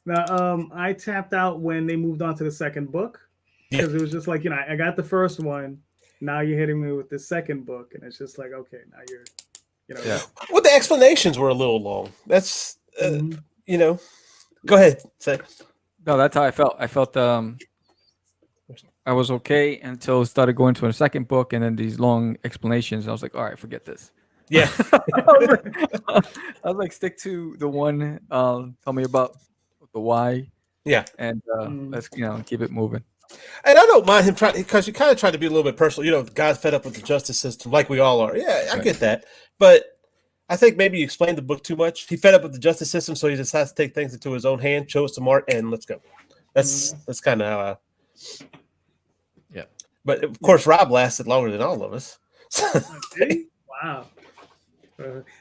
Now, I tapped out when they moved on to the second book because it was just like, I got the first one. Now you're hitting me with the second book, and it's just like, okay, now you're, Yeah. Well, the explanations were a little long. That's, Go ahead. Say. No, that's how I felt. I felt I was okay until it started going to a second book, and then these long explanations. I was like, all right, forget this. Yeah. I was like, stick to the one. Tell me about the why. Yeah. And let's keep it moving. And I don't mind him trying, because you kind of try to be a little bit personal. God's fed up with the justice system, like we all are. Yeah, I get that. But I think maybe you explained the book too much. He fed up with the justice system, so he just has to take things into his own hand, show us some art, and let's go. That's kind of how Yeah. But of course, Rob lasted longer than all of us. Wow.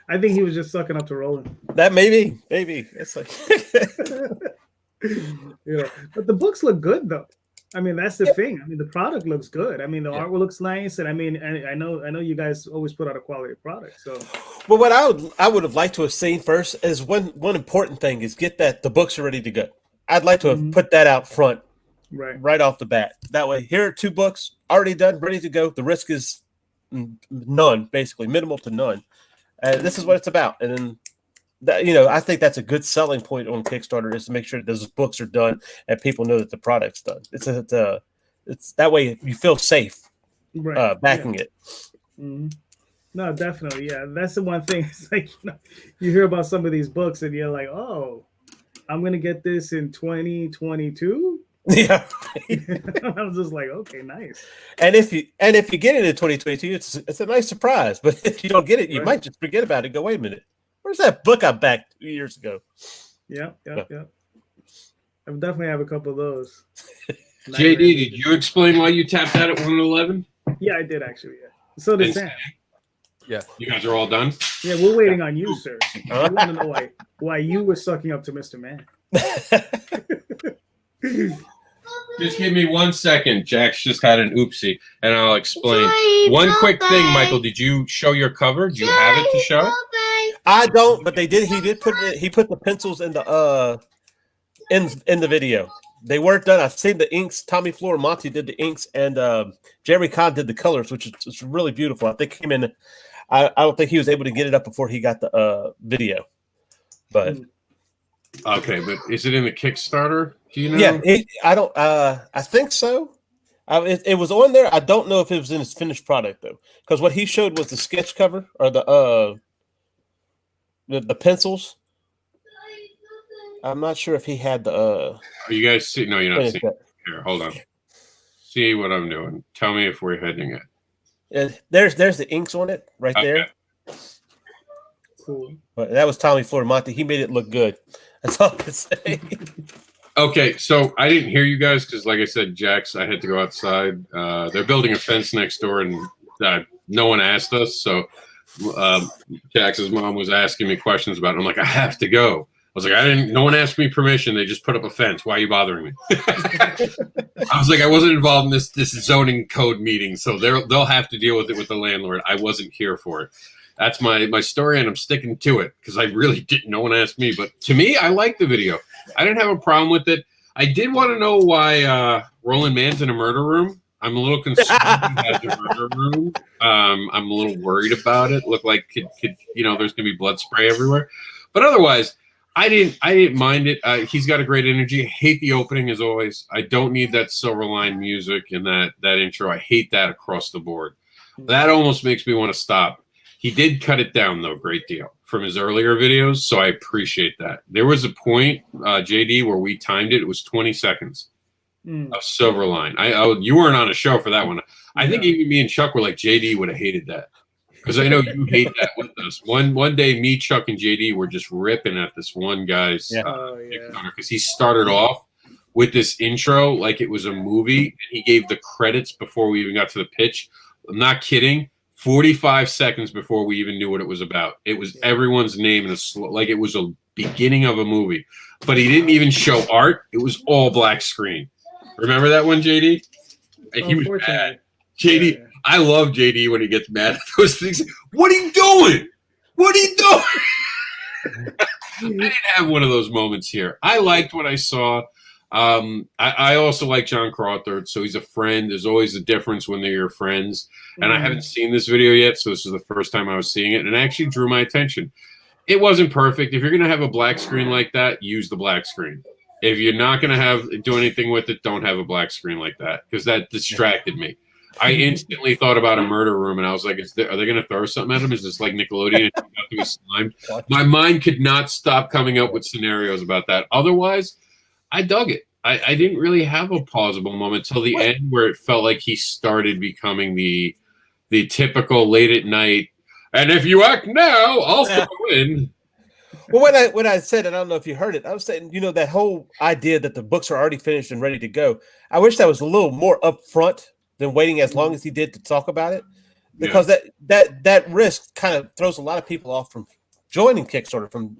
I think he was just sucking up to Roland. That maybe. It's like, but the books look good though. I mean, that's the thing. I mean, the product looks good. I mean, the artwork looks nice, and I mean, I know you guys always put out a quality product. So, well, what I would have liked to have seen first is one important thing is get that the books are ready to go. I'd like to have put that out front, right off the bat. That way, here are 2 books already done, ready to go. The risk is none, basically minimal to none. And this is what it's about. And then, I think that's a good selling point on Kickstarter is to make sure that those books are done and people know that the product's done. It's that way you feel safe backing it. Mm-hmm. No, definitely. Yeah, that's the one thing. It's like, you hear about some of these books and you're like, oh, I'm going to get this in 2022. Yeah. I was just like, okay, nice. And if you get it in 2022, it's a nice surprise. But if you don't get it, you might just forget about it and go, wait a minute. Where's that book I backed 2 years ago? Yeah. I definitely have a couple of those. JD, did you explain why you tapped out at 111? Yeah, I did actually. Yeah. So did Sam. Yeah. You guys are all done? Yeah, we're waiting on you, sir. We want to know why you were sucking up to Mr. Man. Just give me 1 second. Jack's just had an oopsie, and I'll explain. One quick thing, Michael. Did you show your cover? Do you have it to show? I don't, but they did. He did put it. He put the pencils in the in the video. They weren't done. I've seen the inks. Tommy Floramonte did the inks, and Jeremy Kahn did the colors, which is really beautiful. I think he came in. I don't think he was able to get it up before he got the video, but okay. But is it in the Kickstarter? Do you know? Yeah, I don't. I think so. It was on there. I don't know if it was in his finished product though, because what he showed was the sketch cover or the pencils. I'm not sure if he had the. Are you guys see? No, you're not seeing. It. Here, hold on. See what I'm doing. Tell me if we're heading it. There's the inks on it right there. Cool. But that was Tommy Floramonte. He made it look good. That's all I can say. Okay, so I didn't hear you guys because, like I said, Jax, I had to go outside. They're building a fence next door, and no one asked us. So Jax's mom was asking me questions about it. I'm like, I have to go. I was like, no one asked me permission. They just put up a fence. Why are you bothering me? I was like, I wasn't involved in this zoning code meeting, so they'll have to deal with it with the landlord. I wasn't here for it. That's my story, and I'm sticking to it because I really didn't. No one asked me, but to me, I like the video. I didn't have a problem with it. I did want to know why Roland Mann's in a murder room. I'm a little concerned he has a murder room. I'm a little worried about it. Look like could there's gonna be blood spray everywhere, but otherwise. I didn't mind it. He's got a great energy. I hate the opening as always. I don't need that Silverline music and that intro. I hate that across the board. That almost makes me want to stop. He did cut it down though, great deal from his earlier videos. So I appreciate that. There was a point, JD, where we timed it. It was 20 seconds of Silverline. You weren't on a show for that one. I think even me and Chuck were like, JD would have hated that. Because I know you hate that with us. One day, me, Chuck, and JD were just ripping at this one guy's because he started off with this intro like it was a movie, and he gave the credits before we even got to the pitch. I'm not kidding. 45 seconds before we even knew what it was about. It was everyone's name in like it was a beginning of a movie. But he didn't even show art. It was all black screen. Remember that one, JD? He was bad. JD. Yeah. I love JD when he gets mad at those things. What are you doing? What are you doing? I didn't have one of those moments here. I liked what I saw. I also like John Crawford, so he's a friend. There's always a difference when they're your friends. And I haven't seen this video yet, so this is the first time I was seeing it, and it actually drew my attention. It wasn't perfect. If you're going to have a black screen like that, use the black screen. If you're not going to do anything with it, don't have a black screen like that, because that distracted me. I instantly thought about a murder room, and I was like, are they going to throw something at him? Is this like Nickelodeon about to be slimed? My mind could not stop coming up with scenarios about that. Otherwise, I dug it. I didn't really have a plausible moment till the end where it felt like he started becoming the typical late at night, and if you act now, I'll throw in. Well, when I said it, I don't know if you heard it. I was saying, that whole idea that the books are already finished and ready to go. I wish that was a little more upfront than waiting as long as he did to talk about it, because that risk kind of throws a lot of people off from joining Kickstarter, from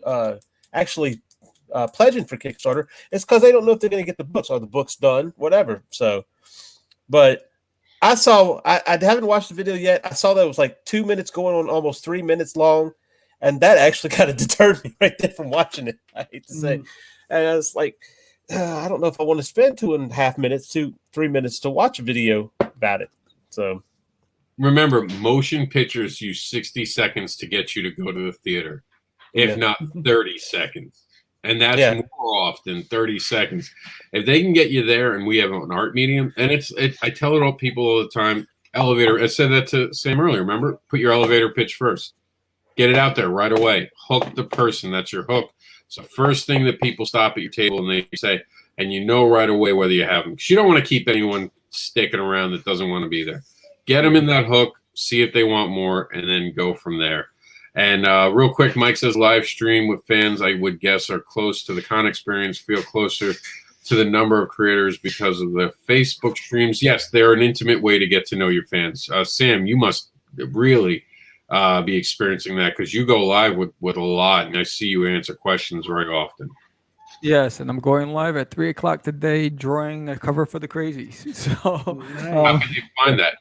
actually pledging for Kickstarter. It's because they don't know if they're going to get the books or the book's done, whatever. So, but I haven't watched the video yet. I saw that it was like 2 minutes going on, almost 3 minutes long, and that actually kind of deterred me right there from watching it. I hate to say, and I was like, I don't know if I want to spend 2.5 minutes to 3 minutes to watch a video about it. So remember, motion pictures use 60 seconds to get you to go to the theater, if not 30 seconds. And that's more often 30 seconds. If they can get you there, and we have an art medium, and I tell it all people all the time, elevator, I said that to Sam earlier, remember? Put your elevator pitch first. Get it out there right away. Hook the person. That's your hook. It's the first thing that people stop at your table and they say, and you know right away whether you have them. Because you don't want to keep anyone sticking around that doesn't want to be there. Get them in that hook, see if they want more, and then go from there. And real quick, Mike says live stream with fans, I would guess, are close to the con experience, feel closer to the number of creators because of the Facebook streams. Yes, they're an intimate way to get to know your fans. Sam, you must really be experiencing that, because you go live with a lot, and I see you answer questions very often. Yes, and I'm going live at 3 o'clock today, drawing a cover for the Crazies. So, how can you find that?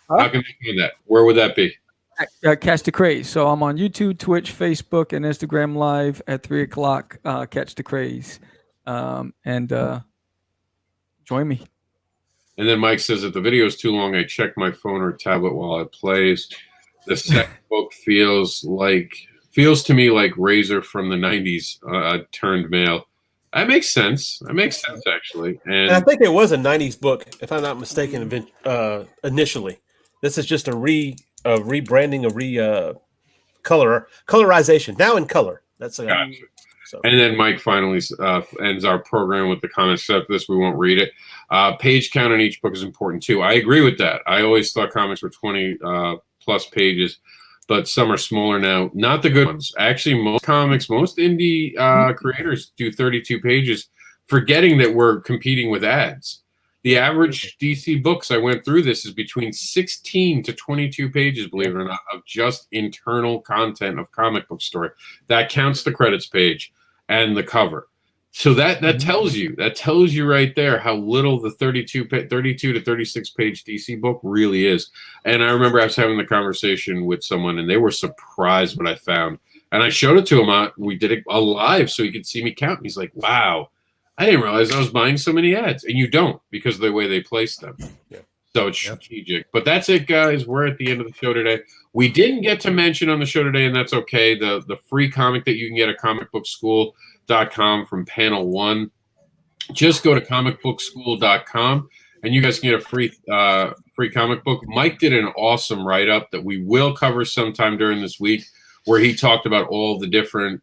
How can you find that? Where would that be? Catch the Craze. So I'm on YouTube, Twitch, Facebook, and Instagram live at 3 o'clock. Catch the Craze, and join me. And then Mike says, if the video is too long, I check my phone or tablet while it plays. The second book feels to me like Razor from the 90s turned male. That makes sense. That makes sense, actually. And I think it was a 90s book, if I'm not mistaken, initially. This is just a rebranding, a colorization. Now in color. That's gotcha. So. And then Mike finally ends our program with the comments. Except this, we won't read it. Page count on each book is important too. I agree with that. I always thought comics were 20 plus pages, but some are smaller now. Not the good ones. Actually, most comics, most indie creators do 32 pages, forgetting that we're competing with ads. The average DC books, I went through this, is between 16 to 22 pages, believe it or not, of just internal content of comic book story. That counts the credits page and the cover. So that tells you right there how little the 32 to 36 page DC book really is. And I remember I was having the conversation with someone, and they were surprised what I found. And I showed it to him. We did it live so he could see me count. And he's like, wow, I didn't realize I was buying so many ads. And you don't, because of the way they place them. Yeah. So it's strategic. But that's it, guys. We're at the end of the show today. We didn't get to mention on the show today, and that's okay, the free comic that you can get at comicbookschool.com from panel 1. Just go to comicbookschool.com, and you guys can get a free comic book. Mike did an awesome write-up that we will cover sometime during this week, where he talked about all the different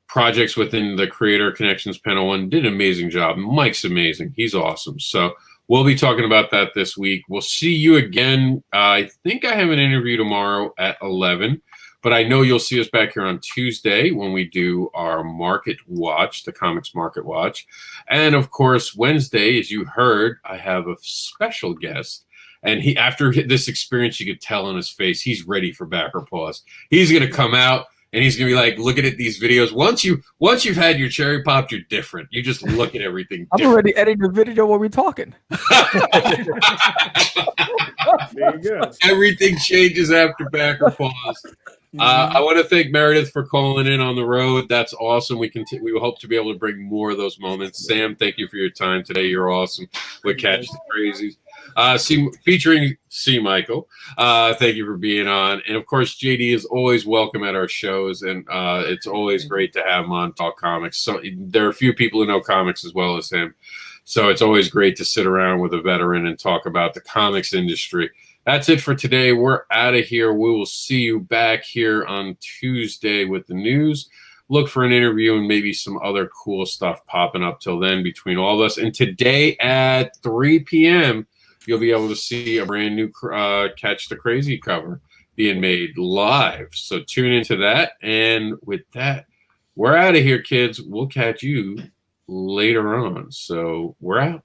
projects within the Creator Connections panel 1. Did an amazing job. Mike's amazing. He's awesome. So we'll be talking about that this week. We'll see you again. I think I have an interview tomorrow at 11, but I know you'll see us back here on Tuesday when we do our Market Watch, the Comics Market Watch. And, of course, Wednesday, as you heard, I have a special guest. And he, after this experience, you could tell on his face, he's ready for backer pause. He's going to come out. And he's gonna be like looking at these videos. Once you've had your cherry popped, you're different. You just look at everything. I'm already editing the video while we're talking. There you go. Everything changes after backer pause. I want to thank Meredith for calling in on the road. That's awesome. We hope to be able to bring more of those moments. Sam, thank you for your time today. You're awesome with Catch the Crazies. Featuring C. Michael. Thank you for being on. And, of course, JD is always welcome at our shows, and it's always great to have him on Talk Comics. So there are a few people who know comics as well as him. So it's always great to sit around with a veteran and talk about the comics industry. That's it for today. We're out of here. We will see you back here on Tuesday with the news. Look for an interview and maybe some other cool stuff popping up till then between all of us. And today at 3 p.m., you'll be able to see a brand new Catch the Crazy cover being made live. So tune into that. And with that, we're out of here, kids. We'll catch you later on. So we're out.